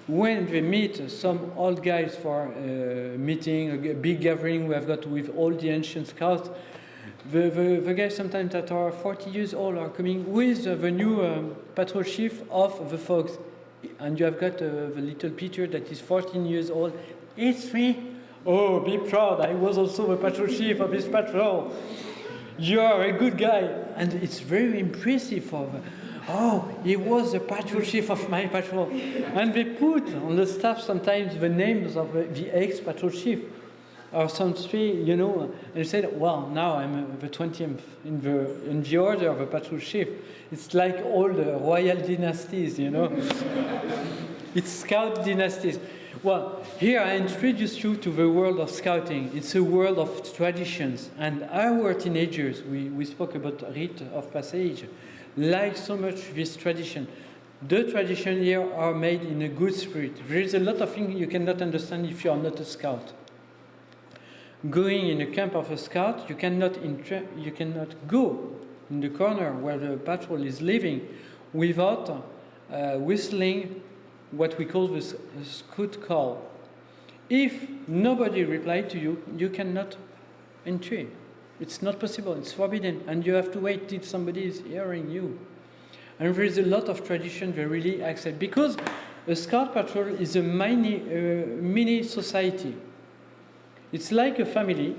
when they meet some old guys for a meeting, a big gathering we have got with all the ancient scouts, the guys sometimes that are 40 years old are coming with the new patrol chief of the Fox. And you have got the little Peter that is 14 years old. It's me. Oh, be proud. I was also the patrol chief of this patrol. You are a good guy. And it's very impressive for them. Oh, he was the patrol chief of my patrol. And they put on the staff sometimes the names of the ex-patrol chief or some three, you know, and said, well, now I'm the 20th in the order of a patrol chief. It's like all the royal dynasties, you know. It's scout dynasties. Well, here I introduce you to the world of scouting. It's a world of traditions. And our teenagers, we spoke about rite of passage, like so much this tradition. The traditions here are made in a good spirit. There is a lot of things you cannot understand if you are not a scout. Going in a camp of a scout, you cannot go in the corner where the patrol is living without whistling what we call the scout call. If nobody replied to you, you cannot enter. It's not possible, it's forbidden, and you have to wait till somebody is hearing you. And there is a lot of tradition they really accept, because a scout patrol is a mini society. It's like a family.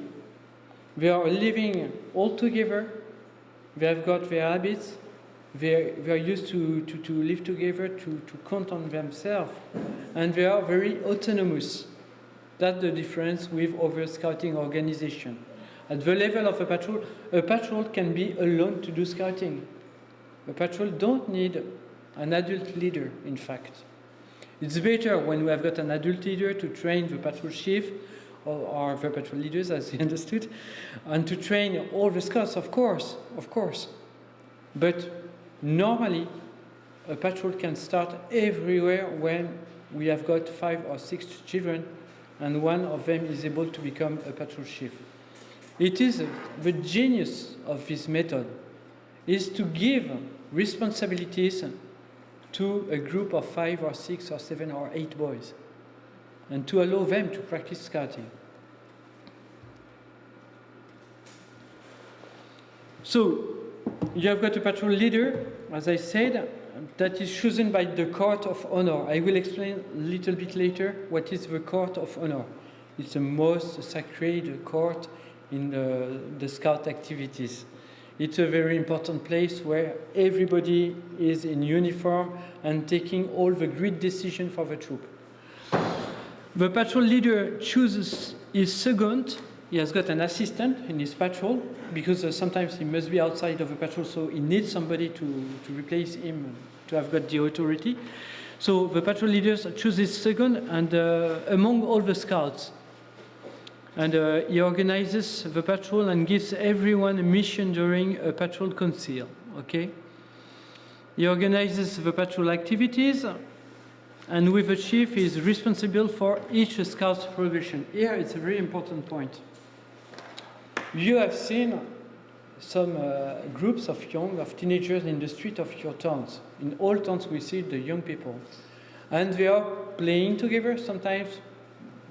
They are living all together. They have got their habits. They are used to live together, to count on themselves. And they are very autonomous. That's the difference with other scouting organizations. At the level of a patrol can be alone to do scouting. A patrol don't need an adult leader, in fact. It's better when we have got an adult leader to train the patrol chief, or the patrol leaders, as you understood, and to train all the scouts, of course. But normally, a patrol can start everywhere when we have got 5 or 6 children, and one of them is able to become a patrol chief. It is the genius of this method, is to give responsibilities to a group of 5 or 6 or 7 or 8 boys, and to allow them to practice scouting. So, you have got a patrol leader, as I said, that is chosen by the court of honor. I will explain a little bit later what is the court of honor. It's the most sacred court in the scout activities. It's a very important place where everybody is in uniform and taking all the great decisions for the troop. The patrol leader chooses his second. He has got an assistant in his patrol because sometimes he must be outside of the patrol, so he needs somebody to replace him to have got the authority. So the patrol leaders choose this second, and among all the scouts. And he organizes the patrol and gives everyone a mission during a patrol council, okay? He organizes the patrol activities, and with the chief, he is responsible for each scout's progression. Here, it's a very important point. You have seen some groups of teenagers in the street of your towns. In all towns, we see the young people. And they are playing together sometimes,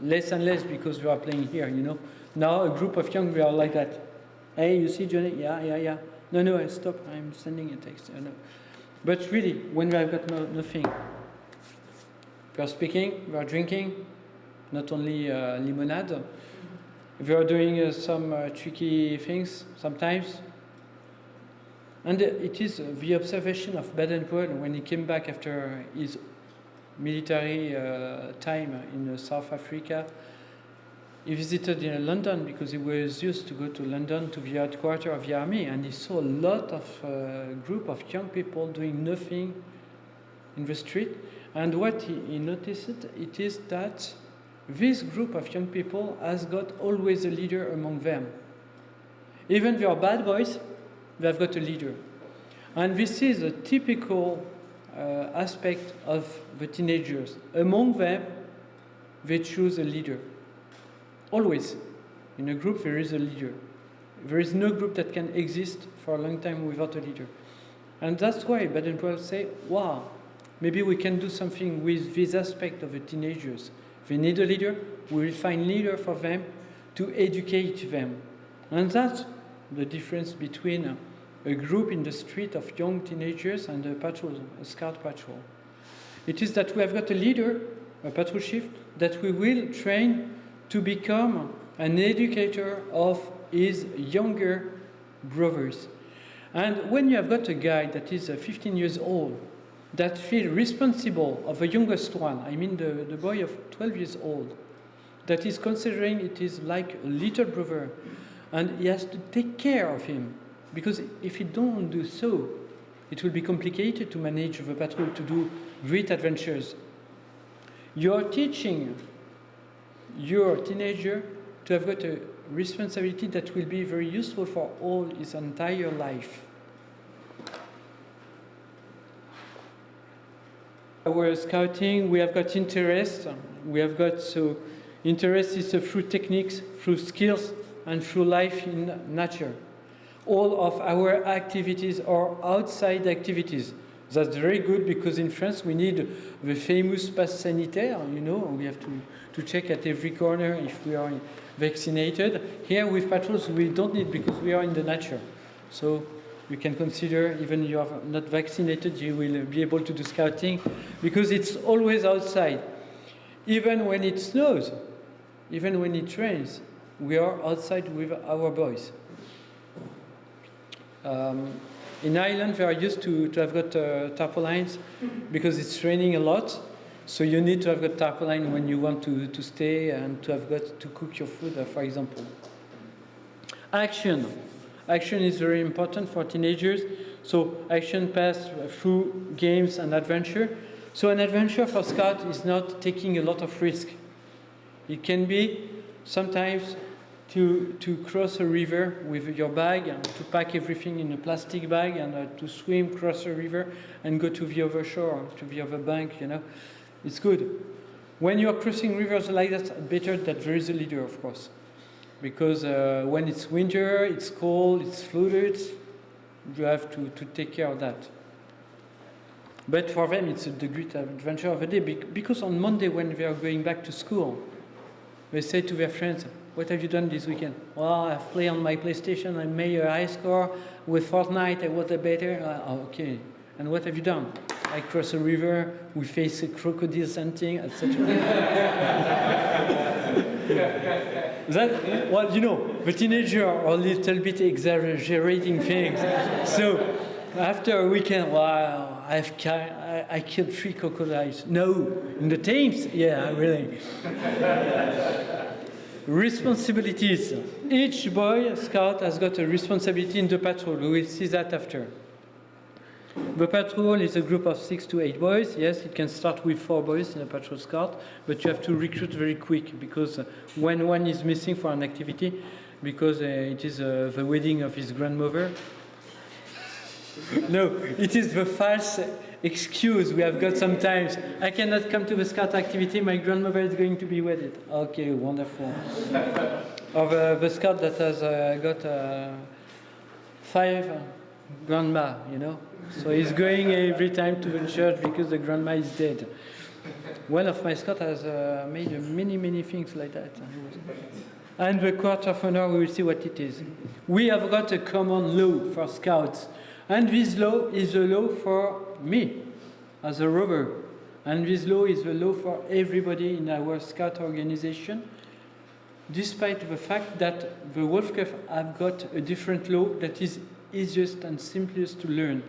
less and less because we are playing here, you know. Now, a group of young, we are like that. Hey, you see Johnny? Yeah. No, I stop. I'm sending a text. No. But really, when we have got nothing, we are speaking, we are drinking, not only limonade. We are doing some tricky things sometimes. And it is the observation of Baden-Powell when he came back after his military time in South Africa. He visited London because he was used to go to London to the headquarters of the army, and he saw a lot of group of young people doing nothing in the street. And what he noticed, it is that this group of young people has got always a leader among them. Even they are bad boys, they have got a leader. And this is a typical aspect of the teenagers. Among them, they choose a leader. Always. In a group, there is a leader. There is no group that can exist for a long time without a leader. And that's why Baden-Powell say, wow, maybe we can do something with this aspect of the teenagers. They need a leader, we will find leader for them to educate them. And that's the difference between a group in the street of young teenagers and a scout patrol. It is that we have got a leader, a patrol chief, that we will train to become an educator of his younger brothers. And when you have got a guy that is 15 years old, that feels responsible of the youngest one, I mean the boy of 12 years old, that is considering it is like a little brother, and he has to take care of him, because if he don't do so, it will be complicated to manage the patrol to do great adventures. You are teaching your teenager to have got a responsibility that will be very useful for all his entire life. Our scouting, we have got interest. We have got, so interest is through techniques, through skills, and through life in nature. All of our activities are outside activities. That's very good because in France we need the famous pass sanitaire, you know, we have to check at every corner if we are vaccinated. Here with patrols we don't need because we are in the nature. So you can consider even you are not vaccinated, you will be able to do scouting because it's always outside. Even when it snows, even when it rains, we are outside with our boys. In Ireland, they are used to have got tarpaulins because it's raining a lot. So you need to have got tarpaulin when you want to stay and to have got to cook your food, for example. Action. Action is very important for teenagers. So action pass through games and adventure. So an adventure for Scott is not taking a lot of risk. It can be sometimes to cross a river with your bag and to pack everything in a plastic bag and to swim, cross a river and go to the other shore, to the other bank, you know. It's good. When you are crossing rivers like that, better that there is a leader, of course. Because when it's winter, it's cold, it's flooded, you have to take care of that. But for them, it's the great adventure of the day. Because on Monday, when they are going back to school, they say to their friends, what have you done this weekend? Well, I've played on my PlayStation, I made a high score. With Fortnite, I was better. Okay. And what have you done? I crossed a river, we face a crocodile hunting, etc. Well, you know, the teenagers are a little bit exaggerating things. So after a weekend, wow, I killed 3 crocodiles. No, in the Thames? Yeah, really. Responsibilities. Each boy scout has got a responsibility in the patrol. We will see that after. The patrol is a group of 6 to 8 boys. Yes, it can start with 4 boys in a patrol scout, but you have to recruit very quick because when one is missing for an activity, because it is the wedding of his grandmother. No, it is the false excuse we have got sometimes. I cannot come to the scout activity, my grandmother is going to be wedded. Okay, wonderful. Or the scout that has got 5 grandma, you know. So he's going every time to the church because the grandma is dead. One of my scouts has made many things like that. And the court of honor, we will see what it is. We have got a common law for scouts. And this law is a law for me as a rover. And this law is the law for everybody in our scout organization, despite the fact that the Wolfcraft have got a different law that is easiest and simplest to learn.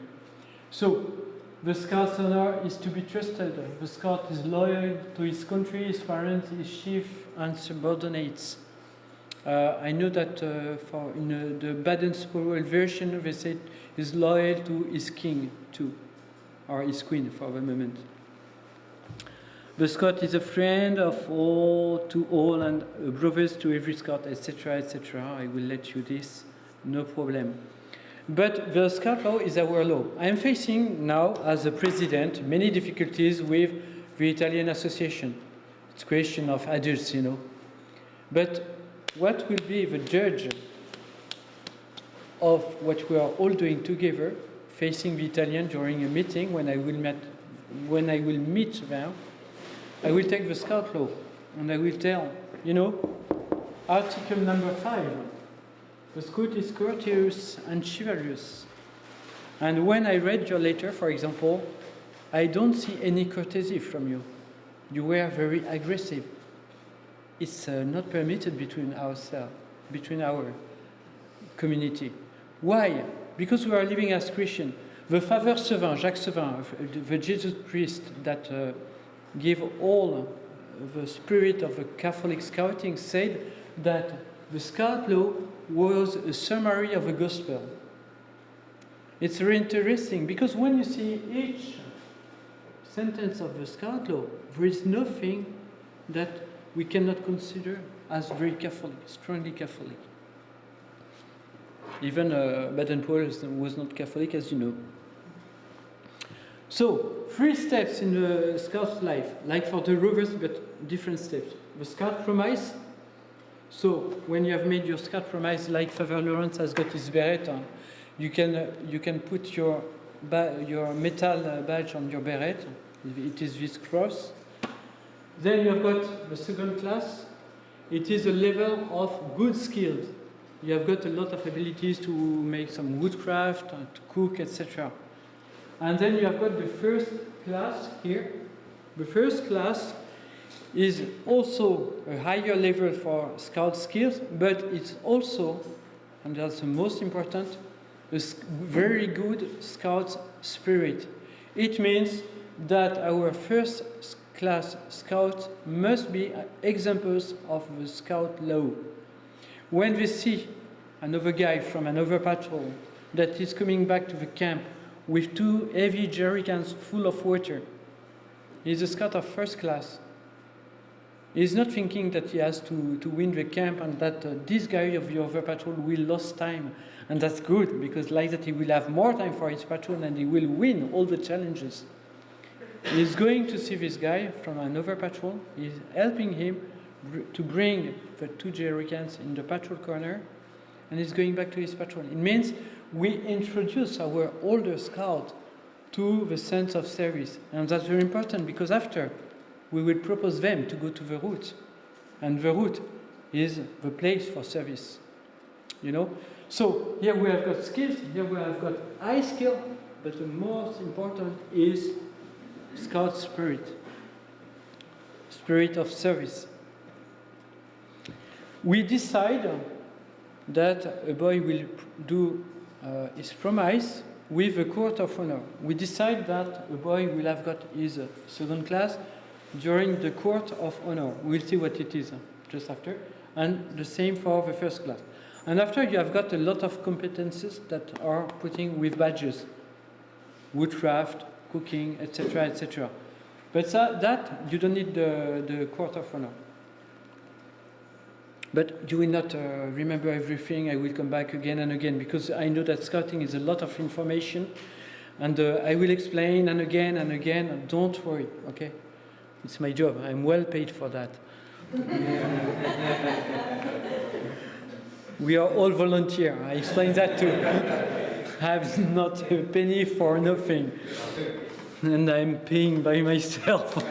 So, the scout's honor is to be trusted. The scout is loyal to his country, his parents, his chief, and subordinates. I know that in the Baden-Powell version, they say is loyal to his king too, or his queen for the moment. The scout is a friend of all to all and brothers to every scout, etc., etc. I will let you this, no problem. But the scout law is our law. I am facing now, as a president, many difficulties with the Italian association. It's a question of adults, you know. But what will be the judge of what we are all doing together, facing the Italian during a meeting when I will meet them? I will take the scout law and I will tell, you know, article number 5. The scout is courteous and chivalrous. And when I read your letter, for example, I don't see any courtesy from you. You were very aggressive. It's not permitted between ourselves, between our community. Why? Because we are living as Christians. The Father Sevin, Jacques Sevin, the Jesus priest that gave all the spirit of the Catholic scouting, said that the scout law was a summary of the gospel. It's very interesting because when you see each sentence of the scout law, there is nothing that we cannot consider as very Catholic, strongly Catholic. Even Baden-Powell was not Catholic, as you know. So, 3 steps in the scout's life, like for the rovers, but different steps. The scout promise. So, when you have made your scout promise, like Father Lawrence has got his beret on, you can put your metal badge on your beret. It is this cross. Then you have got the second class. It is a level of good skills. You have got a lot of abilities to make some woodcraft, to cook, etc. And then you have got the first class here. The first class is also a higher level for scout skills, but it's also, and that's the most important, a very good scout spirit. It means that our first class scouts must be examples of the scout law. When they see another guy from another patrol that is coming back to the camp with 2 heavy jerry cans full of water, he's a scout of first class. He's not thinking that he has to win the camp and that this guy of the other patrol will lose time. And that's good, because like that he will have more time for his patrol and he will win all the challenges. He's going to see this guy from another patrol. He's helping him to bring the 2 jerry cans in the patrol corner, and he's going back to his patrol. It means we introduce our older scout to the sense of service. And that's very important, because after we will propose them to go to the route. And the route is the place for service. You know? So here we have got skills, here we have got high skill, but the most important is scout spirit. Spirit of service. We decide that a boy will do his promise with a court of honor. We decide that a boy will have got his second class during the court of honor. We'll see what it is just after. And the same for the first class. And after, you have got a lot of competences that are putting with badges. woodcraft, cooking, etc., etc. But that you don't need the quarter for now. But you will not remember everything. I will come back again and again because I know that scouting is a lot of information, and I will explain and again and again. Don't worry, okay? It's my job. I'm well paid for that. We are all volunteer. I explained that too. I have not a penny for nothing, and I'm paying by myself.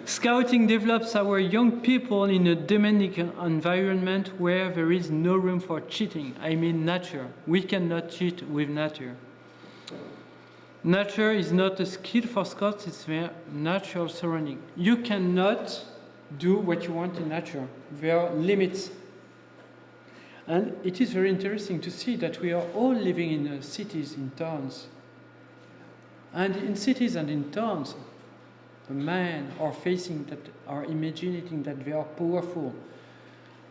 Scouting develops our young people in a demanding environment where there is no room for cheating. I mean nature. We cannot cheat with nature. Nature is not a skill for scouts, it's their natural surrounding. You cannot do what you want in nature. There are limits. And it is very interesting to see that we are all living in cities, in towns. And in cities and in towns, the men are facing that, are imagining that they are powerful.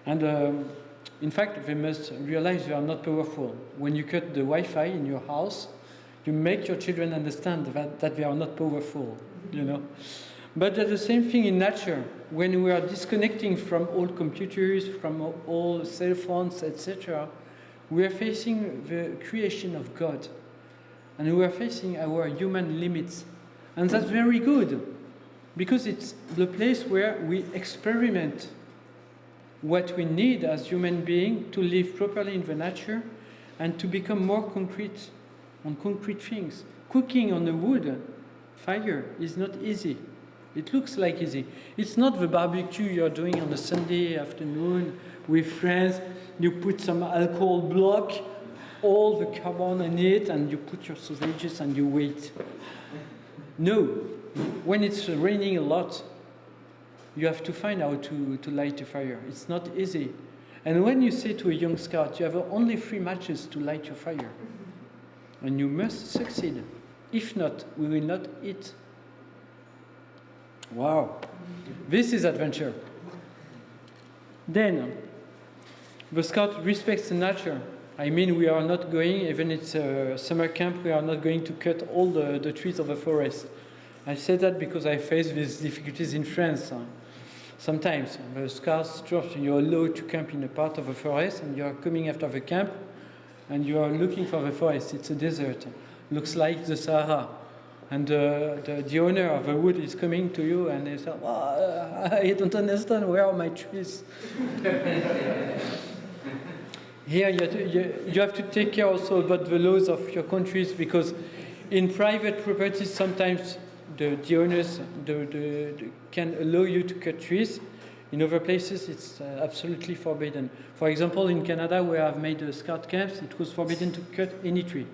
And in fact, they must realize they are not powerful. When you cut the Wi-Fi in your house, you make your children understand that they are not powerful, you know. But the same thing in nature. When we are disconnecting from all computers, from all cell phones, etc., we are facing the creation of God. And we are facing our human limits. And that's very good, because it's the place where we experiment what we need as human beings to live properly in the nature and to become more concrete on concrete things. Cooking on a wood fire is not easy. It looks like easy. It's not the barbecue you're doing on a Sunday afternoon with friends. You put some alcohol block, all the carbon in it, and you put your sausages and you wait. No. When it's raining a lot, you have to find how to light a fire. It's not easy. And when you say to a young scout, you have only 3 matches to light your fire. And you must succeed. If not, we will not eat. Wow. This is adventure. Then, the scout respects the nature. I mean, we are not going, even it's a summer camp, we are not going to cut all the trees of the forest. I say that because I face these difficulties in France. Sometimes the scouts, you're allowed to camp in a part of the forest, and you are coming after the camp, and you are looking for the forest. It's a desert. Looks like the Sahara. And the owner of the wood is coming to you, and they say, I don't understand, where are my trees? Here you have to take care also about the laws of your countries, because in private properties sometimes the owners can allow you to cut trees. In other places it's absolutely forbidden. For example, in Canada, where I've made scout camps, it was forbidden to cut any tree.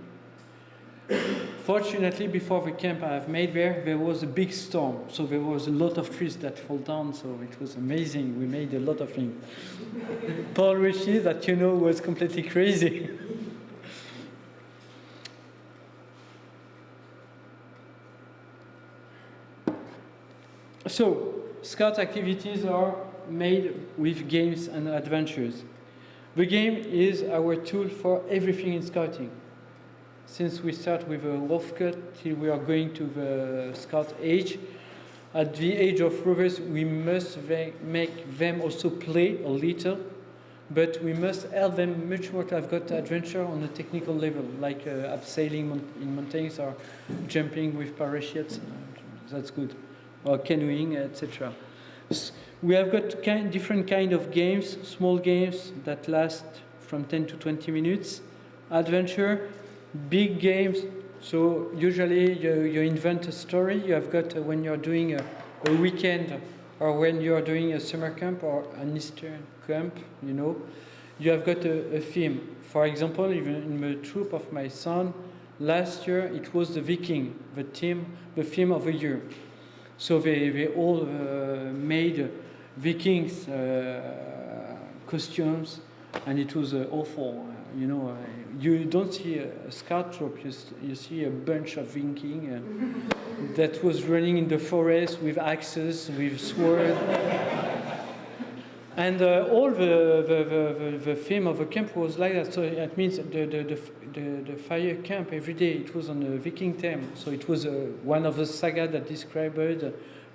Fortunately, before the camp I've made there was a big storm, so there was a lot of trees that fall down, so it was amazing. We made a lot of things. Paul Ritchie, that you know, was completely crazy. So, scout activities are made with games and adventures. The game is our tool for everything in scouting. Since we start with a wolf cut till we are going to the scout age, at the age of rovers, we must make them also play a little, but we must help them much more to have got adventure on a technical level, like abseiling in mountains or jumping with parachutes. That's good. Or canoeing, etc. We have got different kind of games, small games that last from 10 to 20 minutes. Adventure, big games. So usually you invent a story. You have got when you're doing a weekend, or when you're doing a summer camp or an Easter camp, you know, you have got a theme. For example, even in the troop of my son, last year it was the Viking, the theme of the year. So they all made Vikings costumes, and it was awful. You know, you don't see a scout troop, you see a bunch of Vikings that was running in the forest with axes, with swords. And all the theme of the camp was like that. So it means the fire camp every day. It was on a Viking theme, so it was one of the saga that described the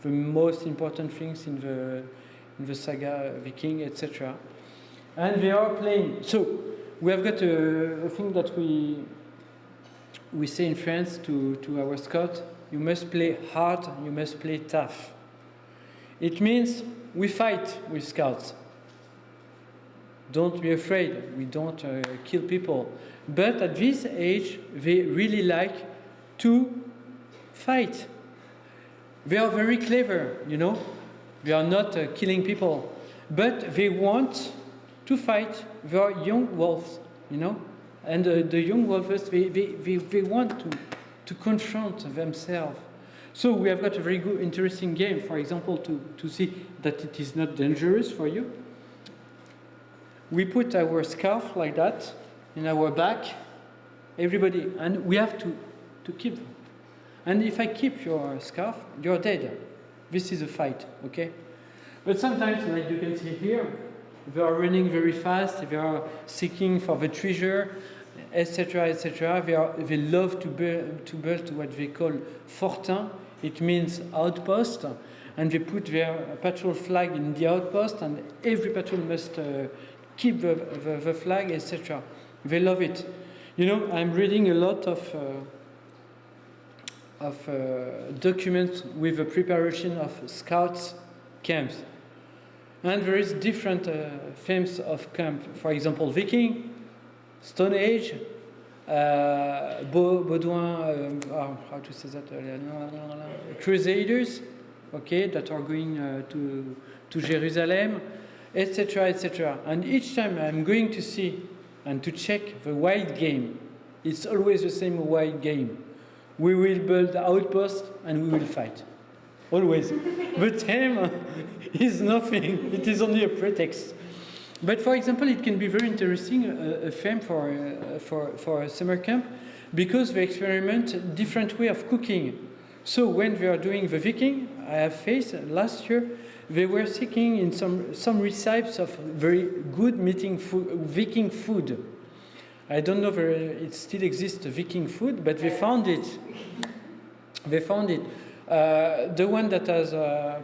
most important things in the saga Viking, etc. And they are playing. So we have got a thing that we say in France to our scouts: you must play hard, you must play tough. It means we fight with scouts. Don't be afraid, we don't kill people. But at this age, they really like to fight. They are very clever, you know. They are not killing people. But they want to fight. They are young wolves, you know. And the young wolves, they want to confront themselves. So we have got a very good, interesting game, for example, to see that it is not dangerous for you. We put our scarf like that in our back, everybody, and we have to keep them. And if I keep your scarf, you're dead. This is a fight, okay? But sometimes, like you can see here, they are running very fast, they are seeking for the treasure, etc., etc. They love to build what they call fortin. It means outpost, and they put their patrol flag in the outpost, and every patrol must keep the flag, etc. They love it. You know, I'm reading a lot of documents with the preparation of scouts camps. And there is different themes of camp. For example, Viking, Stone Age, Baudouin, how to say that? Crusaders, okay, that are going to Jerusalem, etc., etc. And each time I'm going to see and to check the wild game, it's always the same wild game. We will build outposts and we will fight. Always. The theme is nothing. It is only a pretext. But for example, it can be very interesting, a theme for a summer camp, because they experiment different way of cooking. So when they are doing the Viking, I have faced last year, they were seeking in some recipes of very good Viking food. I don't know if it still exists, Viking food, but they found it. They found it. The one that has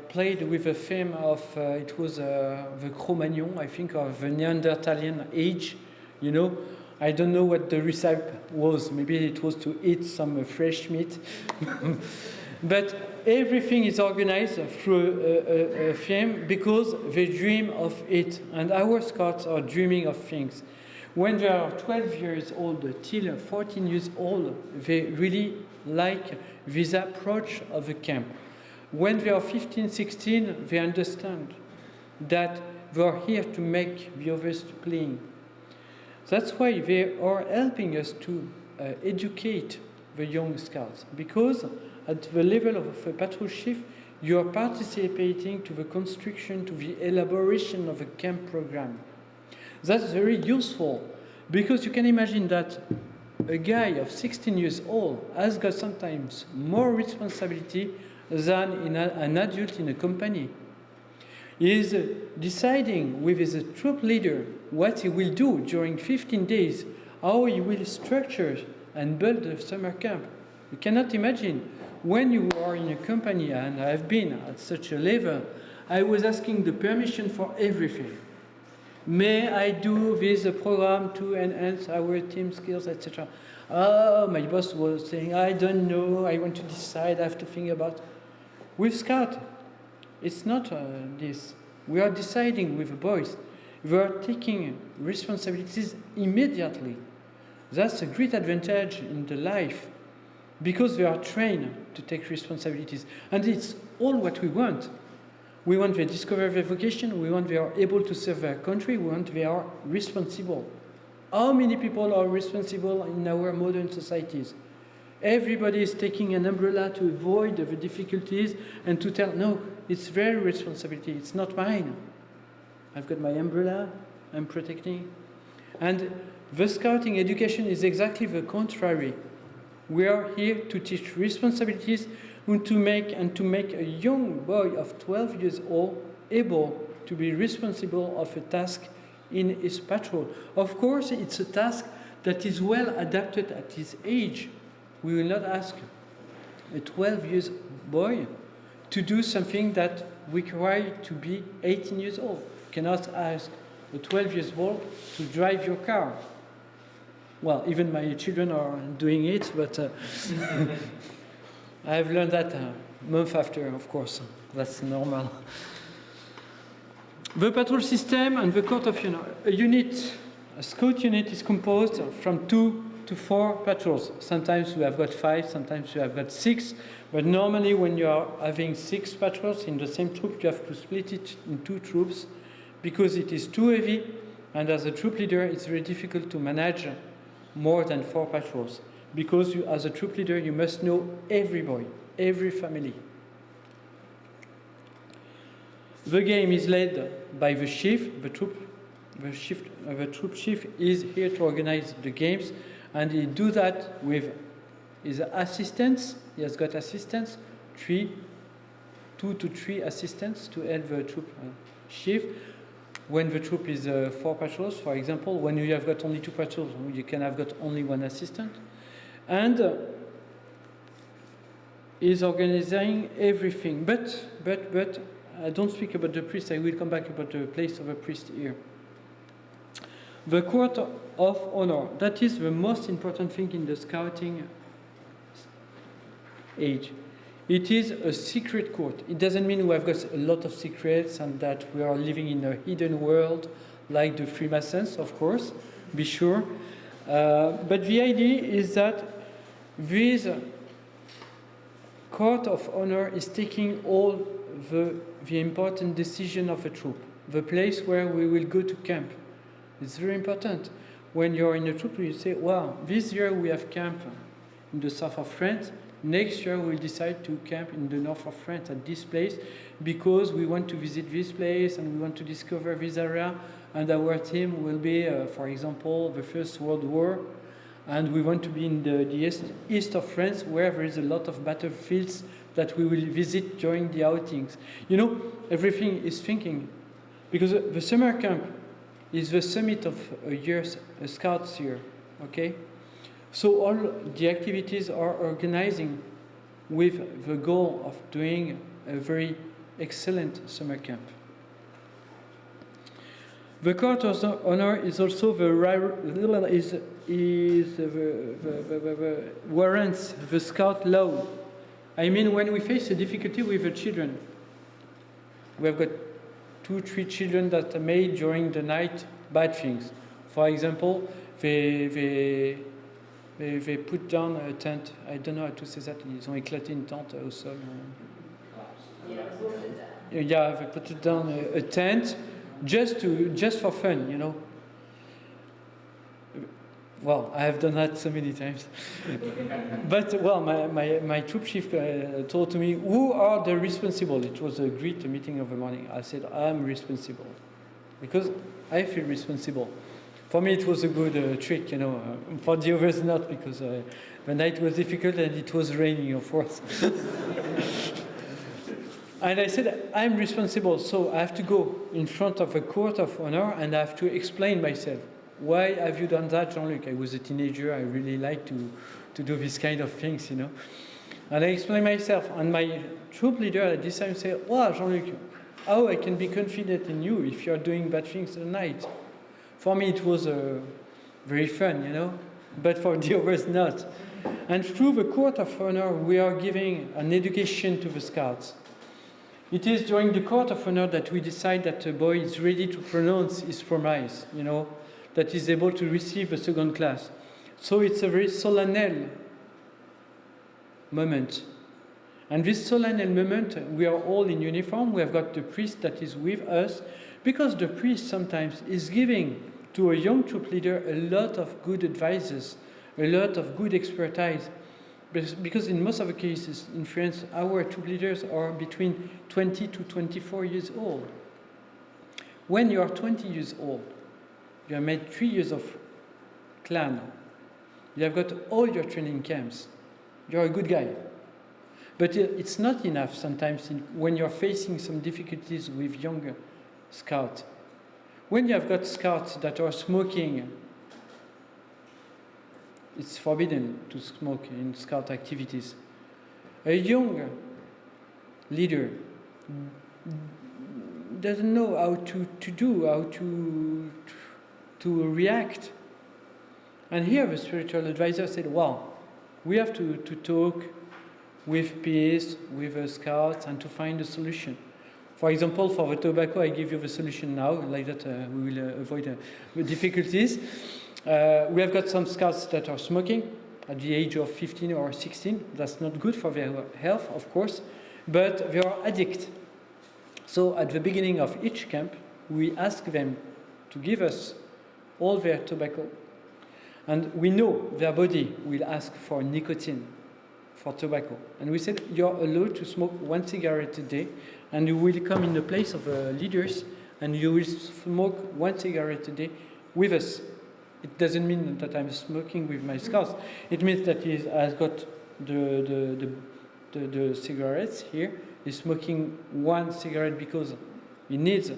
played with the theme of, it was the Cro-Magnon, I think, of the Neanderthalian age, you know. I don't know what the recipe was. Maybe it was to eat some fresh meat. But everything is organized through a theme because they dream of it. And our scouts are dreaming of things. When they are 12 years old till 14 years old, they really like this approach of the camp. When they are 15, 16, they understand that they are here to make the others playing. That's why they are helping us to educate the young scouts, because at the level of a patrol shift, you are participating to the construction, to the elaboration of a camp program. That's very useful, because you can imagine that a guy of 16 years old has got sometimes more responsibility than an adult in a company. He is deciding with his troop leader what he will do during 15 days, how he will structure and build a summer camp. You cannot imagine. When you are in a company, and I've been at such a level, I was asking the permission for everything. May I do this program to enhance our team skills, etc.? Oh, my boss was saying, I don't know, I want to decide, I have to think about. With Scout, it's not this. We are deciding with the boys. We are taking responsibilities immediately. That's a great advantage in the life, because they are trained to take responsibilities. And it's all what we want. We want they discover their vocation, we want they are able to serve their country, we want they are responsible. How many people are responsible in our modern societies? Everybody is taking an umbrella to avoid the difficulties and to tell, no, it's their responsibility, it's not mine. I've got my umbrella, I'm protecting. And the scouting education is exactly the contrary. We are here to teach responsibilities and to make a young boy of 12 years old able to to be responsible of a task in his patrol. Of course, it's a task that is well adapted at his age. We will not ask a 12 years boy to do something that requires to be 18 years old. You cannot ask a 12 years old to drive your car. Well, even my children are doing it, but I have learned that a month after, of course. That's normal. The patrol system and the court of honor. A scout unit is composed from 2 to 4 patrols. Sometimes we have got 5, sometimes we have got 6, but normally when you are having 6 patrols in the same troop, you have to split it in 2 troops because it is too heavy, and as a troop leader, it's very difficult to manage more than 4 patrols because you, as a troop leader, you must know every boy, every family. The game is led by the chief. The troop chief is here to organize the games, and he do that with his assistants. He has got assistants, 2 to 3 assistants to help the troop chief. When the troop is 4 patrols, for example, when you have got only 2 patrols, you can have got only 1 assistant. And is organizing everything. But I don't speak about the priest. I will come back about the place of a priest here. The court of honor. That is the most important thing in the scouting age. It is a secret court. It doesn't mean we have got a lot of secrets and that we are living in a hidden world like the Freemasons, of course, be sure. But the idea is that this court of honor is taking all the important decision of a troop, the place where we will go to camp. It's very important. When you're in a troop, you say, wow, this year we have camp in the south of France. Next year we'll decide to camp in the north of France at this place because we want to visit this place and we want to discover this area, and our team will be, for example, the First World War, and we want to be in the east of France where there is a lot of battlefields that we will visit during the outings. You know, everything is thinking, because the summer camp is the summit of a scouts year, okay? So all the activities are organizing with the goal of doing a very excellent summer camp. The court of honor is also the warrants the scout law. I mean, when we face a difficulty with the children, we have got 2-3 children that made during the night bad things. For example, they put down a tent. I don't know how to say that. Ils ont éclaté une tente au sol. Yeah, they put down a tent just for fun, you know. Well, I have done that so many times. But, well, my troop chief told to me, who are the responsible? It was a great meeting of the morning. I said, I'm responsible. Because I feel responsible. For me, it was a good trick, you know. For the others, not, because the night was difficult and it was raining, of course. And I said, I'm responsible, so I have to go in front of a court of honor and I have to explain myself. Why have you done that, Jean-Luc? I was a teenager. I really like to do this kind of things, you know. And I explained myself. And my troop leader at this time said, wow, Jean-Luc, how I can be confident in you if you're doing bad things at night? For me, it was very fun, you know. But for the others, not. And through the court of honor, we are giving an education to the scouts. It is during the court of honor that we decide that a boy is ready to pronounce his promise, you know, that is able to receive a second class. So it's a very solemn moment. And this solemn moment, we are all in uniform. We have got the priest that is with us, because the priest sometimes is giving to a young troop leader a lot of good advices, a lot of good expertise. Because in most of the cases in France, our troop leaders are between 20 to 24 years old. When you are 20 years old, you have made 3 years of clan. You have got all your training camps. You're a good guy. But it's not enough sometimes when you're facing some difficulties with younger scouts. When you have got scouts that are smoking it's forbidden to smoke in Scout activities. A young leader doesn't know how to react. And here the spiritual advisor said, well, we have to talk with peers, with the scouts, and to find a solution. For example, for the tobacco, I give you the solution now, like that we will avoid the difficulties. We have got some scouts that are smoking at the age of 15 or 16. That's not good for their health, of course, but they are addicts. So at the beginning of each camp, we ask them to give us all their tobacco. And we know their body will ask for nicotine, for tobacco. And we said, you're allowed to smoke 1 cigarette a day, and you will come in the place of leaders, and you will smoke 1 cigarette a day with us. It doesn't mean that I'm smoking with my scouts. It means that he has got the cigarettes here. He's smoking 1 cigarette because he needs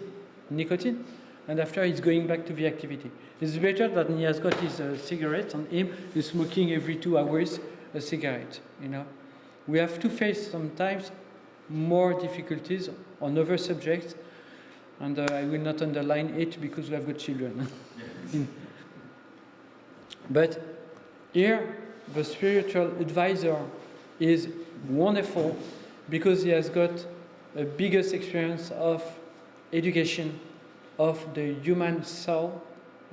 nicotine, and after he's going back to the activity. It's better than he has got his cigarette on him. He's smoking every 2 hours a cigarette. You know, we have to face sometimes more difficulties on other subjects, and I will not underline it because we have got children. But here, the spiritual advisor is wonderful because he has got a biggest experience of education of the human soul,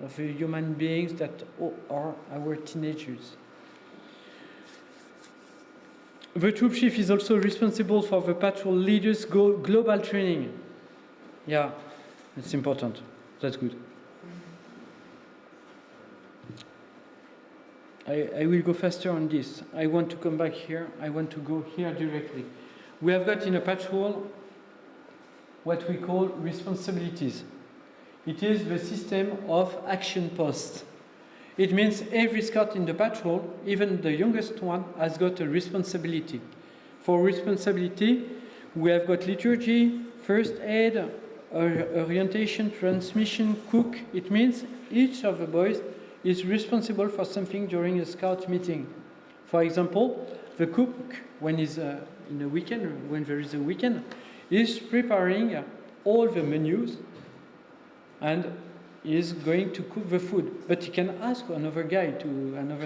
of the human beings that are our teenagers. The troop chief is also responsible for the patrol leaders' global training. Yeah, it's important. That's good. I will go faster on this. I want to come back here. I want to go here directly. We have got in a patrol what we call responsibilities. It is the system of action posts. It means every scout in the patrol, even the youngest one, has got a responsibility. For responsibility, we have got liturgy, first aid, orientation, transmission, cook. It means each of the boys is responsible for something during a scout meeting. For example, the cook, when he's in a weekend, when there is a weekend, is preparing all the menus and is going to cook the food. But he can ask another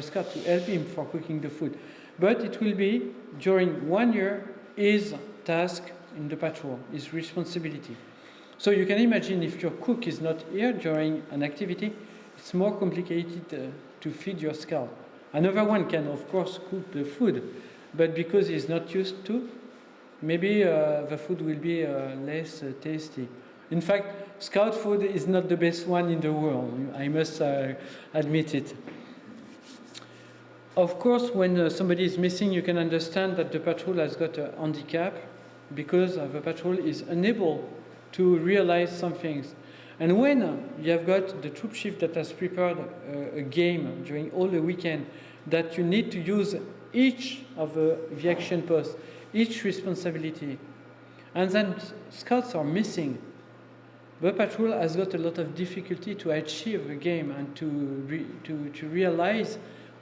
scout to help him for cooking the food. But it will be, during 1 year, his task in the patrol, his responsibility. So you can imagine if your cook is not here during an activity, it's more complicated to feed your scout. Another one can, of course, cook the food, but because he's not used to, maybe the food will be less tasty. In fact, scout food is not the best one in the world. I must admit it. Of course, when somebody is missing, you can understand that the patrol has got a handicap because the patrol is unable to realize some things. And when you have got the troop chief that has prepared a game during all the weekend, that you need to use each of the action posts, each responsibility, and then scouts are missing, the patrol has got a lot of difficulty to achieve the game and to realize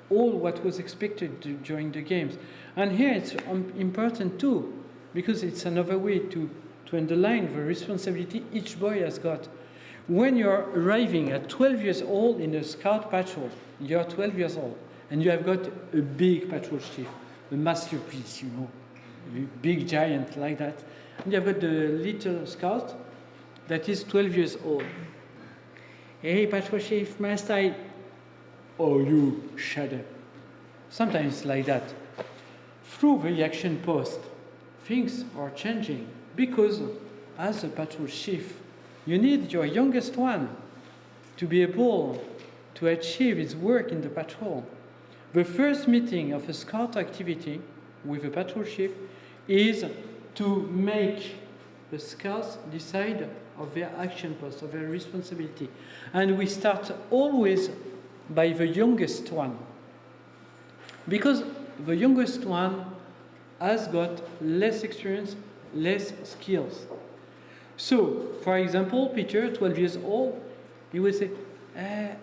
all what was expected during the games. And here it's important too, because it's another way to underline the responsibility each boy has got. When you're arriving at 12 years old in a scout patrol, you're 12 years old, and you have got a big patrol chief, a masterpiece, you know, a big giant like that. And you have got the little scout that is 12 years old. Hey, patrol chief, must I? Oh, you shut up. Sometimes it's like that. Through the action post, things are changing because as a patrol chief, you need your youngest one to be able to achieve his work in the patrol. The first meeting of a scout activity with a patrol chief is to make the scouts decide of their action post, of their responsibility. And we start always by the youngest one. Because the youngest one has got less experience, less skills. So, for example, Peter, 12 years old, he will say,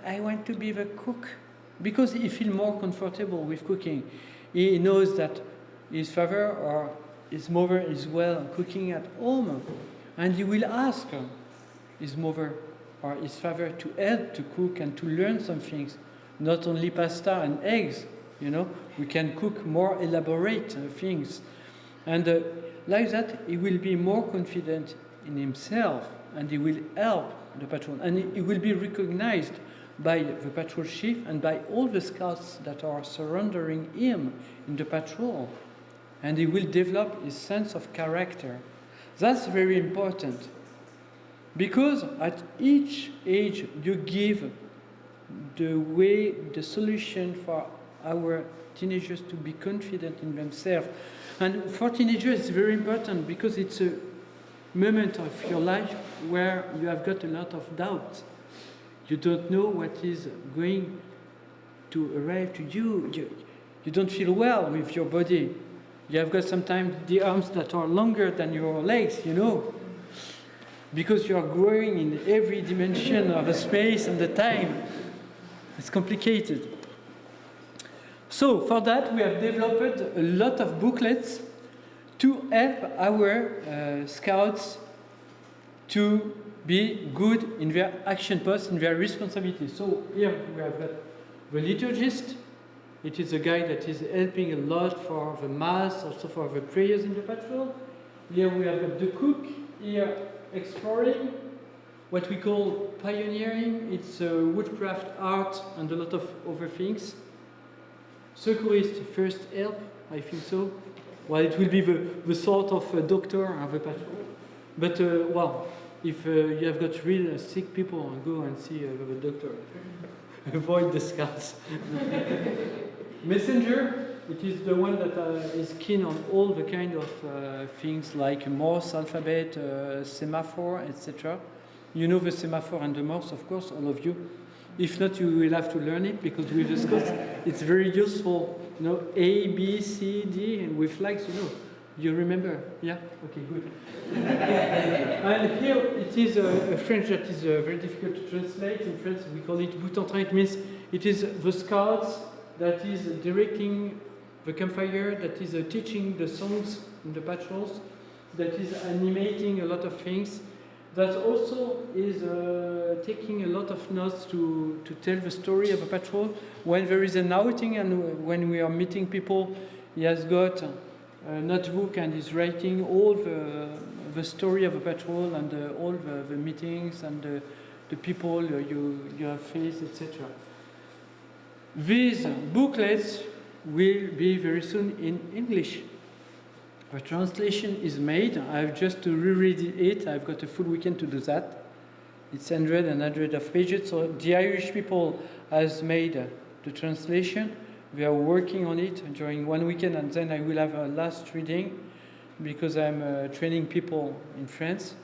I want to be the cook. because he feels more comfortable with cooking. He knows that his father or his mother is well cooking at home, and he will ask his mother or his father to help to cook and to learn some things, not only pasta and eggs. You know, we can cook more elaborate things, and like that, he will be more confident in himself, and he will help the patrol, and he will be recognized by the patrol chief and by all the scouts that are surrounding him in the patrol, and he will develop his sense of character. That's very important, because at each age you give the solution for our teenagers to be confident in themselves. And for teenagers it's very important because it's a moment of your life where you have got a lot of doubt. You don't know what is going to arrive to you. You don't feel well with your body. You have got sometimes the arms that are longer than your legs, you know, because you are growing in every dimension of the space and the time. It's complicated. So for that we have developed a lot of booklets to help our scouts to be good in their action posts, in their responsibilities. So here we have got the liturgist. It is a guy that is helping a lot for the mass, also for the prayers in the patrol. Here we have got the cook, here exploring, what we call pioneering. It's woodcraft art and a lot of other things. Secourist, first help, I think so. Well, it will be the sort of doctor of a patrol. But, well, if you have got real sick people, go and see the doctor. Avoid the scouts. Messenger, it is the one that is keen on all the kind of things like Morse alphabet, semaphore, etc. You know the semaphore and the Morse, of course, all of you. If not, you will have to learn it because with the scouts, it's very useful. You know, A, B, C, D, and with flags, you know. You remember? Yeah? Okay, good. And here it is a French that is very difficult to translate. In French, we call it bout en train. It means it is the scouts that is directing the campfire, that is teaching the songs in the patrols, that is animating a lot of things, that also is taking a lot of notes to tell the story of a patrol. When there is an outing and when we are meeting people, he has got a notebook and is writing all the story of a patrol and all the meetings and the people you have faced, etc. These booklets will be very soon in English. The translation is made. I have just to reread it. I've got a full weekend to do that. It's 100 and 100 of pages. So the Irish people has made the translation. We are working on it during one weekend, and then I will have a last reading because I'm training people in France,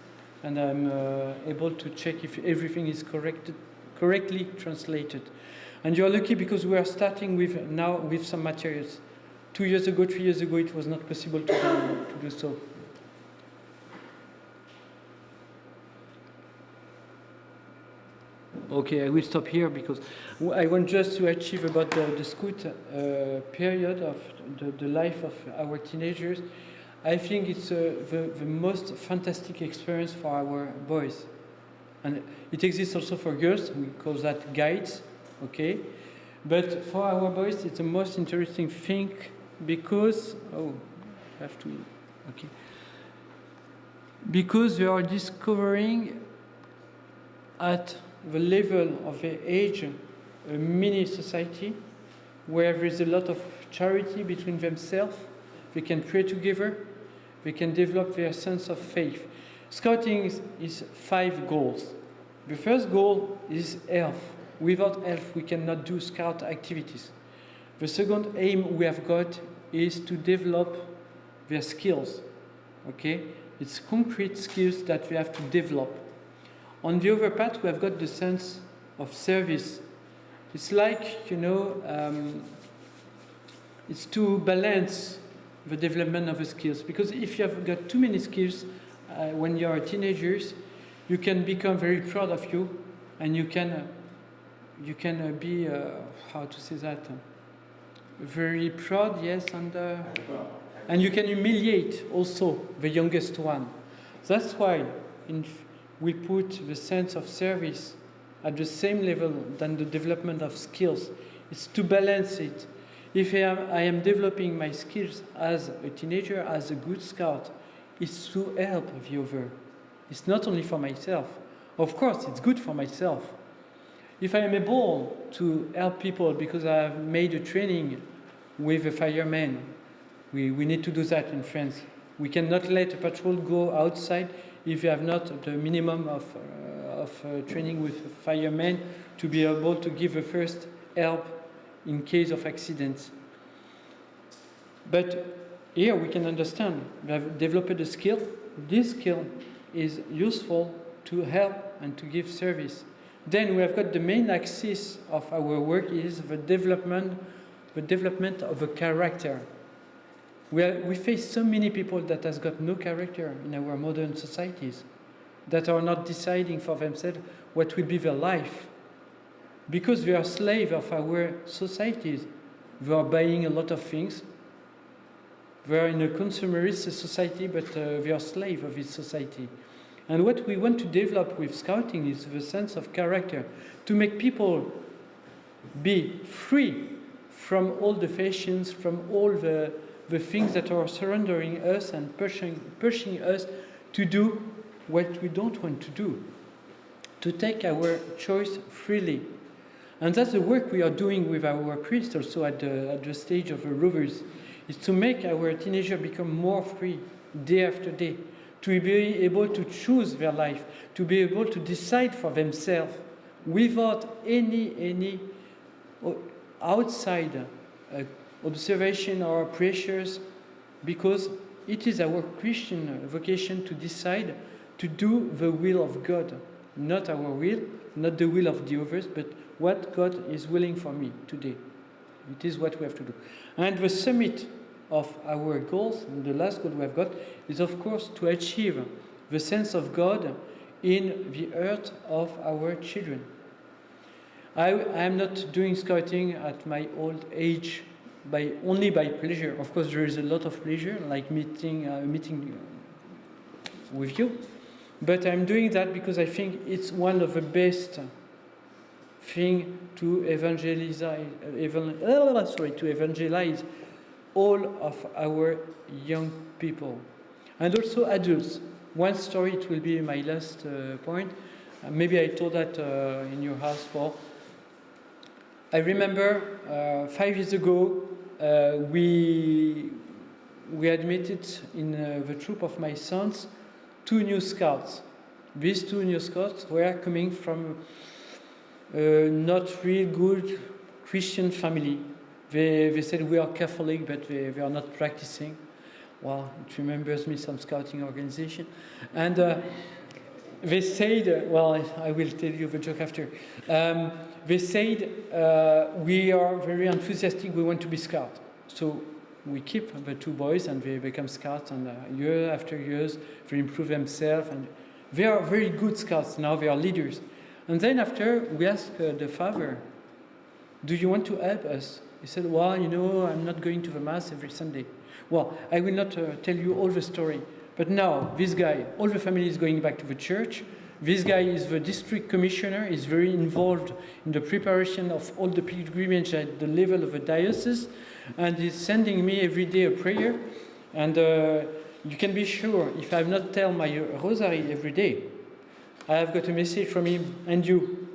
and I'm able to check if everything is correctly translated. And you're lucky because we are starting with some materials. 2 years ago, 3 years ago, it was not possible to do so. Okay, I will stop here because I want just to achieve about the scout period of the life of our teenagers. I think it's the most fantastic experience for our boys. And it exists also for girls, we call that guides, okay? But for our boys, it's the most interesting thing because, because we are discovering at the level of the age a mini society where there is a lot of charity between themselves. They can pray together. They can develop their sense of faith. Scouting is 5 goals. The first goal is health. Without health, we cannot do scout activities. The second aim we have got is to develop their skills. Okay? It's concrete skills that we have to develop. On the other part, we have got the sense of service. It's like, you know, it's to balance the development of the skills. Because if you have got too many skills when you are teenagers, you can become very proud of you, and you can you can be, how to say that, very proud, yes, and you can humiliate also the youngest one. That's why we put the sense of service at the same level than the development of skills. It's to balance it. If I am developing my skills as a teenager, as a good scout, it's to help the other. It's not only for myself. Of course, it's good for myself. If I am able to help people because I have made a training with a fireman, we need to do that in France. We cannot let a patrol go outside if you have not the minimum of training with firemen to be able to give the first help in case of accidents. But here we can understand we have developed a skill. This skill is useful to help and to give service. Then we have got the main axis of our work is the development of a character. We face so many people that has got no character in our modern societies, that are not deciding for themselves what will be their life. Because they are slaves of our societies. They are buying a lot of things. They are in a consumerist society, but they are slaves of this society. And what we want to develop with scouting is the sense of character, to make people be free from all the fashions, from all the things that are surrendering us and pushing us to do what we don't want to do, to take our choice freely. And that's the work we are doing with our priests also at the stage of the Rovers, is to make our teenagers become more free day after day, to be able to choose their life, to be able to decide for themselves without any outside observation or pressures, because it is our Christian vocation to decide to do the will of God, not our will, not the will of the others, but what God is willing for me today. It is what we have to do. And the summit of our goals, and the last goal we have got, is of course to achieve the sense of God in the heart of our children. I am not doing scouting at my old age only by pleasure. Of course, there is a lot of pleasure, like meeting with you, but I'm doing that because I think it's one of the best thing to evangelize all of our young people, and also adults. One story, it will be my last point. Maybe I told that in your house, Paul. I remember 5 years ago, we admitted in the troop of my sons 2 new scouts. These 2 new scouts were coming from not real good Christian family. They said we are Catholic, but they are not practicing. Well, it remembers me some scouting organization. And they said, well, I will tell you the joke after. They said, we are very enthusiastic, we want to be scout. So we keep the 2 boys and they become scouts, and year after years, they improve themselves. And they are very good scouts now, they are leaders. And then after, we asked the father, do you want to help us? He said, well, I'm not going to the mass every Sunday. Well, I will not tell you all the story. But now, this guy, all the family is going back to the church. This guy is the district commissioner, is very involved in the preparation of all the pilgrimage at the level of the diocese, and is sending me every day a prayer. And you can be sure, if I have not tell my rosary every day, I have got a message from him and you.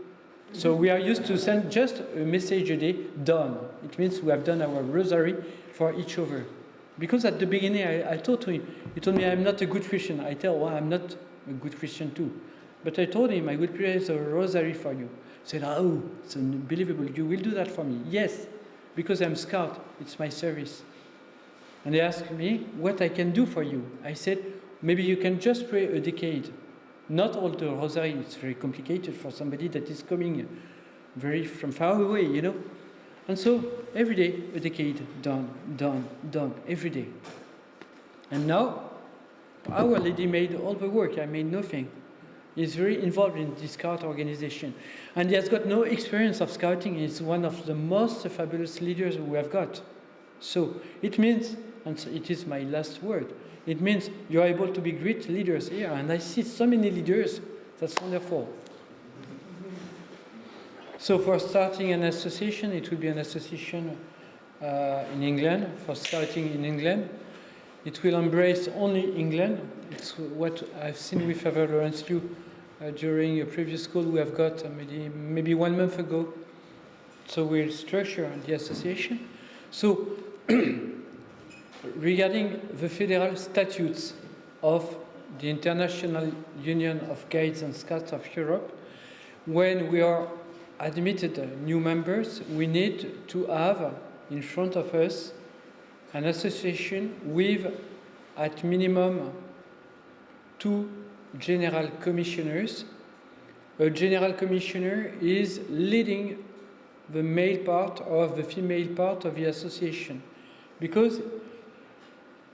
So we are used to send just a message a day, done. It means we have done our rosary for each other. Because at the beginning I told to him, he told me I'm not a good Christian. I tell, well, I'm not a good Christian too. But I told him I will pray the rosary for you. He said, oh, it's unbelievable. You will do that for me? Yes, because I'm scout. It's my service. And they asked me what I can do for you. I said, maybe you can just pray a decade. Not all the rosary. It's very complicated for somebody that is coming very from far away, And so every day, a decade, done, every day. And now, Our Lady made all the work. I made nothing. He's very involved in the scout organization. And he has got no experience of scouting. He's one of the most fabulous leaders we have got. So it means, and it is my last word, it means you're able to be great leaders here. And I see so many leaders. That's wonderful. So for starting an association, it will be an association in England, for scouting in England. It will embrace only England. It's what I've seen with Father Lawrence Liu during a previous school we have got maybe 1 month ago. So we'll structure the association. So regarding the federal statutes of the International Union of Guides and Scouts of Europe, when we are admitted new members, we need to have in front of us an association with at minimum 2 general commissioners. A general commissioner is leading the male part or the female part of the association, because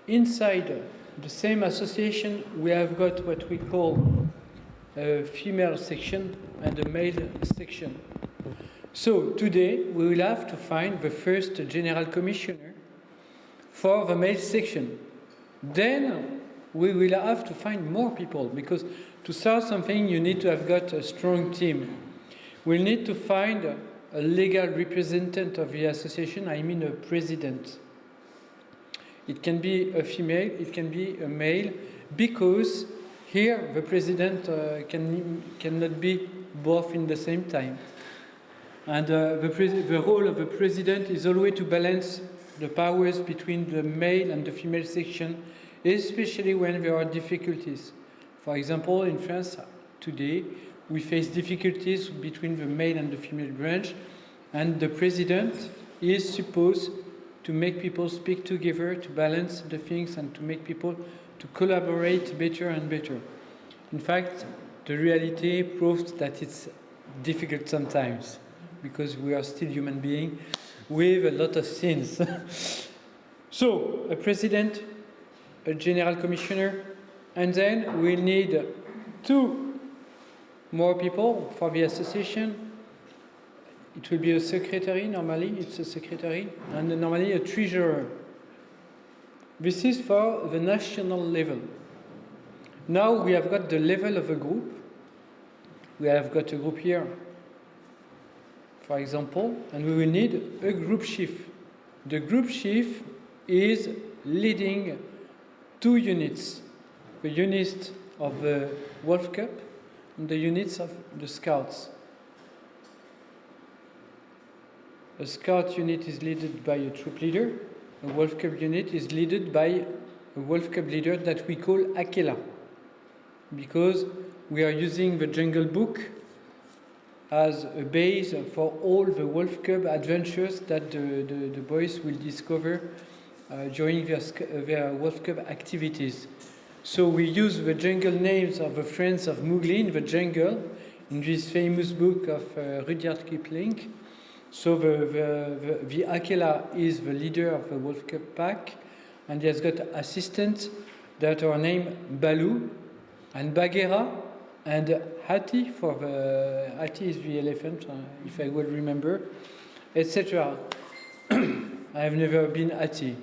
inside the same association we have got what we call a female section and a male section. So today we will have to find the first general commissioner for the male section. Then we will have to find more people, because to start something you need to have got a strong team. We'll need to find a legal representative of the association, I mean a president. It can be a female, it can be a male, because here the president cannot be both in the same time. And the role of the president is always to balance the powers between the male and the female section, especially when there are difficulties. For example, in France today, we face difficulties between the male and the female branch, and the president is supposed to make people speak together, to balance the things, and to make people to collaborate better and better. In fact, the reality proves that it's difficult sometimes, because we are still human beings with a lot of sins. So, a president, a general commissioner, and then we'll need 2 more people for the association. It will be a secretary, normally it's a secretary, and normally a treasurer. This is for the national level. Now we have got the level of a group. We have got a group here, for example, and we will need a group chief. The group chief is leading 2 units, the unit of the Wolf Cup and the units of the Scouts. A Scout unit is led by a troop leader. A Wolf Cup unit is led by a Wolf Cup leader that we call Akela, because we are using the Jungle Book as a base for all the Wolf Cub adventures that the boys will discover during their Wolf Cub activities. So we use the jungle names of the friends of Mowgli in the jungle, in this famous book of Rudyard Kipling. So the Akela is the leader of the Wolf Cub pack, and he has got assistants that are named Baloo and Bagheera and Hati, for the Hati is the elephant, if I will remember, etc. I have never been Hati,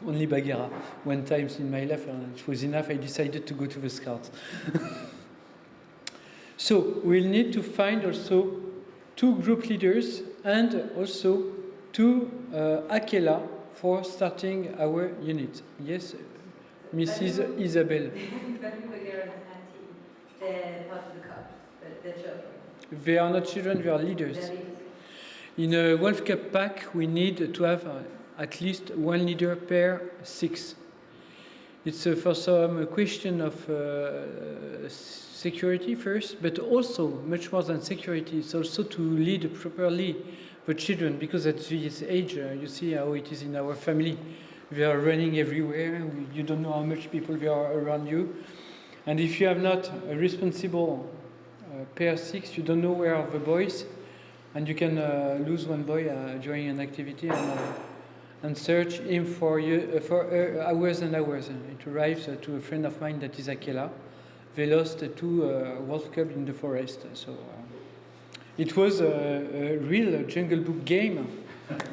only Bagheera. 1 time in my life, and it was enough. I decided to go to the Scouts. So we'll need to find also 2 group leaders and also 2 Akela for starting our unit. Yes, Mrs. Isabel. They're part of the Cubs, they're children. They are not children, they are leaders. In a Wolf Cup pack, we need to have at least 1 leader per 6. It's for some question of security first, but also much more than security. It's also to lead properly the children, because at this age, you see how it is in our family. We are running everywhere. You don't know how much people there are around you. And if you have not a responsible pair 6, you don't know where are the boys, and you can lose 1 boy during an activity and search him for hours and hours. It arrives to a friend of mine that is Akela. they lost 2 World Cup in the forest. So it was a real Jungle Book game.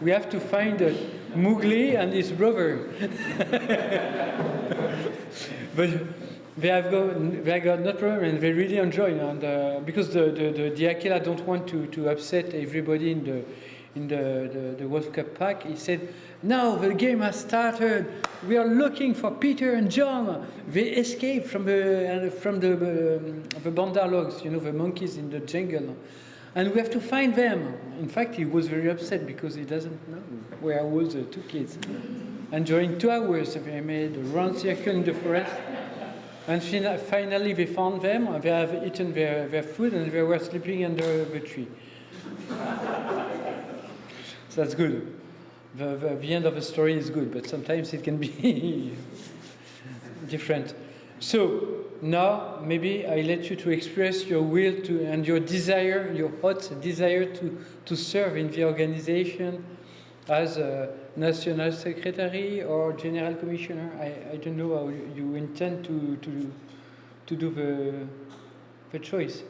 We have to find Mowgli and his brother. But they got no problem, and they really enjoy. And because the Aquila don't want to upset everybody in the World Cup pack, he said, "Now the game has started. We are looking for Peter and John. They escaped from the bandar logs, you know, the monkeys in the jungle, and we have to find them." In fact, he was very upset because he doesn't know where was the 2 kids. And during 2 hours, they made a round circle in the forest. And finally, they found them. They have eaten their food, and they were sleeping under the tree. So that's good. The end of the story is good, but sometimes it can be different. So now, maybe I let you to express your will and your desire, your hot desire to serve in the organization as a national secretary or general commissioner. I don't know how you intend to do the choice.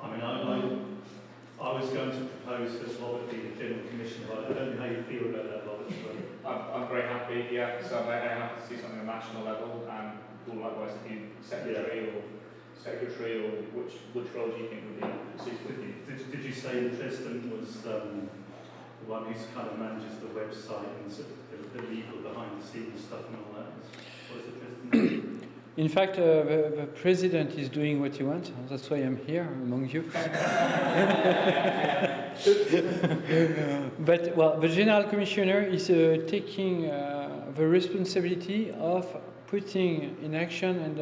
I mean, I was going to propose that Robert be the general commissioner, but I don't know how you feel about that, Robert. I'm very happy, yeah. So I'm happy to see something at national level, and likewise if you secretary or which role do you think would be suitable? Did you say Tristan was the one who's kind of manages the website and sort of the legal behind the scenes stuff and all that? What is it, Tristan? In fact, the president is doing what he wants. That's why I'm here among you. But, well, the general commissioner is taking the responsibility of putting in action and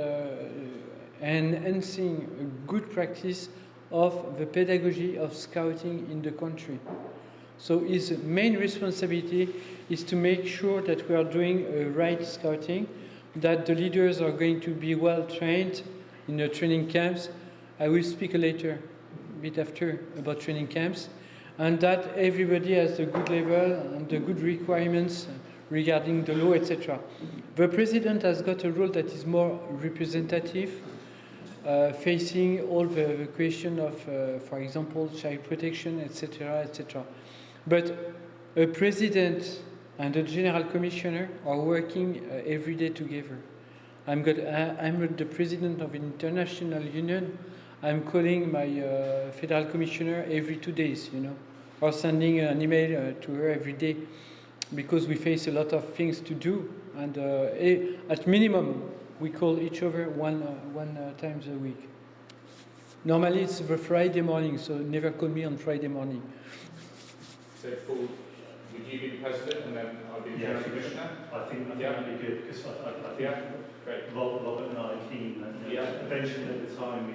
enhancing a good practice of the pedagogy of scouting in the country. So his main responsibility is to make sure that we are doing right scouting, that the leaders are going to be well trained in the training camps. I will speak later, a bit after, about training camps, and that everybody has the good level and the good requirements regarding the law, etc. The president has got a role that is more representative, facing all the question of, for example, child protection, etc., etc. But a president and the general commissioner are working every day together. I'm the president of an international union. I'm calling my federal commissioner every 2 days, you know, or sending an email to her every day, because we face a lot of things to do, and at minimum we call each other one times a week. Normally it's the Friday morning, so never call me on Friday morning. So would you be the president and then I'll be the general commissioner? I think that'd be good, because I think great. Robert and I are keen that eventually at the time we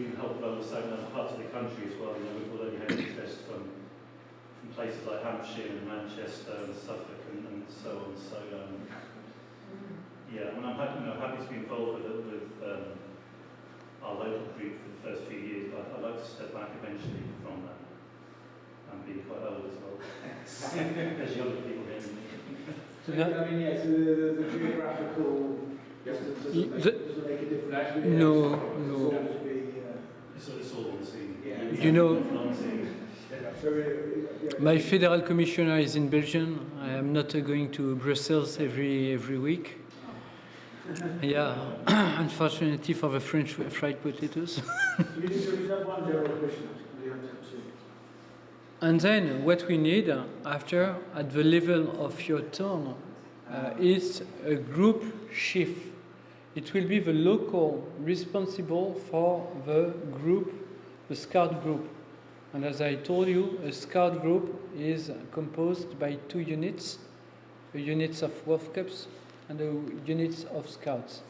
can help roll this out in other parts of the country as well. You know, we've already had interest from places like Hampshire and Manchester and Suffolk and so on. So yeah, I mean, I'm happy to be involved with our local group for the first few years, but I'd like to step back eventually from that. I'm being quite old as well. There's younger people here than me. So, I mean, yeah, so the geographical distance doesn't make a difference. No. It's all on the scene. Yeah. You know, So, my federal commissioner is in Belgium. I am not going to Brussels every week. Yeah, unfortunately for the French fried potatoes. you have one general commissioner. You have to have two. And then what we need after, at the level of your town, is a group chief. It will be the local responsible for the group, the scout group. And as I told you, a scout group is composed by 2 units, the units of World Cups and the units of scouts.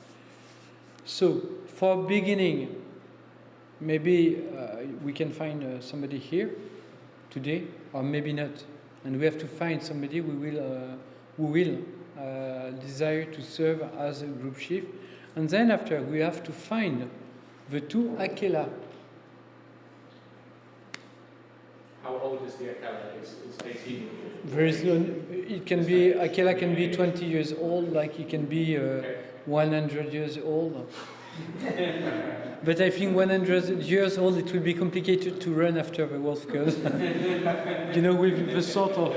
So for beginning, maybe we can find somebody here today, or maybe not. And we have to find somebody who will desire to serve as a group chief. And then after, we have to find the 2 Akela. How old is the Akela? It's 18. There is no, it can be, Akela can be 20 years old, like it can be 100 years old. But I think 100 years old, it will be complicated to run after the wolf cub. You know, with the sort of...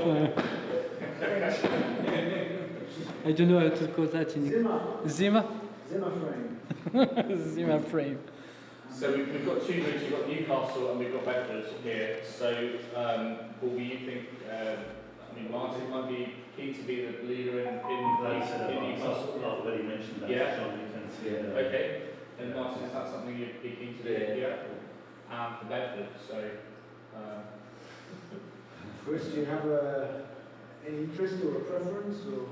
I don't know how to call that in English. Zima? Zimmer frame. Zima frame. So we've got two groups, we've got Newcastle and we've got Bedford here. So, Paul, you think, I mean, Martin might be keen to be the leader in Newcastle? I've already mentioned that. Yeah. John, you can see it. Okay. And Martin, is that something you'd be keen to do? Yeah. And for Bedford, so... Chris, do you have any interest or a preference? Or?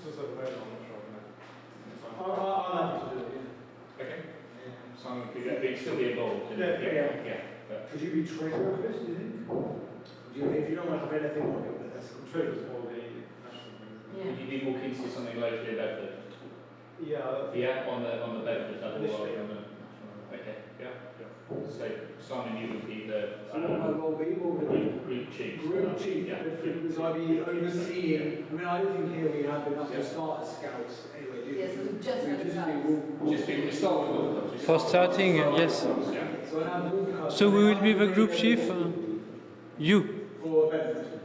Just at the moment, I'm not sure. I'll have to do it, yeah. Okay. Simon could still be involved. Yeah. Could you be treasurer, Chris, do you think? If you don't want to have anything on it, but that's Treasurer's more the national thing. Would you be more keen to do something locally in Bedford? Yeah. Yeah, on the Bedford level. Initially, On the, okay, yeah. So Simon, you would be the so what my role be? group chief. Group chief, Yeah. because I'd be overseeing. I mean, I don't think here we have enough to start as scouts anyway, do we? Yes, just We as just scouts. be Just we start with all of them. For starting, yes. So I have all So we will be the group chief? You? For Bedford.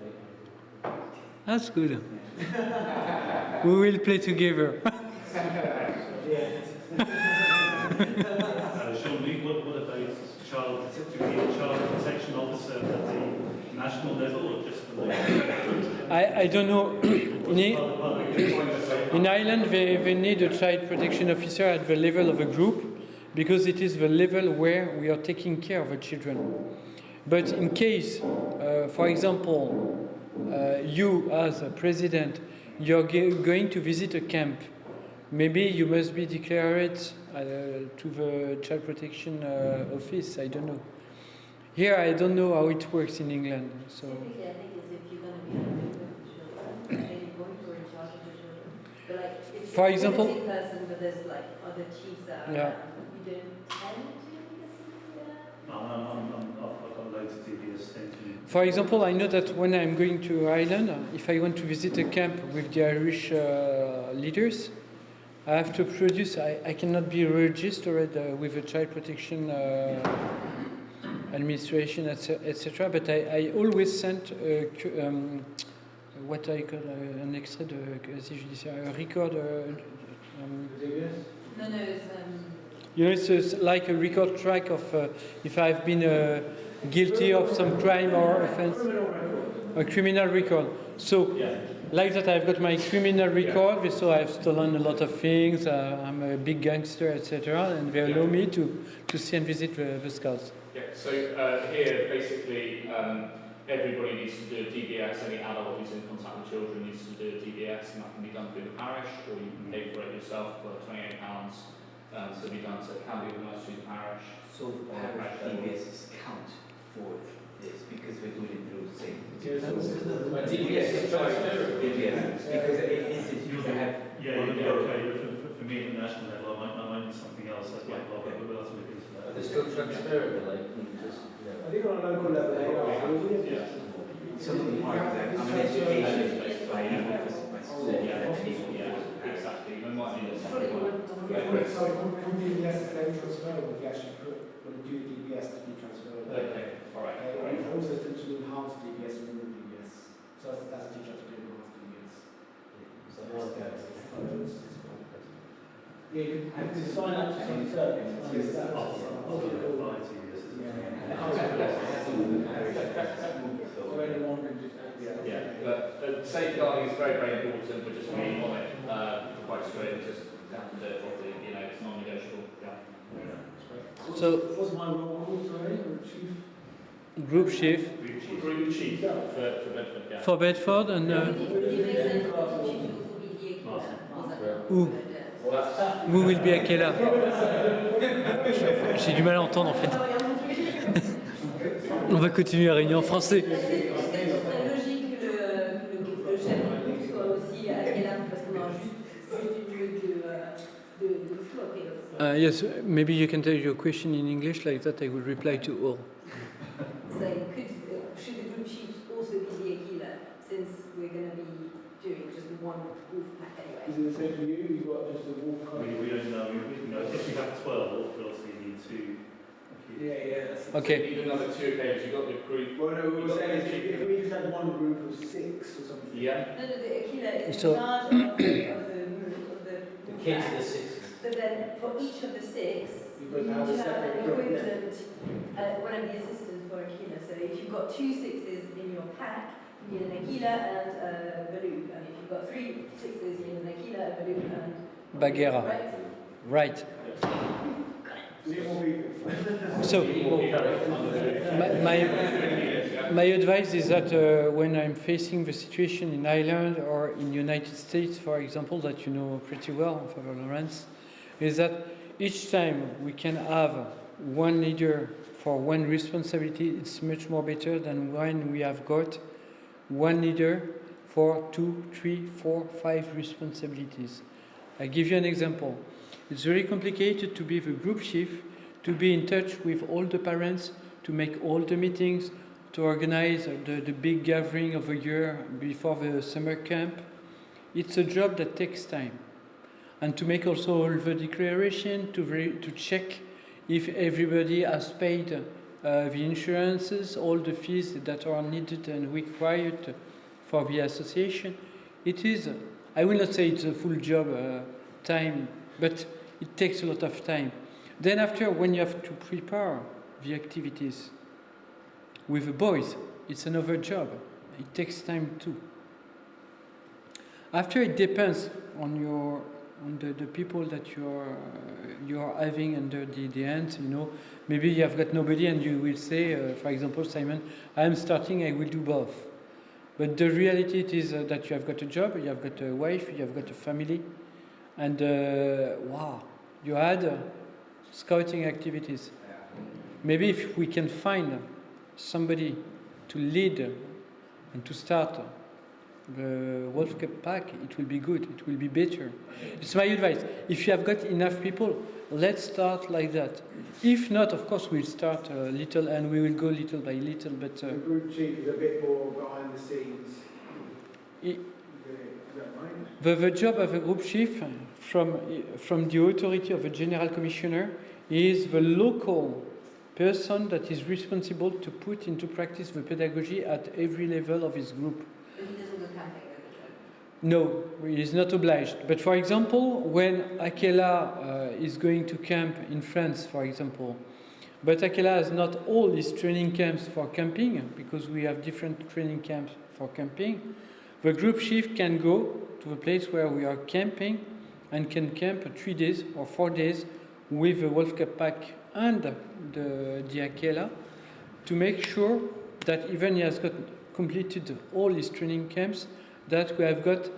That's good. We will play together. Sean, what about child protection officer at the national level or just the local? I don't know. In Ireland, they need a child protection officer at the level of a group because it is the level where we are taking care of the children. But in case, for example, you as a president, you're going to visit a camp, maybe you must be declared to the child protection office, I don't know. Here, I don't know how it works in England. So. Typically, I think it's if you're going to be on the children, then you're going for in charge of the children. But like, it's For example, a person, but there's like other chiefs that are, yeah. you don't tend to be I've got loads of DBS thinking. For example, I know that when I'm going to Ireland, if I want to visit a camp with the Irish leaders, I have to produce, I cannot be registered with the child protection administration, etc. But I always send what I call un extrait de casier judiciaire, a record. No, it's You know, it's like a record track of if I've been guilty of some crime or offense. A criminal record. So, like that, I've got my criminal record, so I've stolen a lot of things, I'm a big gangster, etc. And they allow me to see and visit the scouts. Yeah, so here, basically, everybody needs to do a DBS. Any adult who's in contact with children needs to do a DBS, and that can be done through the parish, or you can pay for it yourself for £28 to be done. So it can be organised through the parish. So the parish DBSs count for this because we're doing it through the same. DBS is transferable. DBS, because it is you have. Okay. For me at the national level, I might need something else. That's my problem, but we'll have to look into that. They're still transferable, like, just, I think on a local level they are. Some of them are, I mean, education is based by school. Exactly. We might need it's it. probably one of So from DBS is then transferable, we actually will do DBS to be transferable. Okay, alright. Okay, and also to do enhanced DBS and remove DBS. So that's a teacher to do enhanced DBS. Yeah, you have to sign up to some service. Yes, that's Yeah, but safeguarding is very, very important. We're just being on it quite straight. Just have to do it properly. You know, it's non-negotiable. Yeah. So, what's my role called, sorry? Chief? Group chief Group chief for Bedford. Yeah. for Bedford and who will be Akela? J'ai du mal à entendre en fait. On va continuer la réunion en français. C'est logique que le chef de groupe soit aussi à quelle heure, parce qu'on a juste une minute de flou. fields. Yes, maybe you can tell your question in English, like that I will reply to all. So should the group chief also be the Aquila, since we're going to be doing just one wolf pack anyway? Is it the same for you? You've got just a wolf pack? We don't know. If we have 12, we obviously need 2. Yeah. That's Okay. You need another 2 occasions. You've got the group. Well, no, we were saying if we just had one group of 6 or something. Yeah. No, the Aquila is So- in charge of the Kids pack. are the sixes. But then for each of the 6, You've you got to have a need to have separate an group, equivalent, one of the assistants for Aquila. So if you've got 2 6s in your pack, you need an Aquila and a Baloo. And if you've got 3 6s, you need an Aquila, a Baloo, and Bagheera. Right? Right. Need more people. So, my advice is that when I'm facing the situation in Ireland or in United States, for example, that you know pretty well, Father Lawrence, is that each time we can have one leader for one responsibility, it's much more better than when we have got one leader for 2, 3, 4, 5 responsibilities. I give you an example. It's very complicated to be the group chief, to be in touch with all the parents, to make all the meetings, to organize the big gathering of a year before the summer camp. It's a job that takes time. And to make also all the declaration, to check if everybody has paid the insurances, all the fees that are needed and required for the association. It is, I will not say it's a full job time, but it takes a lot of time. Then after, when you have to prepare the activities with the boys, it's another job. It takes time too. After, it depends on the people that you are having under the hands. You know, maybe you have got nobody, and you will say, for example, Simon, I am starting. I will do both. But the reality it is that you have got a job, you have got a wife, you have got a family, and wow, you had scouting activities. Maybe if we can find somebody to lead and to start the Wolf Cup pack, it will be good, it will be better. It's my advice. If you have got enough people, let's start like that. If not, of course, we'll start little and we will go little by little, but... the group chief is a bit more behind the scenes. Is that right? The job of a group chief from the authority of a general commissioner is the local person that is responsible to put into practice the pedagogy at every level of his group. But he doesn't go camping every time. No, he is not obliged. But for example, when Akela is going to camp in France, for example, but Akela has not all his training camps for camping, because we have different training camps for camping, the group chief can go to the place where we are camping and can camp 3 days or 4 days with the Wolf Cup pack and the Akela to make sure that even he has got completed all his training camps, that we have got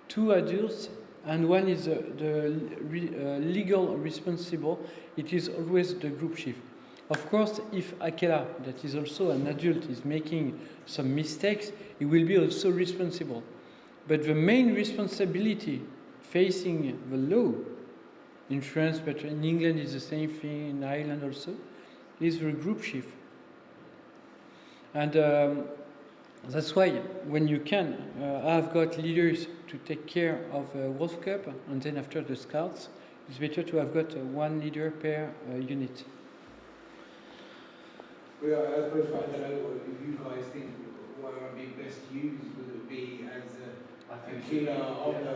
2 adults and one is the legal responsible. It is always the group chief. Of course, if Akela, that is also an adult, is making some mistakes, he will be also responsible. But the main responsibility facing the law in France, but in England is the same thing, in Ireland also, is the group chief. And that's why when you can, I've got leaders to take care of Wolf Cup, and then after the scouts, it's better to have got one leader per unit. Well, I suppose I don't know if you guys think what would be best used, would it be as a killer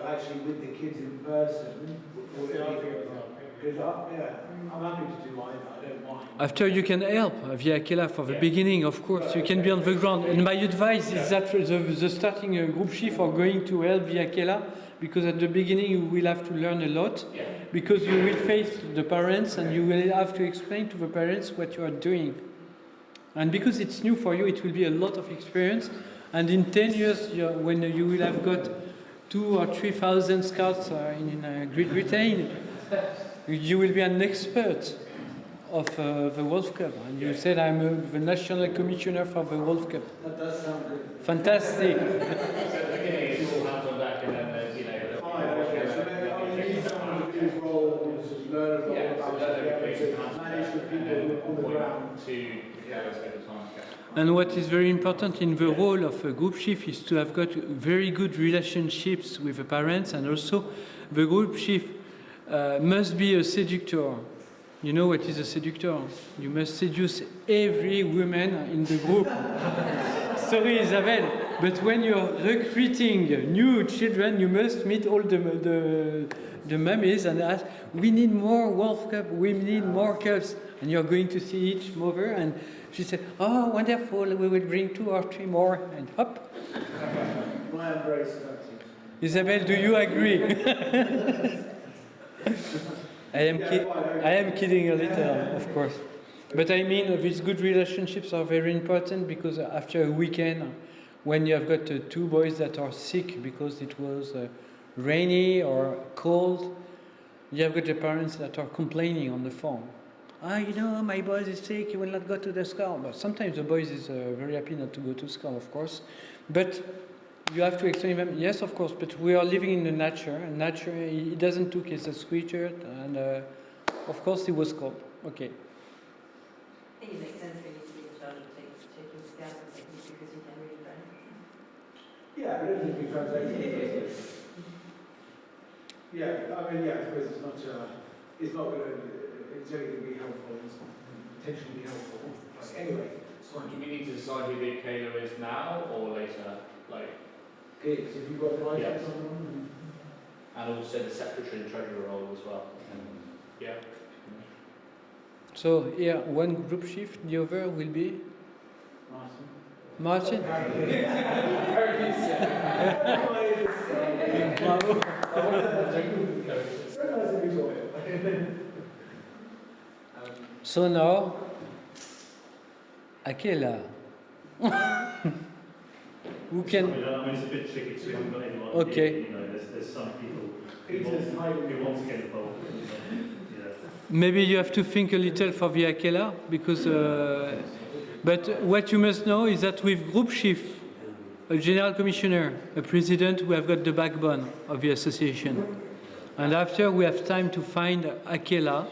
actually with the kids in person? Because I'm happy to do either, I don't mind. After you can help via Akela for the beginning, of course, you can be on the ground. And my advice is that the starting group chief are going to help via Akela, because at the beginning you will have to learn a lot, because you will face the parents and you will have to explain to the parents what you are doing. And because it's new for you, it will be a lot of experience. And in 10 years, when you will have got 2,000 or 3,000 scouts in Great Britain, you will be an expert of the Wolf Cup. And you said, I'm the national commissioner for the Wolf Cup. That does sound good. Fantastic. So at the beginning, it's all hands on deck, and then there's, Fine, okay. So then I need someone to do his role, just learn manage the people who are on the ground. And what is very important in the role of a group chief is to have got very good relationships with the parents, and also the group chief must be a seductor. You know what is a seductor? You must seduce every woman in the group. Sorry, Isabel, but when you're recruiting new children, you must meet all the mummies and ask, we need more World Cup, we need more cups. And you're going to see each mother, and she said, oh, wonderful, we will bring 2 or 3 more, and hop. I am very seductive. Isabel, do you agree? I am kidding a little, of course. But I mean, these good relationships are very important, because after a weekend, when you have got 2 boys that are sick because it was rainy or cold, you have got the parents that are complaining on the phone. You know, my boy is sick, he will not go to the school. But sometimes the boys is very happy not to go to school, of course. But you have to explain them, yes, of course, but we are living in the nature. And nature, he doesn't took his sweatshirt, and of course he was cold. Okay. I think it makes sense for you to be in charge of taking scouts and techniques, because you can really learn. Yeah, but it can be translated. Yeah, I mean, I suppose it's not going to, it's only going to be helpful, it's potentially be helpful. Anyway, So do we need to decide who the Kayla is now or later? kids, if you've got the Yeah. license on them. And also the secretary and treasurer role as well. Yeah. So, yeah, one group chief, the other will be Martin. Bravo. So now, Akela. Who can? I mean, it's a bit tricky because we haven't got anyone. Okay. Here, you know, there's some people who want to get involved. Yeah. Maybe you have to think a little for the Akela, because. But what you must know is that with group chief, a general commissioner, a president, we have got the backbone of the association. And after we have time to find Akela,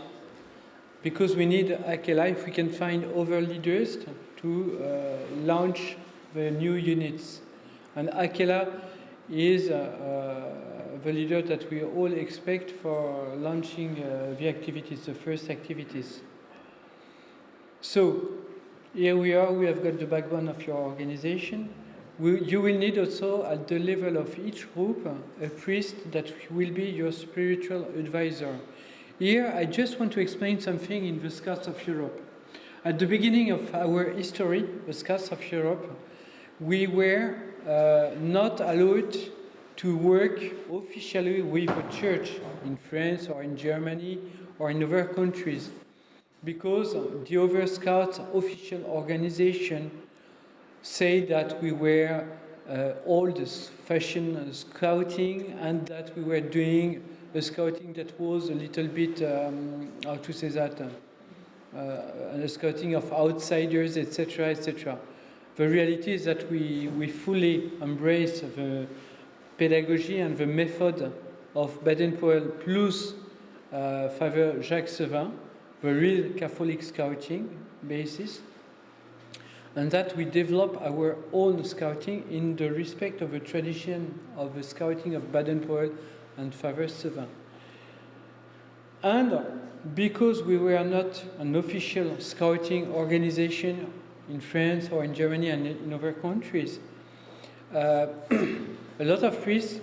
because we need Akela if we can find other leaders to launch the new units. And Akela is the leader that we all expect for launching the activities, the first activities. So, here we are, we have got the backbone of your organization. You will need also, at the level of each group, a priest that will be your spiritual advisor. Here, I just want to explain something in the Scouts of Europe. At the beginning of our history, the Scouts of Europe, we were not allowed to work officially with a church in France or in Germany or in other countries, because the other Scouts official organization say that we were old-fashioned scouting, and that we were doing a scouting that was a little bit, how to say that, a scouting of outsiders, etc., etc. The reality is that we fully embrace the pedagogy and the method of Baden-Powell plus Father Jacques Sevin, the real Catholic scouting basis, and that we develop our own scouting in the respect of the tradition of the scouting of Baden-Powell and Father Sevin. And because we were not an official scouting organization in France or in Germany and in other countries, a lot of priests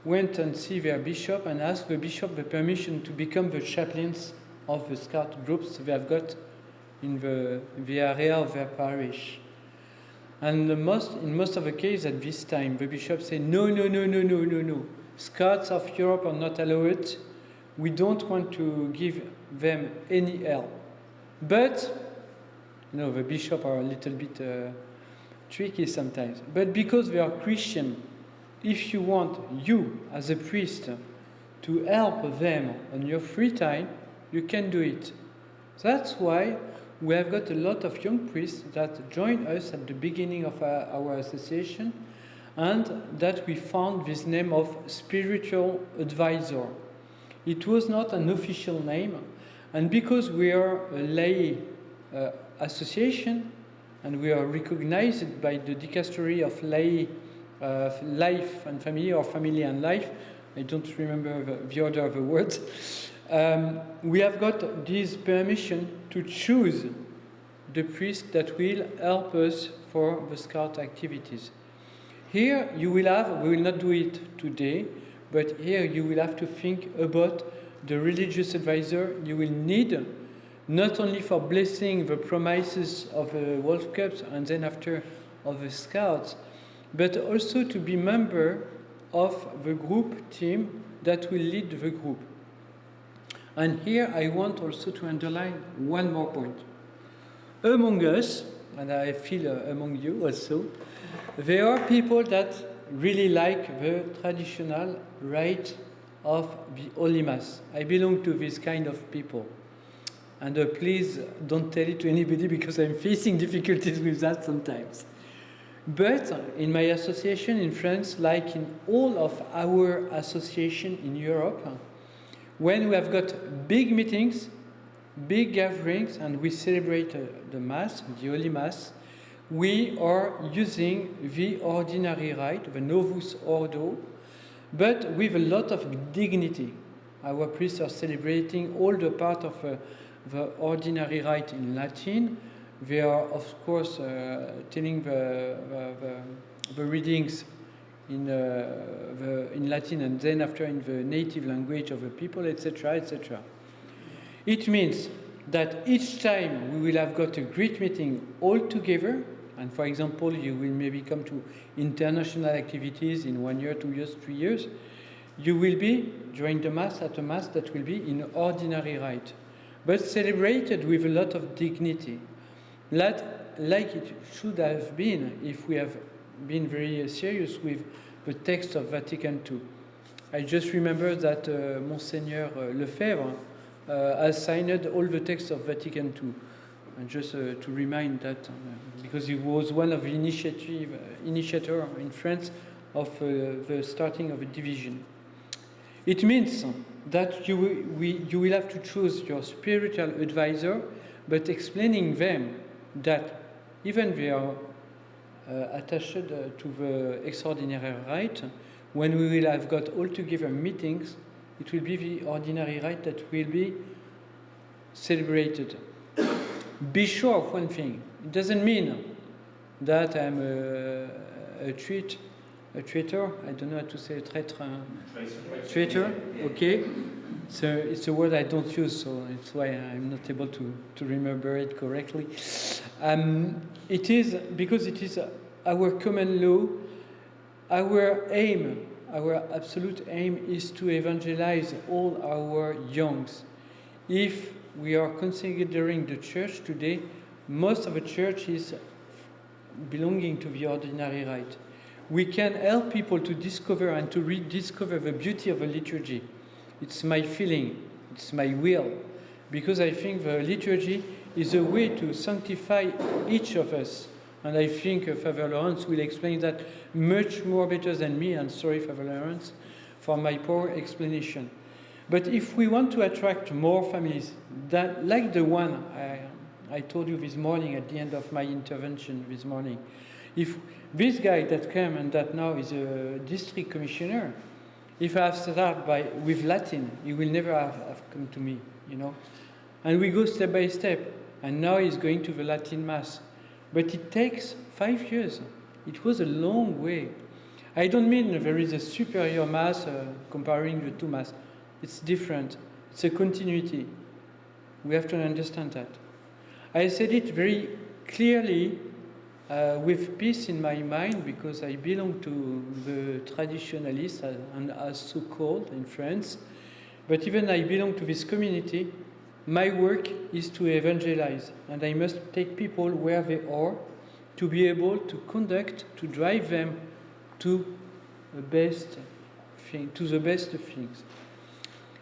went and see their bishop and asked the bishop the permission to become the chaplains of the scout groups they have got in the area of their parish. And in most of the cases at this time, the bishop said, no. Scouts of Europe are not allowed. We don't want to give them any help. But, the bishops are a little bit tricky sometimes. But because they are Christian, if you want, you as a priest, to help them on your free time, you can do it. That's why we have got a lot of young priests that joined us at the beginning of our association, and that we found this name of spiritual advisor. It was not an official name, And because we are a lay association, and we are recognized by the dicastery of lay life and family, or family and life, I don't remember the order of the words, we have got this permission to choose the priest that will help us for the Scout activities. Here you will have, we will not do it today, but here you will have to think about the religious advisor you will need, not only for blessing the promises of the Wolf Cubs and then after of the Scouts, but also to be member of the group team that will lead the group. And here I want also to underline one more point. Among us, and I feel among you also, there are people that really like the traditional rite of the Holy Mass. I belong to this kind of people. And please don't tell it to anybody because I'm facing difficulties with that sometimes. But in my association in France, like in all of our associations in Europe, when we have got big meetings, big gatherings, and we celebrate the Mass, the Holy Mass, we are using the ordinary rite, the Novus Ordo, but with a lot of dignity. Our priests are celebrating all the part of the ordinary rite in Latin. They are, of course, telling the readings in Latin and then after in the native language of the people, etc., etc. It means that each time we will have got a great meeting all together, and for example, you will maybe come to international activities in 1 year, 2 years, 3 years, you will be, during the Mass, at a Mass that will be in ordinary rite, but celebrated with a lot of dignity. Like it should have been if we have been very serious with the text of Vatican II. I just remember that Monseigneur Lefebvre has signed all the texts of Vatican II. And just to remind that, because he was one of the initiator in France of the starting of a division. It means that you will have to choose your spiritual advisor, but explaining them that even they are attached to the extraordinary rite, when we will have got all together meetings, it will be the ordinary rite that will be celebrated. Be sure of one thing. It doesn't mean that I'm a traitor. I don't know how to say traitor. Okay. So it's a word I don't use, so it's why I'm not able to remember it correctly. It is because it is our common law. Our aim, our absolute aim, is to evangelize all our youngs. If we are considering the church today, most of the church is belonging to the ordinary rite. We can help people to discover and to rediscover the beauty of the liturgy. It's my feeling, it's my will, because I think the liturgy is a way to sanctify each of us. And I think Father Lawrence will explain that much more better than me, and sorry, Father Lawrence, for my poor explanation. But if we want to attract more families, that, like the one I told you this morning at the end of my intervention this morning, if this guy that came and that now is a district commissioner, if I have started with Latin, he will never have come to me, you know. And we go step by step, and now he's going to the Latin Mass. But it takes 5 years. It was a long way. I don't mean there is a superior Mass comparing the two Mass. It's different. It's a continuity. We have to understand that. I said it very clearly with peace in my mind, because I belong to the traditionalists, and as so called in France. But even I belong to this community. My work is to evangelize, and I must take people where they are to be able to conduct, to drive them to the best things.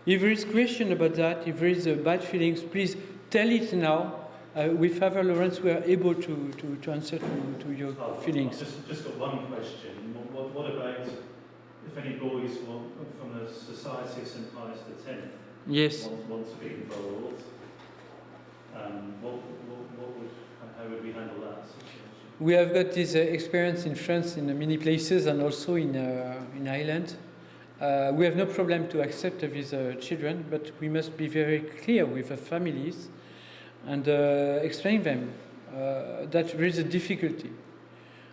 If there is question about that, if there is bad feelings, please tell it now. With Father Lawrence, we are able to answer to your feelings. I've just got one question. What about if any boys from the Society of St. Pius X Yes. want to be involved? How would we handle that situation? We have got this experience in France in many places and also in Ireland. We have no problem to accept these children, but we must be very clear with the families and explain them that there is a difficulty.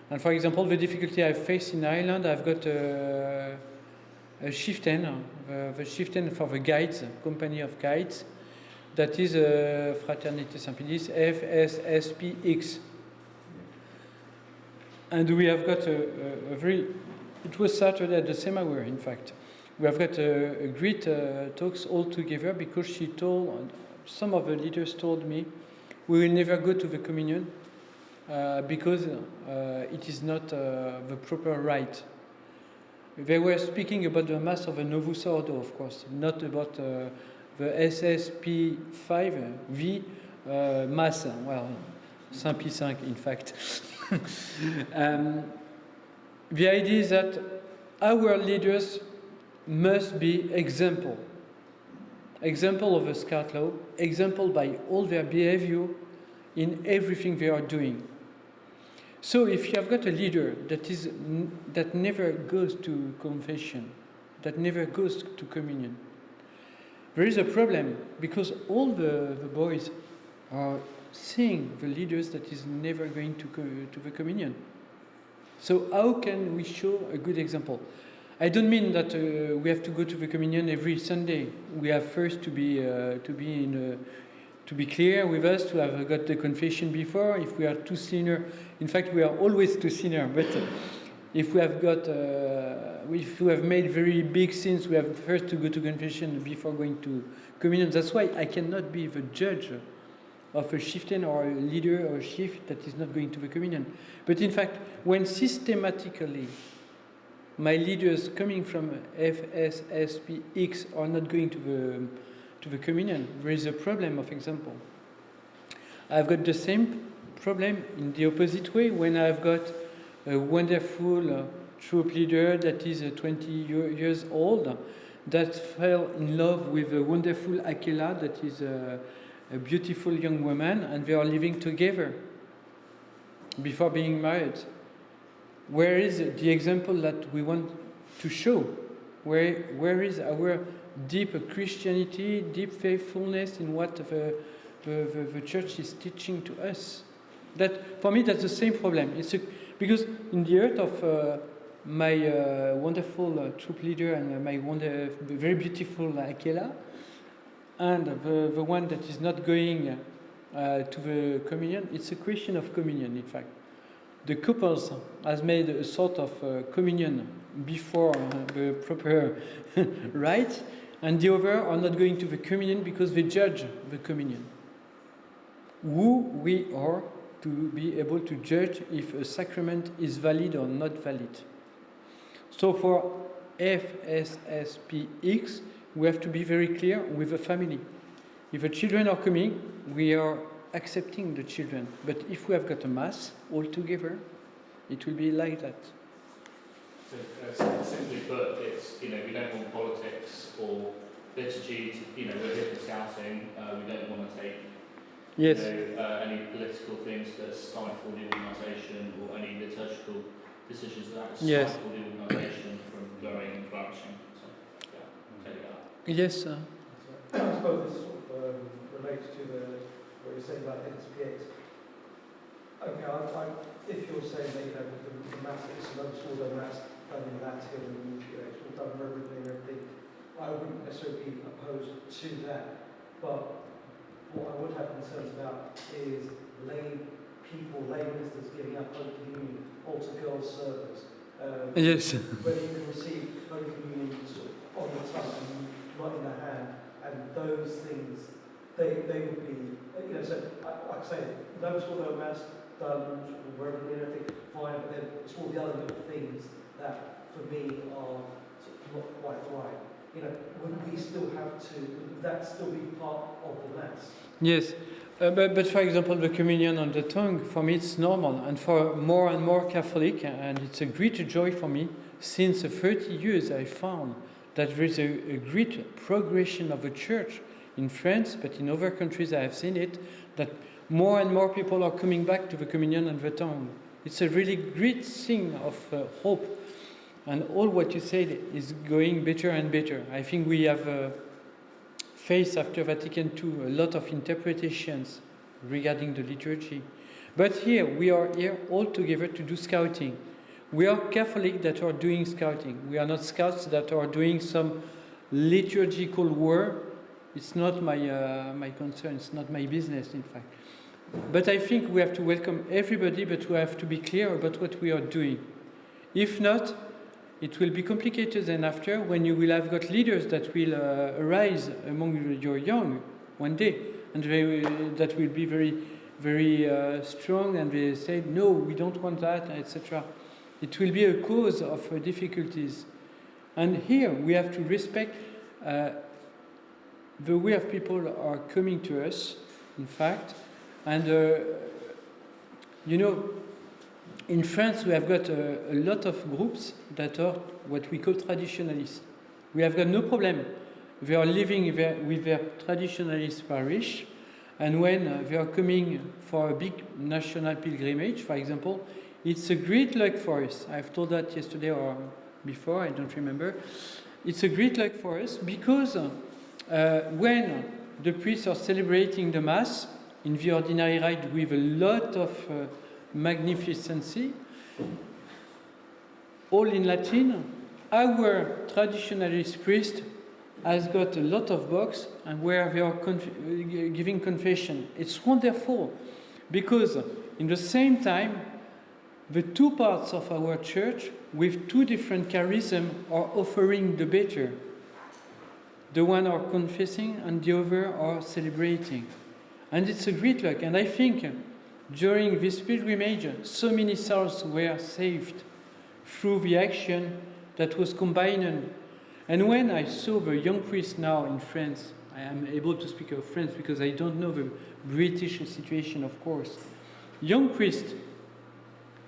And for example, the difficulty I face in Ireland, I've got a chieftain, the chieftain for the guides, company of guides, that is Fraternité Saint-Pédis, FSSPX. And we have got a very, it was Saturday at the same hour, in fact. We have got a great talks all together because she told, some of the leaders told me, we will never go to the communion because it is not the proper rite. They were speaking about the Mass of the Novus Ordo, of course, not about the SSP5V Mass, well, Saint Pie V, in fact. The idea is that our leaders must be example of the Scout Law, example by all their behavior in everything they are doing. So if you have got a leader that never goes to confession, that never goes to communion, there is a problem because all the boys are seeing the leaders that is never going to go to the communion. So how can we show a good example? I don't mean that we have to go to the communion every Sunday. We have first to be clear with us, to have got the confession before. If we are too sinner, in fact, we are always too sinner. But if we have got, if we have made very big sins, we have first to go to confession before going to communion. That's why I cannot be the judge of a chieftain or a leader or a chief that is not going to the communion. But in fact, when systematically my leaders coming from FSSPX are not going to the communion, there is a problem of example. I've got the same problem in the opposite way when I've got a wonderful troop leader that is 20 years old that fell in love with a wonderful Akela that is a beautiful young woman, and they are living together before being married. Where is the example that we want to show? Where is our deep Christianity, deep faithfulness in what the church is teaching to us? That, for me, that's the same problem. Because in the heart of my wonderful troop leader and my very beautiful Akela, and the one that is not going to the communion, it's a question of communion, in fact. The couples has made a sort of communion before the proper rite, and the other are not going to the communion because they judge the communion. Who we are to be able to judge if a sacrament is valid or not valid. So for FSSPX, we have to be very clear with the family. If the children are coming, we are accepting the children. But if we have got a mass all together, it will be like that. So, simply put, it's, we don't want politics or liturgy. We're here for scouting. We don't want to take any political things that stifle the organisation or any liturgical decisions that stifle the organisation from going and flourishing. So, take that. Yes, I suppose this sort of relates to what you're saying about SPX. Okay, if you're saying that the mass is an order mass done in Latin and it's all done reverently and everything, I wouldn't necessarily be opposed to that. But what I would have concerns about is lay ministers giving up Holy Communion, altar girl servers. Where you can receive Holy Communion sort of on the tongue and not in the hand, and those things, they would be, so like I say, those sort of mass done reverently and everything, fine, but then it's all the other little things that for me are sort of not quite right. Would we still have to, would that still be part of the mass? Yes. But for example, the communion on the tongue, for me it's normal. And for more and more Catholic, and it's a great joy for me, since 30 years I found that there is a great progression of the church in France, but in other countries I have seen it, that more and more people are coming back to the communion and the tongue. It's a really great thing of hope. And all what you said is going better and better. I think we have faced after Vatican II a lot of interpretations regarding the liturgy. But here, we are here all together to do scouting. We are Catholics that are doing scouting. We are not scouts that are doing some liturgical work. It's not my concern, it's not my business, in fact. But I think we have to welcome everybody, but we have to be clear about what we are doing. If not, it will be complicated then after, when you will have got leaders that will arise among your young one day, and that will be very, very strong, and they say, no, we don't want that, etc. It will be a cause of difficulties. And here we have to respect the way of people are coming to us, in fact. And, you know, in France, we have got a lot of groups that are what we call traditionalists. We have got no problem. They are living with their traditionalist parish, and when they are coming for a big national pilgrimage, for example, it's a great luck for us. I've told that yesterday or before, I don't remember. It's a great luck for us because when the priests are celebrating the Mass in the ordinary rite with a lot of magnificency, all in Latin, our traditionalist priest has got a lot of books and where they are giving confession. It's wonderful because in the same time, the two parts of our church with two different charisms are offering the better. The one are confessing and the other are celebrating. And it's a great luck. And I think during this pilgrimage, so many souls were saved through the action that was combined. And when I saw the young priests now in France, I am able to speak of France because I don't know the British situation, of course. Young priests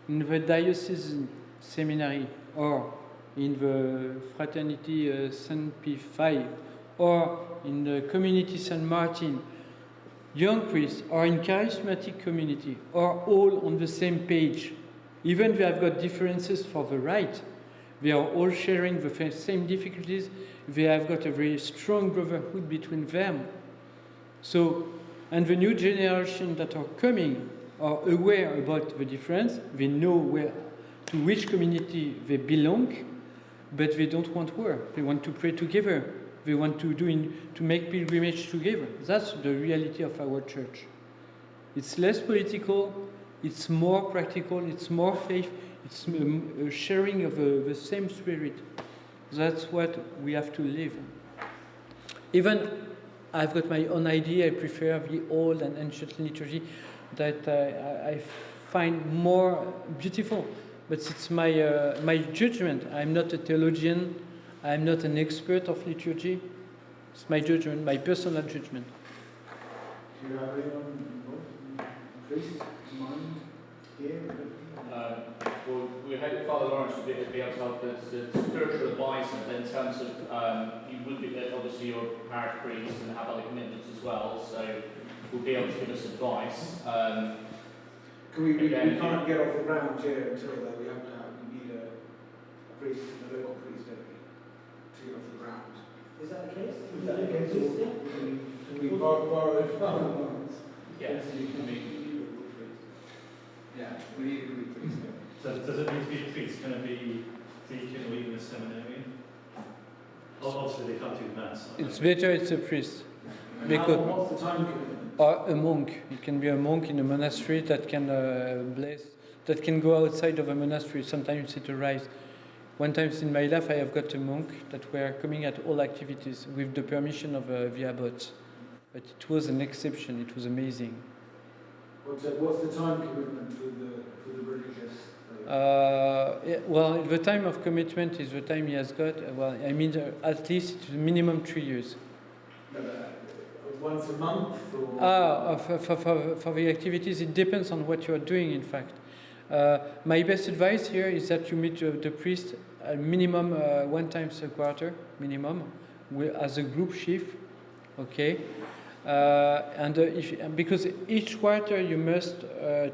in the diocesan seminary or in the Fraternity St. Pie V or in the community St. Martin, young priests are in charismatic community, are all on the same page. Even they have got differences for the rite, they are all sharing the same difficulties. They have got a very strong brotherhood between them. So, and the new generation that are coming are aware about the difference. They know to which community they belong, but they don't want war. They want to pray together. They want to make pilgrimage together. That's the reality of our church. It's less political, it's more practical, it's more faith, it's a sharing of the same spirit. That's what we have to live. Even I've got my own idea. I prefer the old and ancient liturgy that I find more beautiful. But it's my judgment. I'm not a theologian. I'm not an expert of liturgy. It's my judgment, my personal judgment. Do you have anyone priest in mind here? Well, we hope Father Lawrence will be able to help as a spiritual advisor in terms of, you would be obviously your parish priest and have other commitments as well, so we'll be able to give us advice. We can't get off the ground here until then. We need a priest, a local priest, don't we, to get off the ground. Is that the case? Is that the case? Can we borrow it from Yes, Yeah, we need a good priest. So does it need to be a priest? Can it be deacon or even a seminarian? Obviously they can't do mass. It's better it's a priest. Because what's the time commitment? Or a monk. It can be a monk in a monastery that can bless, that can go outside of a monastery. Sometimes it arrives. One time in my life I have got a monk that were coming at all activities with the permission of the abbot. But it was an exception. It was amazing. What's the time commitment for the religious? Well, the time of commitment is the time he has got. Well, I mean, at least it's minimum 3 years. Once a month? Or? For the activities, it depends on what you are doing, in fact. My best advice here is that you meet the priest minimum 1 time a quarter, minimum, as a group chief, Okay, because each quarter you must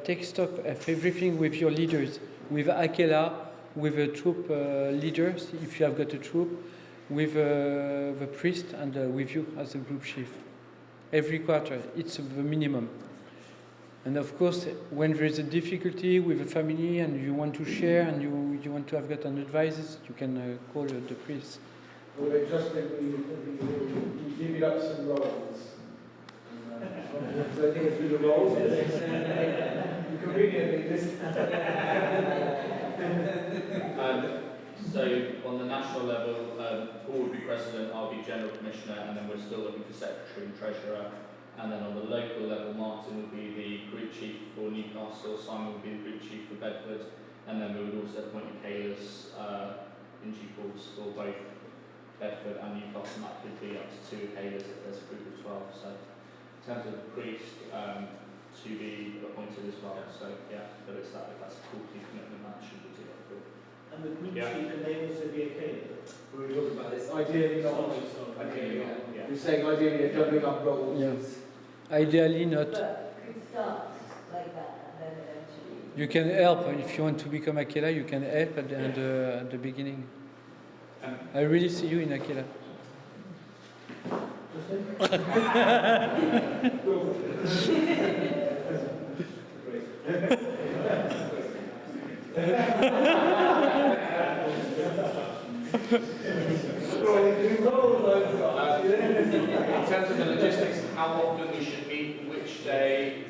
take stock of everything with your leaders, with Akela, with a troop leaders, if you have got a troop, with the priest, and with you as a group chief. Every quarter, it's the minimum. And of course, when there is a difficulty with a family and you want to share and you want to have got an advice, you can call the priest. Well, they just think we divvied up some roles. So I think through the roles, you conveniently this. So on the national level, Paul would be president, I'll be general commissioner, and then we're still looking for secretary and treasurer. And then on the local level, Martin would be the group chief for Newcastle, Simon would be the group chief for Bedford, and then we would also appoint Michaela's in due course for both Bedford and Newcastle, and that could be up to 2 Michaelas if there's a group of 12. So in terms of the priest, to be appointed as well. So yeah, but it's that, if that's a quarterly commitment, that should be too difficult. And the group chief, can they also be a Michaela? We were talking about this. Ideally not. Ideally not, yeah. You're saying ideally a doubling up roles. Yeah. Ideally not. But could start like that and then eventually. You can help if you want to become Akela. You can help at the beginning. I really see you in Akela. In terms of the logistics, how often we should meet, which day,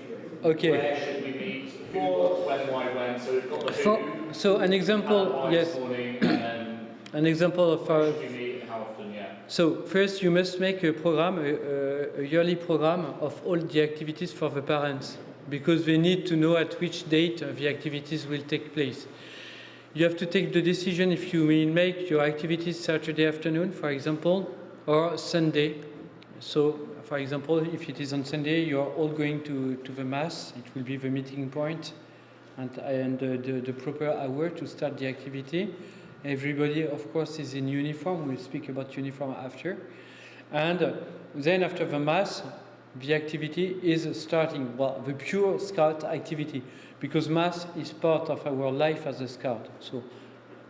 Okay. where should we meet, who, what, when, why, when. So we've got the who, So an example, why yes. this morning, and then An example of where should we meet and how often, yeah. So first you must make a program, a yearly program of all the activities for the parents, because they need to know at which date the activities will take place. You have to take the decision if you will make your activities Saturday afternoon, for example, or Sunday. So, for example, if it is on Sunday, you are all going to the Mass. It will be the meeting point and the proper hour to start the activity. Everybody, of course, is in uniform. We'll speak about uniform after. And then after the Mass, the activity is starting. Well, the pure scout activity, because Mass is part of our life as a scout. So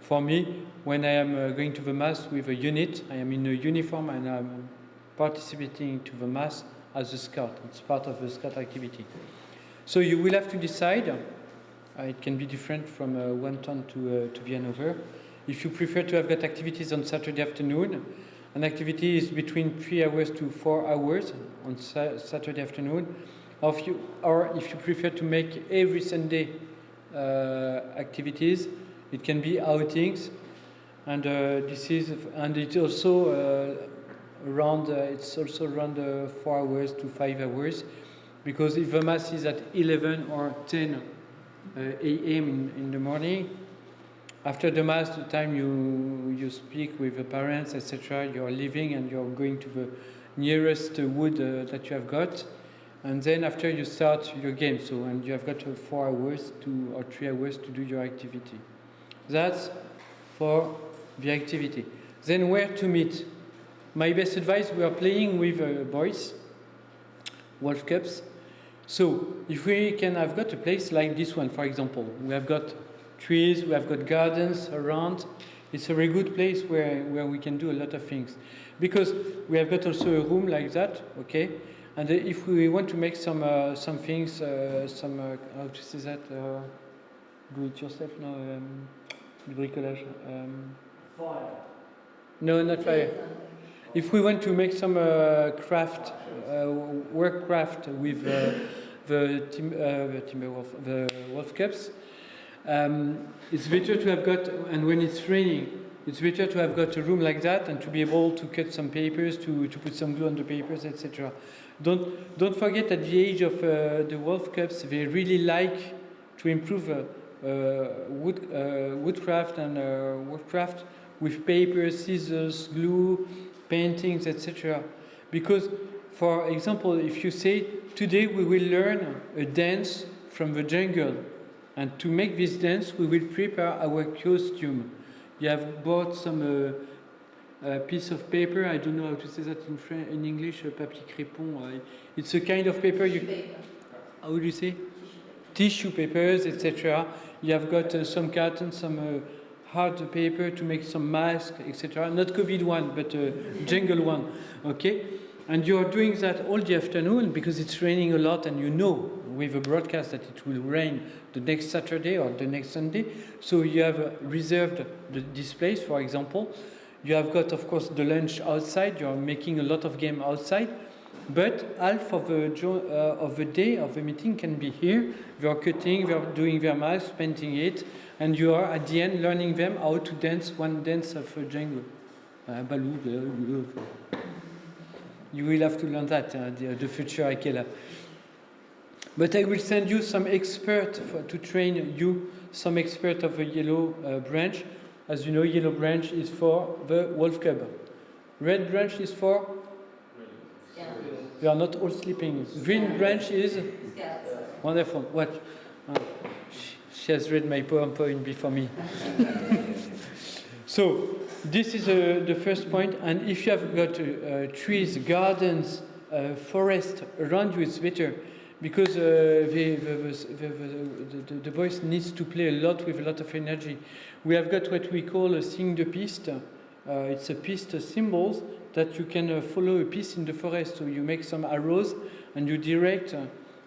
for me, when I am going to the Mass with a unit, I am in a uniform and I'm participating to the Mass as a scout. It's part of the scout activity. So you will have to decide. It can be different from one town to Hanover. If you prefer to have got activities on Saturday afternoon, an activity is between 3 hours to 4 hours on Saturday afternoon. Or if you prefer to make every Sunday activities, it can be outings, and it's also around 4 hours to 5 hours, because if the Mass is at 11 or 10 a.m. in the morning, after the Mass, the time you speak with the parents, etc., you're leaving and you're going to the nearest wood that you have got, and then after you start your game. So, and you have got 4 hours or 3 hours to do your activity. That's for the activity. Then where to meet? My best advice: we are playing with boys, Wolf Cups. So if we can have got a place like this one, for example, we have got trees, we have got gardens around. It's a very good place where we can do a lot of things, because we have got also a room like that, okay? And if we want to make some things, how to say that, do it yourself, no, bricolage. Fire. No, not fire. If we want to make some work craft with the wolf cups, it's better to have got, and when it's raining, it's better to have got a room like that and to be able to cut some papers, to put some glue on the papers, etc. Don't forget, at the age of the wolf cups, they really like to improve woodcraft and woodcraft with paper, scissors, glue, paintings, etc. Because, for example, if you say, today we will learn a dance from the jungle, and to make this dance we will prepare our costume. You have bought some piece of paper. I don't know how to say that in English. Papier crépon. It's a kind of paper. How would you say? Tissue papers, etc. You have got some cartons, some hard paper to make some masks, etc. Not COVID one, but jungle one. Okay, and you are doing that all the afternoon because it's raining a lot, and you know with a broadcast that it will rain the next Saturday or the next Sunday. So you have reserved this place, for example. You have got, of course, the lunch outside. You are making a lot of game outside. But half of the day of the meeting can be here. We are cutting, we are doing their masks, painting it, and you are at the end learning them how to dance one dance of jungle. You will have to learn that, the future Akela. But I will send you some expert to train you, some expert of the yellow branch. As you know, yellow branch is for the wolf cub. Red branch is for? They are not all sleeping. Green branch is? Wonderful. What? She has read my PowerPoint before me. So, this is the first point. And if you have got trees, gardens, forest around you, it's better. Because the boys needs to play a lot with a lot of energy. We have got what we call a sing the piste. It's a piste symbols that you can follow a piece in the forest. So you make some arrows and you direct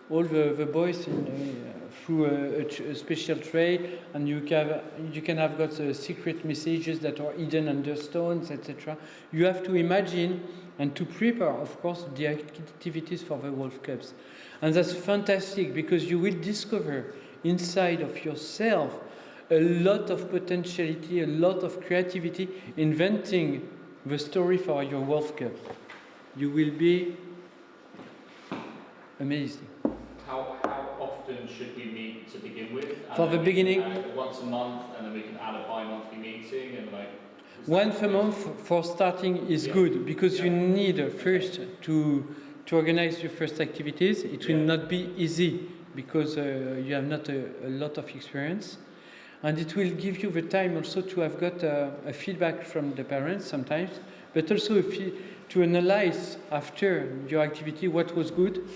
all the boys through a special tray, and you can have got secret messages that are hidden under stones, etc. You have to imagine and to prepare, of course, the activities for the wolf cubs. And that's fantastic because you will discover inside of yourself a lot of potentiality, a lot of creativity, inventing the story for your wolf cub. You will be amazing. How often should we meet to begin with? For the beginning? Once a month, and then we can add a bi-monthly meeting, and once a month for starting is good because you need first to organize your first activities. It will not be easy because you have not a lot of experience. And it will give you the time also to have got a feedback from the parents sometimes, but also to analyze after your activity what was good,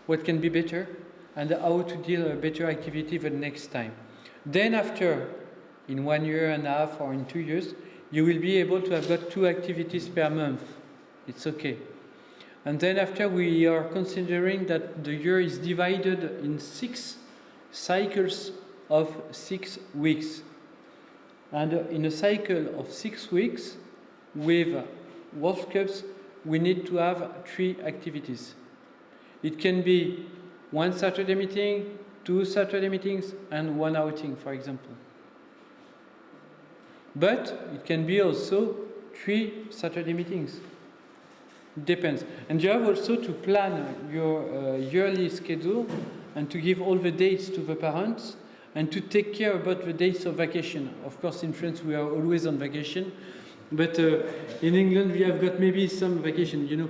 what can be better, and how to deal a better activity the next time. Then after, in 1 year and a half or in 2 years, you will be able to have got 2 activities per month. It's okay. And then after, we are considering that the year is divided in 6 cycles of 6 weeks. And in a cycle of 6 weeks, with wolf cubs, we need to have 3 activities. It can be 1 Saturday meeting, 2 Saturday meetings, and 1 outing, for example. But it can be also 3 Saturday meetings. Depends. And you have also to plan your yearly schedule and to give all the dates to the parents and to take care about the dates of vacation. Of course, in France, we are always on vacation. But in England, we have got maybe some vacation. You know,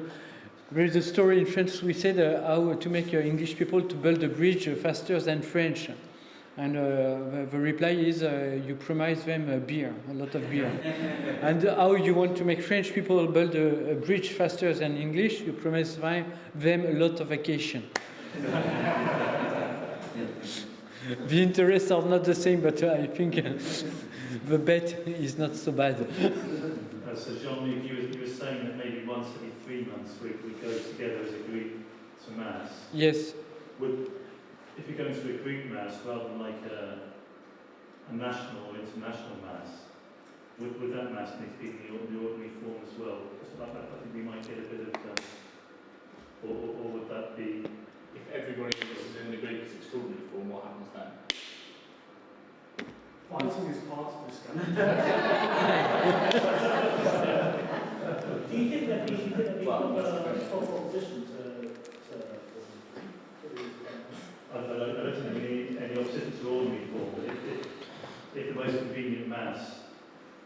there is a story in France, we said how to make English people to build a bridge faster than French. And the reply is you promise them beer, a lot of beer. And how you want to make French people build a bridge faster than English, you promise them a lot of vacation. The interests are not the same, but I think the bet is not so bad. So Jean-Luc, you were saying that maybe once every 3 months we go together as a group to Mass. Yes. If you're going to a group Mass rather than like a national or international Mass, would that Mass need to be in the ordinary form as well? Because I think we might get a bit of, or would that be... If everybody is in the group is extraordinary form, what happens then? Fighting is part of this game. Do you think that we've got a opposition to I don't think any opposition to ordinary form, but if the most convenient Mass,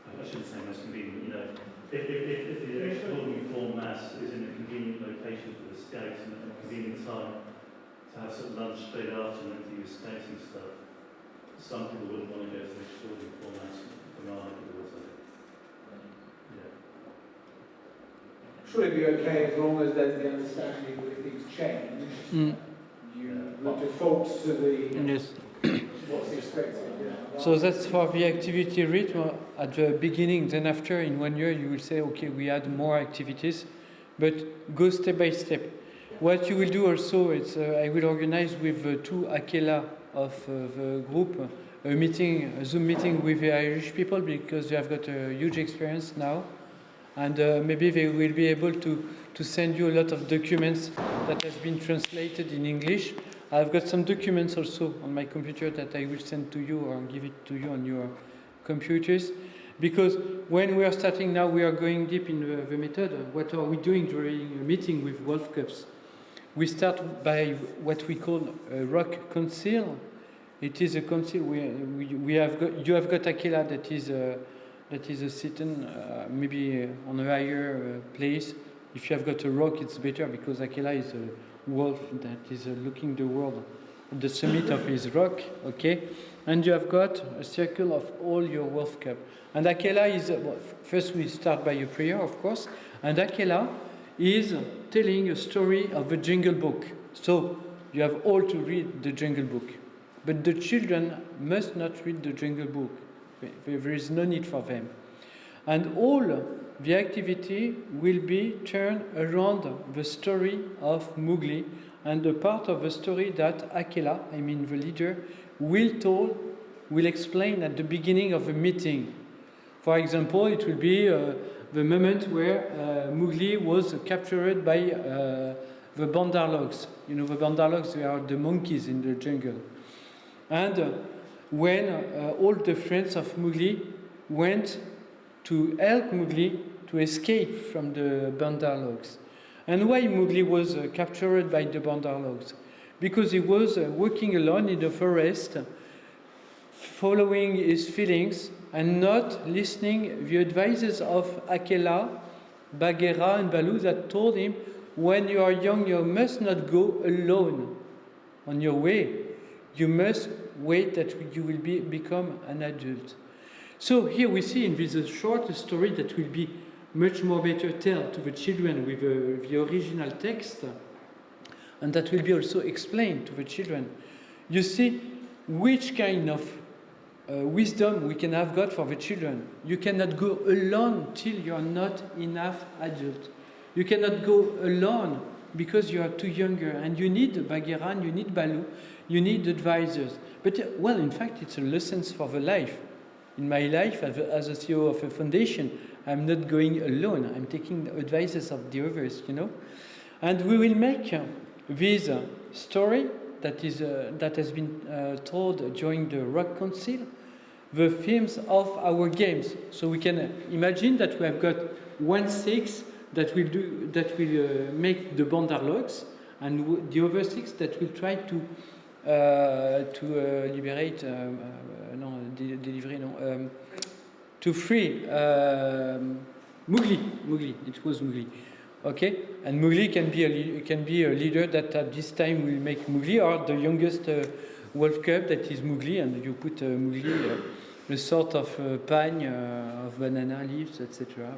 I shouldn't say most convenient, you know, if the extraordinary form Mass is in a convenient location for the scouts and a convenient time to have some lunch straight after and then to use scouting stuff, some people wouldn't want to go to the extraordinary form Mass from our neck of the woods, I think. Yeah. should it be okay as long as there's the understanding that if things change, you default to the Yes. what's expected. Yeah. So that's for the activity rhythm at the beginning. Then after, in 1 year, you will say, okay, we add more activities, but go step by step. What you will do also is I will organize with two Akela of the group a Zoom meeting with the Irish people, because they have got a huge experience now, and maybe they will be able to send you a lot of documents that has been translated in English. I've got some documents also on my computer that I will send to you or give it to you on your computers. Because when we are starting now, we are going deep in the method. What are we doing during a meeting with Wolf Cups? We start by what we call a rock council. It is a council we have got. You have got Aquila that is a sitting maybe on a higher place. If you have got a rock, it's better, because Aquila is a wolf that is looking the world at the summit of his rock. Okay, and you have got a circle of all your Wolf Cup. And Aquila is first we start by a prayer, of course, and Aquila is telling a story of the Jungle Book. So you have all to read the Jungle Book. But the children must not read the Jungle Book. There is no need for them. And all the activity will be turned around the story of Mowgli and the part of the story that Aquila, I mean the leader, will explain at the beginning of the meeting. For example, it will be the moment where Mowgli was captured by the Bandarlogs. You know, the Bandarlogs, they are the monkeys in the jungle. And when all the friends of Mowgli went to help Mowgli to escape from the Bandarlogs. And why Mowgli was captured by the Bandarlogs? Because he was walking alone in the forest, following his feelings and not listening the advices of Akela, Bagheera and Baloo that told him, when you are young, you must not go alone on your way. You must wait that you will become an adult. So here we see in this short story that will be much more better told to the children with the original text, and that will be also explained to the children. You see which kind of wisdom we can have got for the children. You cannot go alone till you are not enough adult. You cannot go alone because you are too younger, and you need Bagheera, you need Baloo, you need advisors. But well, in fact, it's a lesson for the life. In my life, as a CEO of a foundation, I'm not going alone. I'm taking the advices of the others, you know. And we will make this story that has been told during the Rock Council, the themes of our games. So we can imagine that we have got 1/6 that will make the Bandarlogs, and the other 6 that will try to liberate, to free Mowgli. It was Mowgli. Okay, and Mowgli can be a leader that at this time will make Mowgli, or the youngest Wolf Cub that is Mowgli, and you put Mowgli a sort of pine of banana leaves, etc.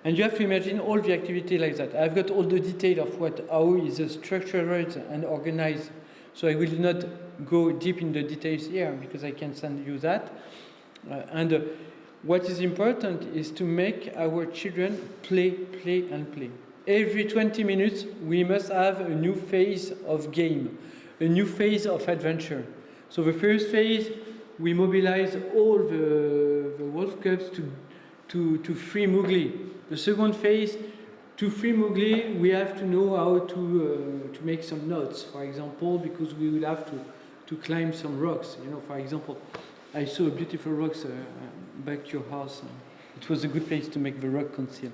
And you have to imagine all the activity like that. I've got all the detail of how is structured and organized, so I will not go deep in the details here because I can send you that. What is important is to make our children play. Every 20 minutes, we must have a new phase of game, a new phase of adventure. So the first phase, we mobilize all the Wolf Cubs to free Mowgli. The second phase, to free Mowgli, we have to know how to make some knots, for example, because we will have to climb some rocks. You know, for example, I saw beautiful rocks back to your house. It was a good place to make the rock conceal.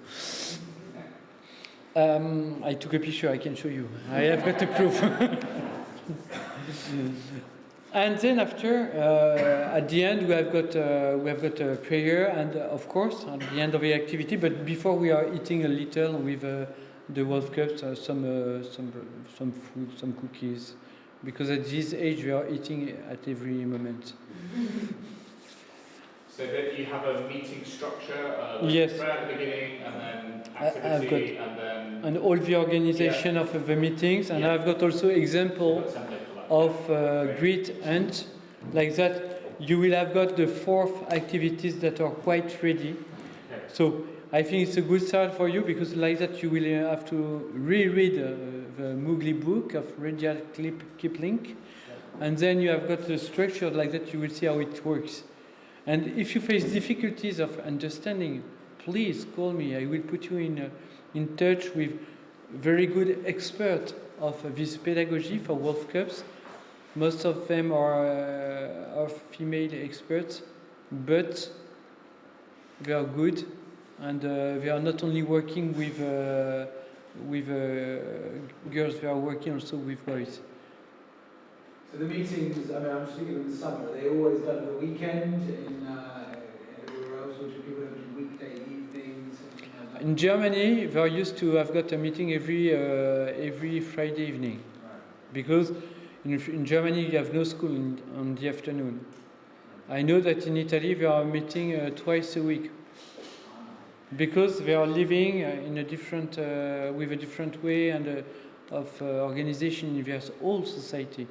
I took a picture, I can show you. I have got the proof. And then after, at the end, we have got a prayer, and of course, at the end of the activity. But before, we are eating a little with the Wolf Cubs, some food, some cookies, because at this age we are eating at every moment. So that you have a meeting structure, Yes. prayer at the beginning, and then I've activity, got and then and all the organization of the meetings, and I've got also example of grid and like that. You will have got the 4th activities that are quite ready. Okay. So I think it's a good start for you because like that you will have to reread the Mowgli book of Rudyard Kipling, and then you have got the structure like that. You will see how it works. And if you face difficulties of understanding, please call me. I will put you in touch with very good experts of this pedagogy for Wolf Cubs. Most of them are female experts, but they are good, and they are not only working with girls, they are working also with boys. So the meetings, I mean, I'm just thinking of the summer, are they always done on the weekend everywhere else, or do people ever do weekday evenings? Like that? In Germany, they are used to have got a meeting every Friday evening, because in Germany you have no school on the afternoon. I know that in Italy they are meeting twice a week, because they are living in a different with a different way and of organization in their whole society.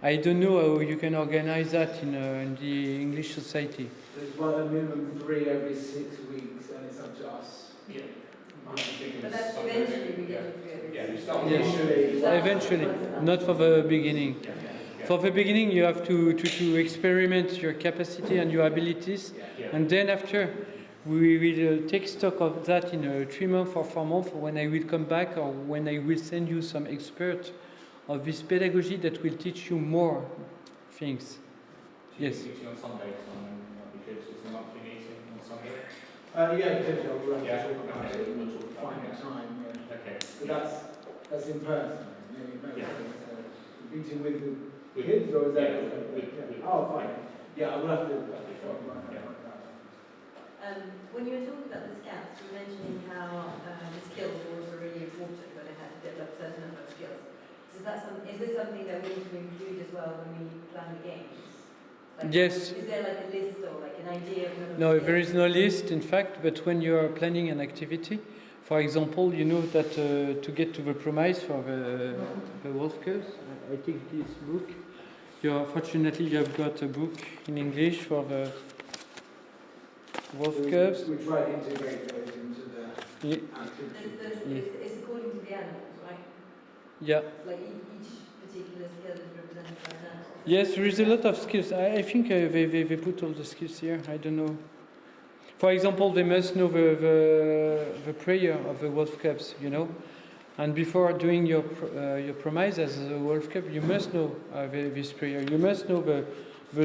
I don't know how you can organize that in the English society. There's one, a minimum 3 every 6 weeks, and it's up to us. Yeah. But that's eventually we get to 3 every Yeah, you 6 start weeks. Eventually, not for the beginning. For the beginning, you have to experiment your capacity and your abilities, and then after, we will take stock of that in 3 months or 4 months when I will come back, or when I will send you some expert of this pedagogy that will teach you more things. Yes. Teaching on Sunday, so might be good. It's a monthly meeting on Sunday. Yeah, potentially. We'll have Yeah. to talk about Okay. it. We'll talk about Find it. a time. Yeah. Okay. But that's in person. Maybe Yeah. meeting with the kids, or is that? with- Oh, fine. Yeah, I will have to. When you were talking about the scouts, you were mentioning how the skills were also really important, but they had to develop certain number of skills. Is this something that we need to include as well when we plan the games? Like, Yes. Is there like a list or like an idea of number of No, skills? there is no list, in fact, but when you are planning an activity, for example, you know that to get to the promise for the Wolf Cubs, I take this book. Fortunately, you have got a book in English for the Wolf Cubs. We try to integrate those into the activity. It's according to the animals, right? Yeah. Like each particular skill is represented by an animal. Yes, there is a lot of skills. I think they put all the skills here. I don't know. For example, they must know the prayer of the Wolf Cubs, you know. And before doing your promise as a Wolf Cub, you must know this prayer. You must know the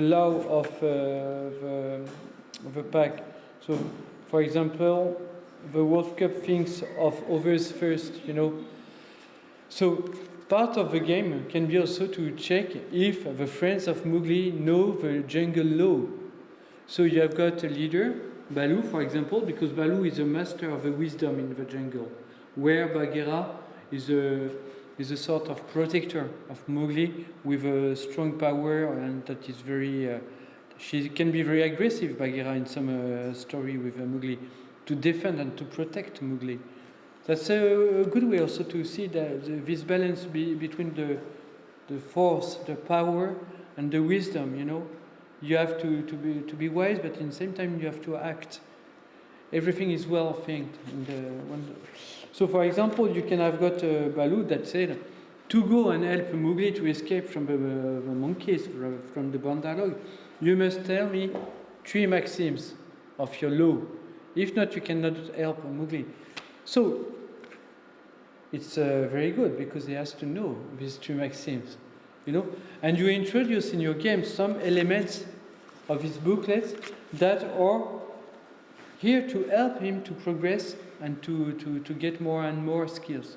law of the pack. So, for example, the Wolf Cub thinks of others first, you know. So, part of the game can be also to check if the friends of Mowgli know the jungle law. So you have got a leader, Baloo, for example, because Baloo is a master of the wisdom in the jungle, where Bagheera is a sort of protector of Mowgli with a strong power, and that is very. She can be very aggressive, Bagheera, in some story with Mowgli, to defend and to protect Mowgli. That's a good way also to see this balance between the force, the power, and the wisdom. You know, you have to be wise, but in the same time you have to act. Everything is well think. So, for example, you can have got Baloo that said, to go and help Mowgli to escape from the monkeys, from the Bandalog, you must tell me 3 maxims of your law. If not, you cannot help Mowgli. So, it's very good because he has to know these 3 maxims, you know. And you introduce in your game some elements of his booklets that are here to help him to progress and to get more and more skills.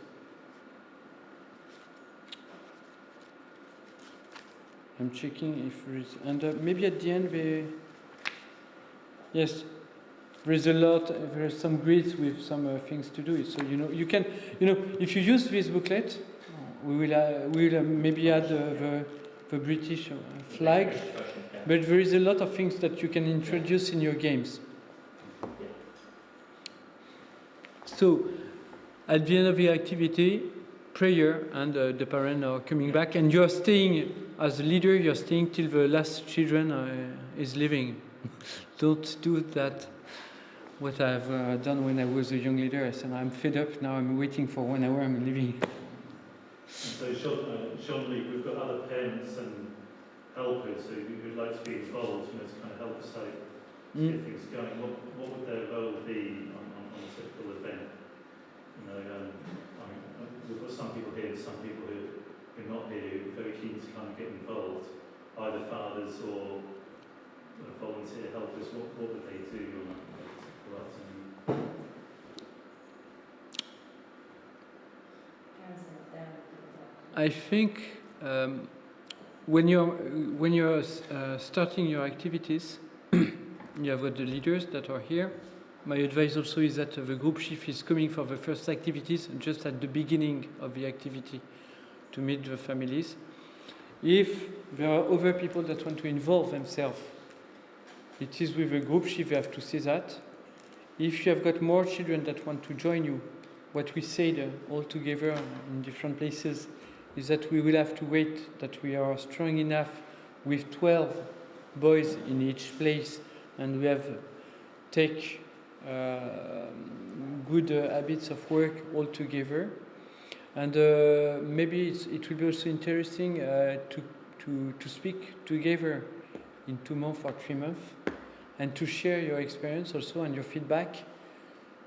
I'm checking if there is, and maybe at the end yes, there is a lot. There are some grids with some things to do. So you can, if you use this booklet, we will maybe add the British flag, but there is a lot of things that you can introduce in your games. So, at the end of the activity, prayer, and the parents are coming back, and you are staying, as a leader, you're staying till the last children is leaving. Don't do that. What I've done when I was a young leader, I said, I'm fed up, now I'm waiting for 1 hour, I'm leaving. And so, Sean, we've got other parents and helpers who'd like to be involved, to kind of help us out, get things going. What would their role be on a typical event? We've got some people here and some people who are not here, who are very keen to kind of get involved, either fathers or volunteer helpers. What would they do on a particular afternoon? I think when you're starting your activities, you have got the leaders that are here. My advice also is that the group chief is coming for the first activities just at the beginning of the activity to meet the families. If there are other people that want to involve themselves, it is with the group chief you have to say that. If you have got more children that want to join you, what we said all together in different places is that we will have to wait that we are strong enough with 12 boys in each place, and we have take good habits of work all together. And maybe it will be also interesting to speak together in 2 months or 3 months, and to share your experience also and your feedback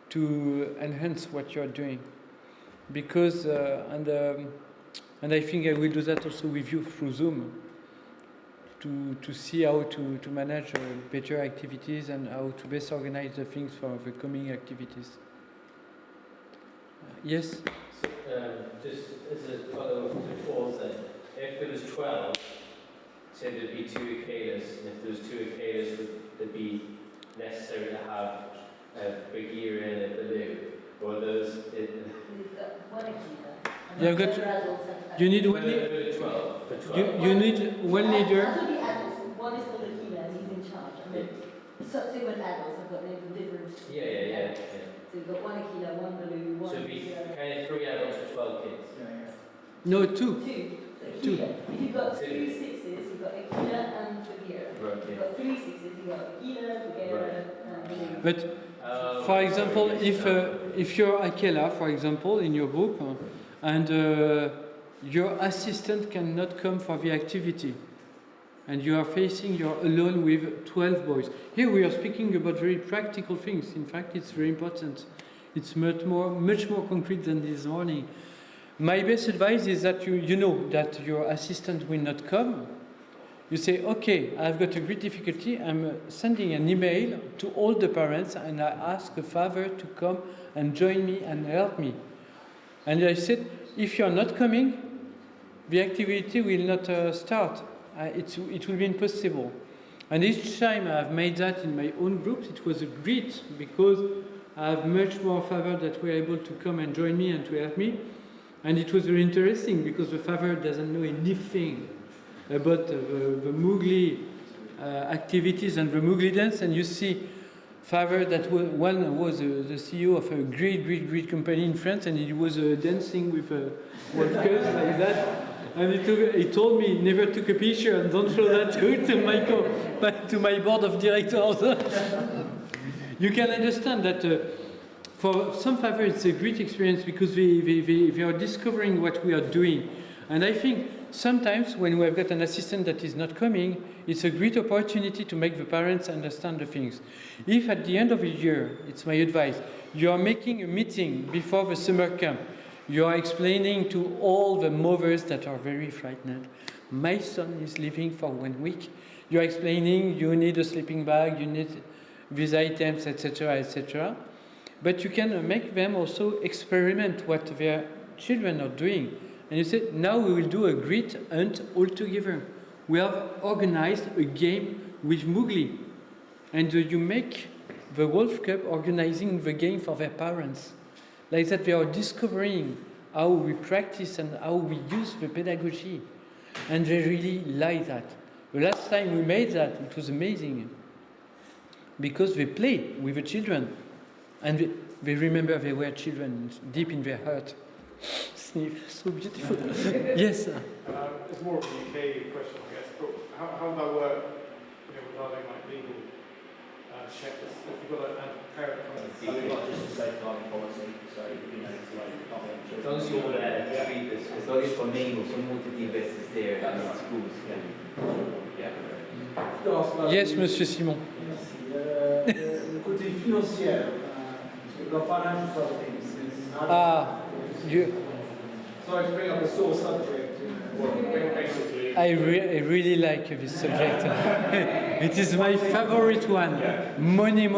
to enhance what you are doing. Because and I think I will do that also with you through Zoom, to see how to manage better activities and how to best organize the things for the coming activities. Yes? So, just as a follow-up to Paul said, if there was 12, say there'd be 2 Akalas, and if there was 2 Akalas, would it be necessary to have a Bagheera and a Baloo? Or those... One Akila. You got. You need one leader. You need one leader. That would be adults. One is called Akila, and he's in charge. And then subsequent adults have got names of different. Yeah. So you've got one Akila, one Baloo, one. So it'd be kind of 3 adults for 12 kids. No, 2. 2. So Akila. If you've got 2 sixes, you've got Akila and Bagheera. Right. If you've got 3 sixes, you've got Akila, Bagheera, and Baloo. But for example, if you're Akela, for example, in your group, and your assistant cannot come for the activity, and you're alone with 12 boys. Here we are speaking about very practical things. In fact, it's very important. It's much more concrete than this morning. My best advice is that you know that your assistant will not come. You say, okay, I've got a great difficulty. I'm sending an email to all the parents, and I ask the father to come and join me and help me. And I said, if you're not coming, the activity will not start. It will be impossible. And each time I've made that in my own groups, it was a great, because I have much more father that were able to come and join me and to help me. And it was very interesting, because the father doesn't know anything about the Mowgli activities and the Mowgli dance, and you see father that one was the CEO of a great company in France, and he was dancing with wolf cubs like that, and he told me he never took a picture, and don't show that to my board of directors. You can understand that for some father it's a great experience, because they are discovering what we are doing. And I think sometimes when we have got an assistant that is not coming, it's a great opportunity to make the parents understand the things. If at the end of the year, it's my advice, you are making a meeting before the summer camp, you are explaining to all the mothers that are very frightened, my son is leaving for 1 week. You are explaining you need a sleeping bag, you need these items, etc., etc. But you can make them also experiment what their children are doing. And you say, now we will do a great hunt all together. We have organized a game with Mowgli. And you make the Wolf Cup organizing the game for their parents. Like that they are discovering how we practice and how we use the pedagogy. And they really like that. The last time we made that, it was amazing. Because they played with the children. And they remember they were children deep in their heart. Sniff, so beautiful. Yes. It's more of a UK question, I guess, but how would that work, regarding like legal checks? If you've got a parent We've got just a safeguarding policy, so it's like As long as you're treat this, as long as for me, someone to do business there and in schools. Yes, Monsieur Simon. Le côté financier, the financial side of things. Sorry to bring up a sore subject. I really like this subject. It is my favorite one. Money. You're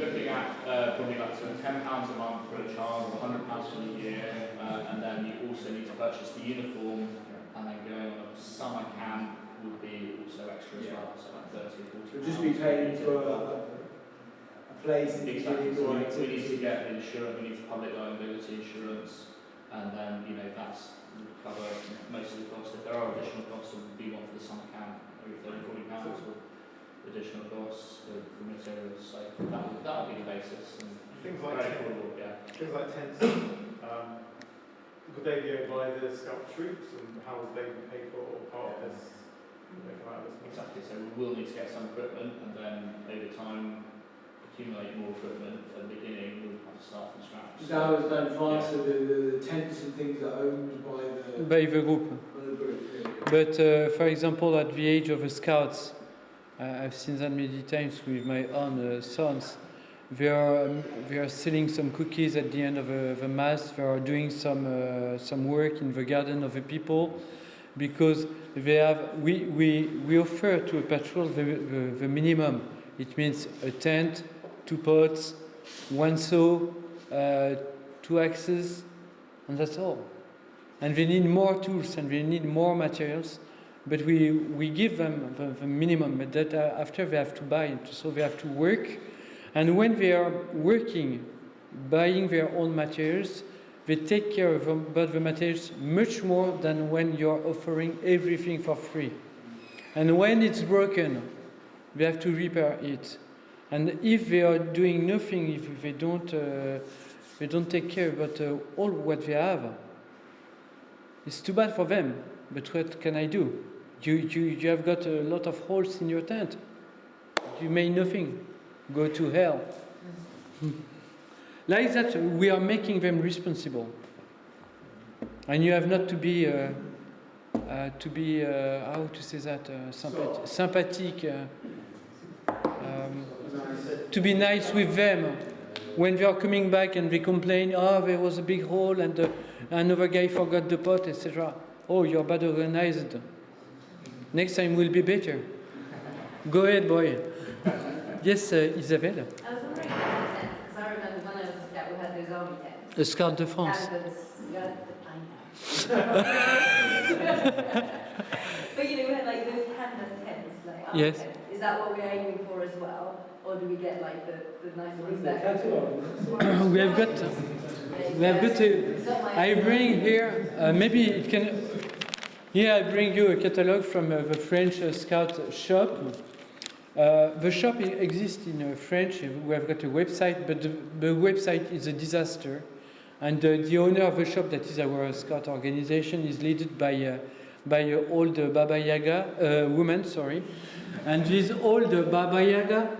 looking at probably like sort of £10 a month for a child, or £100 for the year, and then you also need to purchase the uniform, and then going on a summer camp would be also extra as well, so like 30 or 40. We'll just be paying for a place. Exactly. So we need to get the insurance, we need public liability insurance, and then that's cover most of the costs. If there are additional costs, it would be one for the summer camp, maybe £30-40 or additional costs for materials. So that would be the basis. And things like very affordable, things like tents. Would they be owned by the scout troops, and how would they be paid for part of this? Exactly. So we will need to get some equipment, and then over time accumulate more equipment. At the beginning, we'll have to start from scratch. Just how it's done fast, so the tents and things are owned by the group. But for example, at the age of the scouts, I've seen that many times with my own sons. They are selling some cookies at the end of the mass. They are doing some work in the garden of the people, because they have we offer to a patrol the minimum. It means a tent, 2 pots, 1 saw, 2 axes, and that's all. And they need more tools and they need more materials, but we give them the minimum, but that after they have to buy it, so they have to work. And when they are working, buying their own materials, they take care of them, but the materials much more than when you're offering everything for free. And when it's broken, they have to repair it. And if they are doing nothing, if they don't take care about all what they have, it's too bad for them. But what can I do? You have got a lot of holes in your tent. You made nothing. Go to hell. Like that, we are making them responsible. And you have not to be how to say that, sympathetic, to be nice with them. When they are coming back and they complain, oh, there was a big hole and another guy forgot the pot, etc. Oh, you're bad organized. Next time will be better. Go ahead, boy. Yes, Isabelle. I was wondering about the tents, because I remember when I was a scout, we had those army tents. The Scout de France. But we had like those canvas tents, like army Yes. tents. Is that what we're aiming for as well? Or do we get like the nice ones back? we have got a, I bring here, maybe it can, here I bring you a catalogue from the French Scout shop. The shop exists in French. We have got a website, but the website is a disaster. And the owner of the shop, that is our Scout organization, is led by an old Baba Yaga woman. Sorry, and this old Baba Yaga.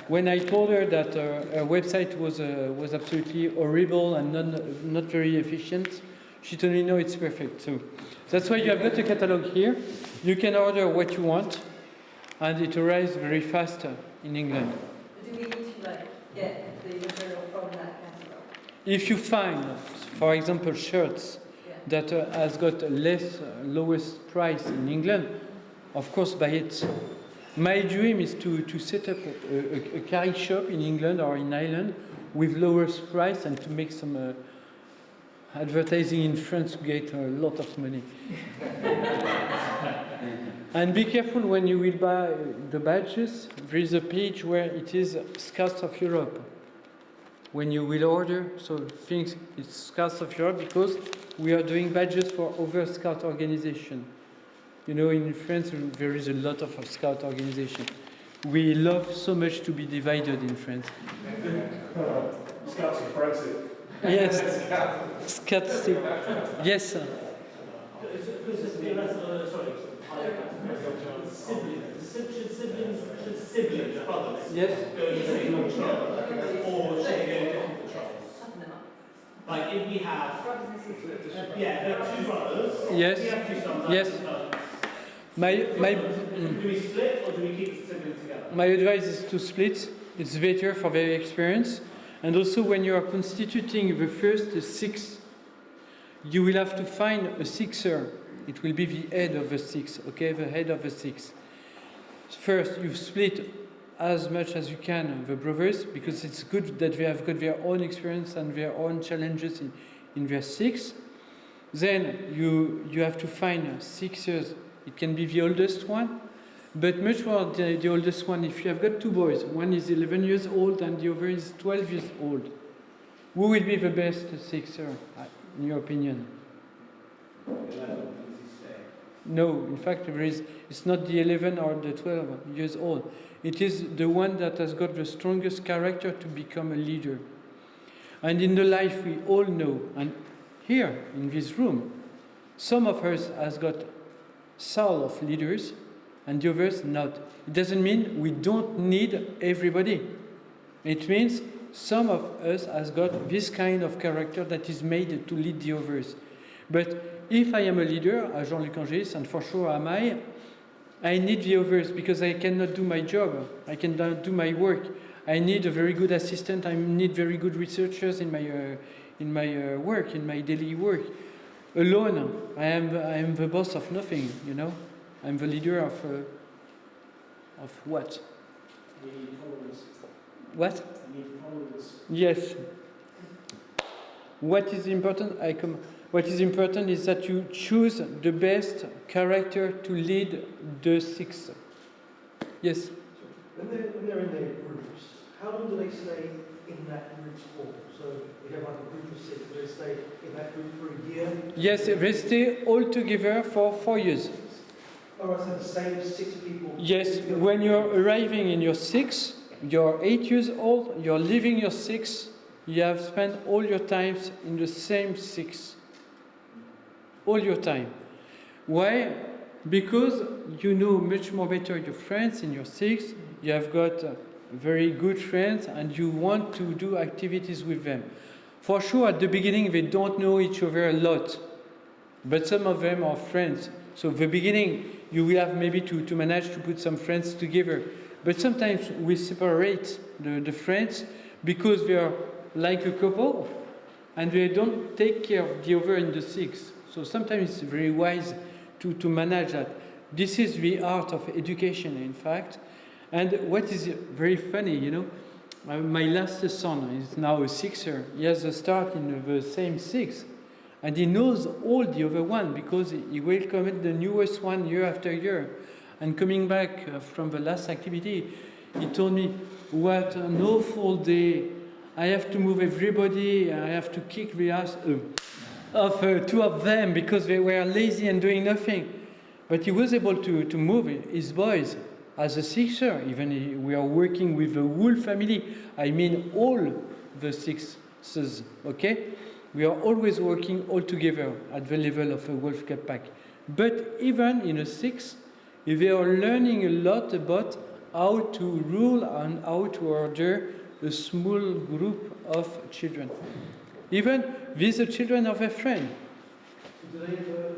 When I told her that her website was absolutely horrible and not very efficient, she told me no, it's perfect. So that's why you have got a catalog here. You can order what you want, and it arrives very fast in England. Do we need to get the material from that catalog? If you find, for example, shirts that has got lowest price in England, of course buy it. My dream is to set up a carry shop in England or in Ireland with lowest price and to make some advertising in France to get a lot of money. And be careful when you will buy the badges. There is a page where it is Scouts of Europe. when you will order. So things, it's Scouts of Europe because we are doing badges for other Scout organization. You know, in France there is a lot of Scout organization. We love so much to be divided in France. Scouts for Brexit. Yes, Scouts. Yes. Siblings, brothers, yes, go in the same patrol, or should they go in different patrols? Like if we have, there are two brothers. Yes. We have two sons. Yes. Do we split or do we keep the siblings together? My advice is to split. It's better for their experience. And also, when you are constituting the first six, you will have to find a sixer. It will be the head of the six, okay? The head of the six. First, you split as much as you can the brothers, because it's good that they have got their own experience and their own challenges in their six. Then you have to find sixers. It can be the oldest one, but much more the oldest one. If you have got two boys, one is 11 years old and the other is 12 years old, who will be the best sixer, in your opinion? No, in fact, it's not the 11 or the 12 years old. It is the one that has got the strongest character to become a leader. And in the life we all know, and here in this room, some of us has got soul of leaders, and the others not. It doesn't mean we don't need everybody. It means some of us has got this kind of character that is made to lead the others. But if I am a leader, as Jean-Luc Angélis, and for sure am I need the others because I cannot do my job. I cannot do my work. I need a very good assistant. I need very good researchers in my work, in my daily work. Alone, I am the boss of nothing. You know, I'm the leader of what? We need followers. What? We need followers. Yes. What is important? What is important is that you choose the best character to lead the six. Yes? When they're in their groups, how long do they stay in that group for? So we have like a group of six, do they stay in that group for a year? Yes, they stay all together for 4 years. Oh, right, so the same 6 people? Yes, when you're arriving in your six, you're 8 years old, you're leaving your six, you have spent all your times in the same six. All your time. Why? Because you know much more better your friends in your six, you have got very good friends and you want to do activities with them. For sure, at the beginning, they don't know each other a lot, but some of them are friends. So at the beginning, you will have maybe to manage to put some friends together. But sometimes we separate the friends because they are like a couple and they don't take care of the other in the six. So sometimes it's very wise to manage that. This is the art of education, in fact. And what is very funny, you know, my last son is now a sixer. He has a start in the same six. And he knows all the other one because he will comment the newest one year after year. And coming back from the last activity, he told me, what an awful day. I have to move everybody. I have to kick the ass of 2 of them because they were lazy and doing nothing. But he was able to move his boys as a sixer. Even we are working with the whole family. I mean all the sixes, okay? We are always working all together at the level of a Wolf Cup pack. But even in a six, they are learning a lot about how to rule and how to order a small group of children. Even with the children of a friend. Do they ever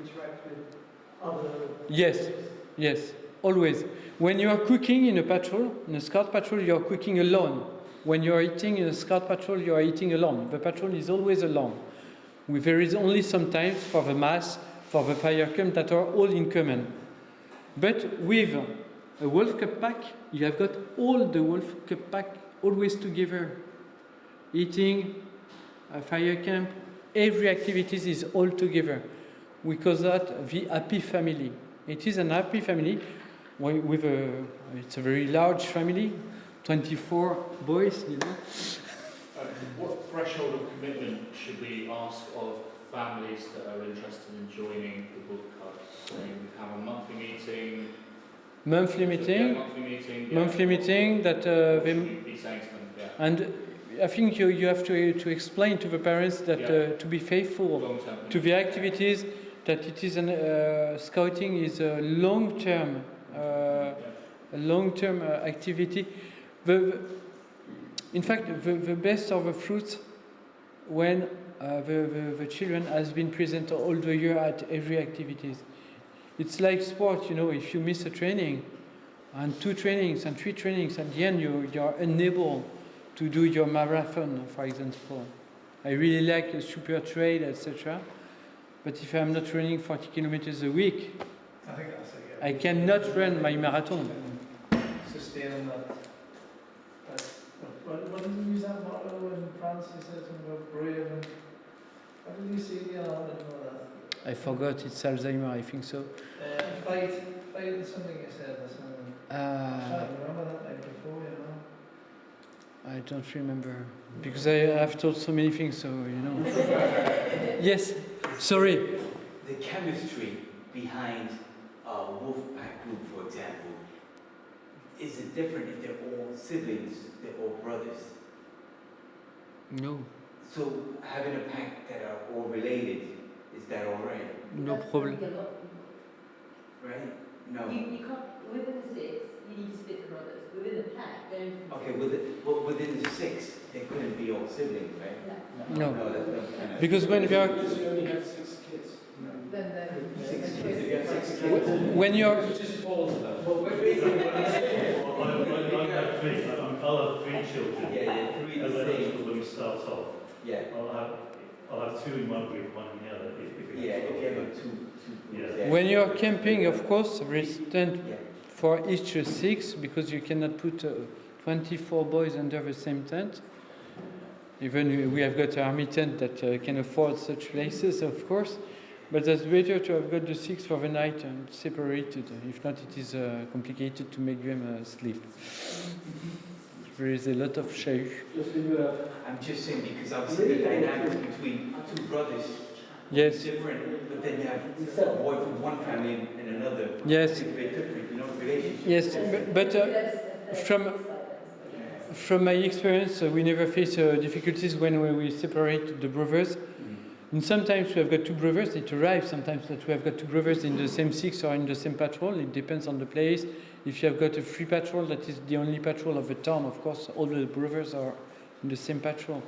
interact with other... Yes, always. When you are cooking in a patrol, in a scout patrol, you are cooking alone. When you are eating in a scout patrol, you are eating alone. The patrol is always alone. There is only sometimes for the mass, for the fire camp that are all in common. But with a Wolf Cup pack, you have got all the Wolf Cup pack always together. Eating, a fire camp, every activity is all together. We call that the happy family. It is an happy family with it's a very large family, 24 boys, you know. What threshold of commitment should we ask of families that are interested in joining the Wolf Cubs? So we have a monthly meeting. Monthly meeting. Monthly meeting. Monthly meeting that What should we be saying to them? Yeah. and I think you have to explain to the parents that to be faithful to the activities, that it is scouting is a long-term activity. In fact, the best of the fruits when the children has been present all the year at every activities. It's like sport, you know, if you miss a training and 2 trainings and 3 trainings, at the end you're unable to do your marathon, for example. I really like a super trail, etc. But if I'm not running 40 kilometers a week, I cannot run my marathon. Sustaining that. What did you use that motto in France? You said something about brave and what did you say again? I don't know that. I forgot, it's Alzheimer, I think so. Fight is something you said. I can't remember that night before, you know. I don't remember, because I have told so many things, so you know. Yes, sorry. The chemistry behind a wolf pack group, for example, is it different if they're all siblings, they're all brothers? No. So having a pack that are all related, is that all right? No problem. Right? No. You can't, within the 6, you need to split the brothers. Within the pack, they're Okay, within the 6, they couldn't be all siblings, right? No. that's kind of Because when we are, You only have 6 kids. when you're, Just pause that. I'll have 3 children. Yeah, 3 As the I same. mentioned when we start off. Yeah. I'll have 2 in one group, 1 in the other. If If you have 2 Yeah. when you're camping, of course, there is tent Yeah. for each 6, because you cannot put 24 boys under the same tent. Even we have got an army tent that can afford such places, of course. But it's better to have got the 6 for the night and separated. If not, it is complicated to make them sleep. There is a lot of shade. I'm just saying because obviously the dynamics between 2 brothers Yes. is different, but then you have a boy from one family and another. Yes. It's very different, you know, relationship. Yes, but from my experience, we never face difficulties when we separate the brothers. And sometimes we have got 2 brothers, it arrives sometimes that we have got 2 brothers in the same 6 or in the same patrol. It depends on the place. If you have got a free patrol, that is the only patrol of the town, of course, all the brothers are in the same patrol.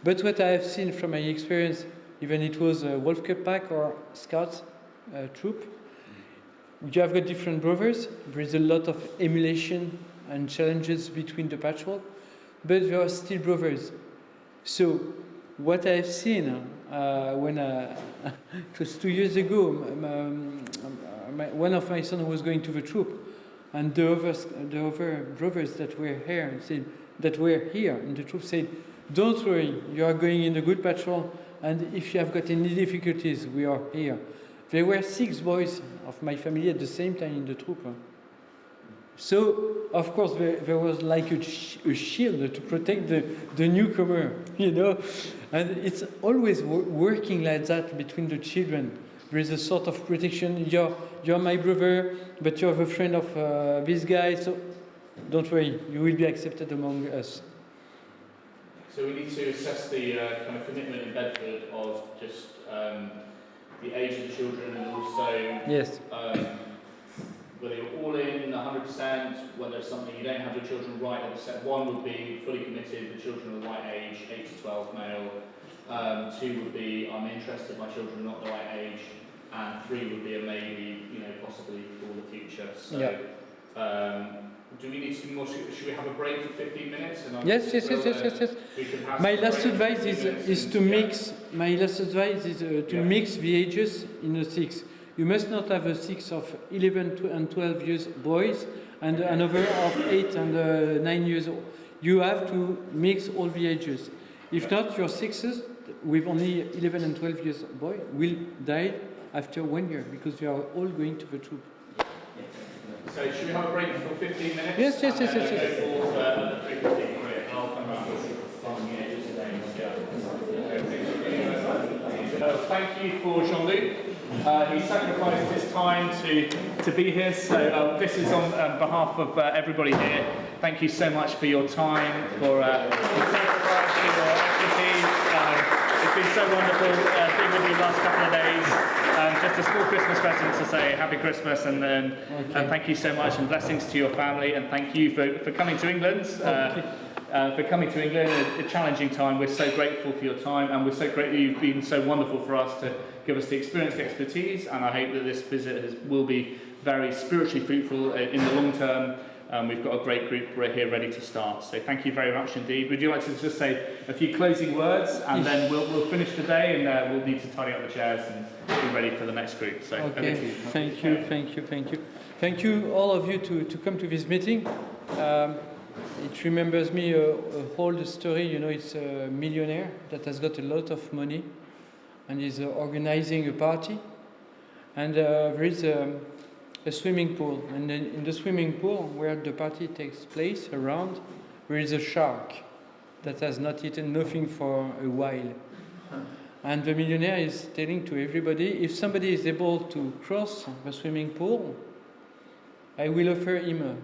But what I have seen from my experience, even it was a Wolf Cup pack or Scouts troop, you have got different brothers. There is a lot of emulation and challenges between the patrol, but they are still brothers. So what I've seen when it was 2 years ago, one of my sons was going to the troop, and the other brothers that were here said that were here in the troop said, "Don't worry, you are going in a good patrol, and if you have got any difficulties, we are here." There were 6 boys of my family at the same time in the troop. So, of course, there was like a shield to protect the newcomer, you know. And it's always working like that between the children. There is a sort of protection. You're my brother, but you're the friend of this guy, so don't worry, you will be accepted among us. So we need to assess the kind of commitment in Bedford of just the age of the children and also yes. Whether you're all in 100%, whether it's something you don't have your children right at the set. 1 would be fully committed, the children are the right age, 8 to 12 male. 2 would be I'm interested, my children are not the right age. And 3 would be a maybe, you know, possibly for the future. So, do we need to do more? Should we have a break for 15 minutes? And Yes. My last advice is to mix. My last advice is to mix the ages in the 6. You must not have a 6 of 11 and 12 years boys and another of 8 and 9 years old. You have to mix all the ages. If not, your 6s with only 11 and 12 years boy will die after 1 year because you are all going to the troop. So should we have a break for 15 minutes? Yes. Go for 3:15. Great. I'll come back with Thank you for Jean-Luc. He sacrificed his time to be here, so this is on behalf of everybody here. Thank you so much for your time, for your sacrifice, for your expertise. It's been so wonderful being with you the last couple of days. Just a small Christmas present to say Happy Christmas, and thank you so much, and blessings to your family, and thank you for coming to England. For coming to England at a challenging time. We're so grateful for your time, and we're so grateful you've been so wonderful for us to give us the experience, the expertise, and I hope that this visit will be very spiritually fruitful in the long term. We've got a great group right here ready to start, so thank you very much indeed. Would you like to just say a few closing words, and then we'll finish the day, and we'll need to tidy up the chairs and be ready for the next group. So okay. Thank you. Thank you all of you to come to this meeting. It remembers me a old story. You know, it's a millionaire that has got a lot of money and is organizing a party, and there is a swimming pool, and then in the swimming pool where the party takes place around, there is a shark that has not eaten nothing for a while, and the millionaire is telling to everybody, if somebody is able to cross the swimming pool, I will offer him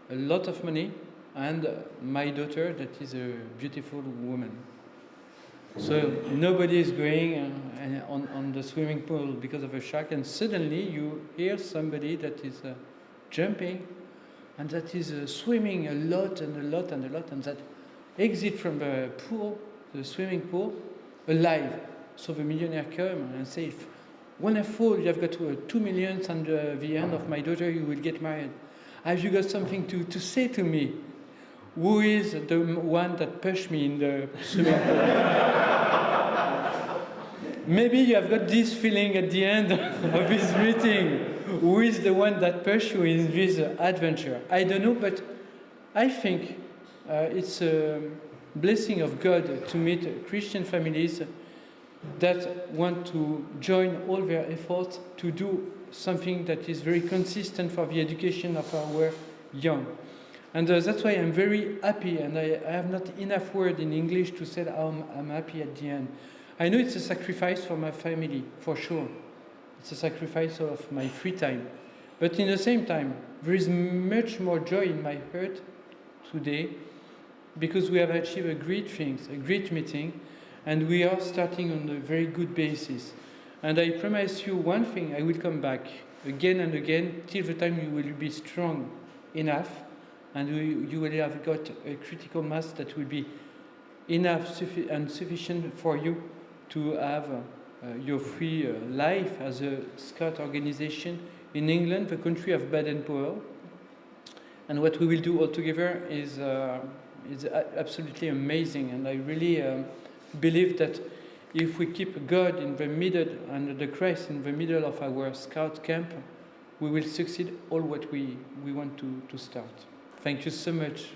a lot of money and my daughter that is a beautiful woman. So nobody is going on the swimming pool because of a shark, and suddenly you hear somebody that is jumping and that is swimming a lot, and that exit from the pool, the swimming pool, alive. So the millionaire come and say, wonderful, you have got 2 million, and the end of my daughter you will get married. Have you got something to say to me? Who is the one that pushed me in the swimming pool? Maybe you have got this feeling at the end of this meeting. Who is the one that pushed you in this adventure? I don't know, but I think it's a blessing of God to meet Christian families that want to join all their efforts to do something that is very consistent for the education of our young. And that's why I'm very happy, and I have not enough word in English to say how I'm happy at the end. I know it's a sacrifice for my family, for sure. It's a sacrifice of my free time. But in the same time, there is much more joy in my heart today because we have achieved a great thing, a great meeting, and we are starting on a very good basis. And I promise you one thing, I will come back again and again till the time you will be strong enough, and you will have got a critical mass that will be enough and sufficient for you to have your free life as a Scout organization in England, the country of Baden-Powell. And what we will do all together is absolutely amazing, and I really believe that if we keep God in the middle and the Christ in the middle of our Scout camp, we will succeed all what we want to start. Thank you so much.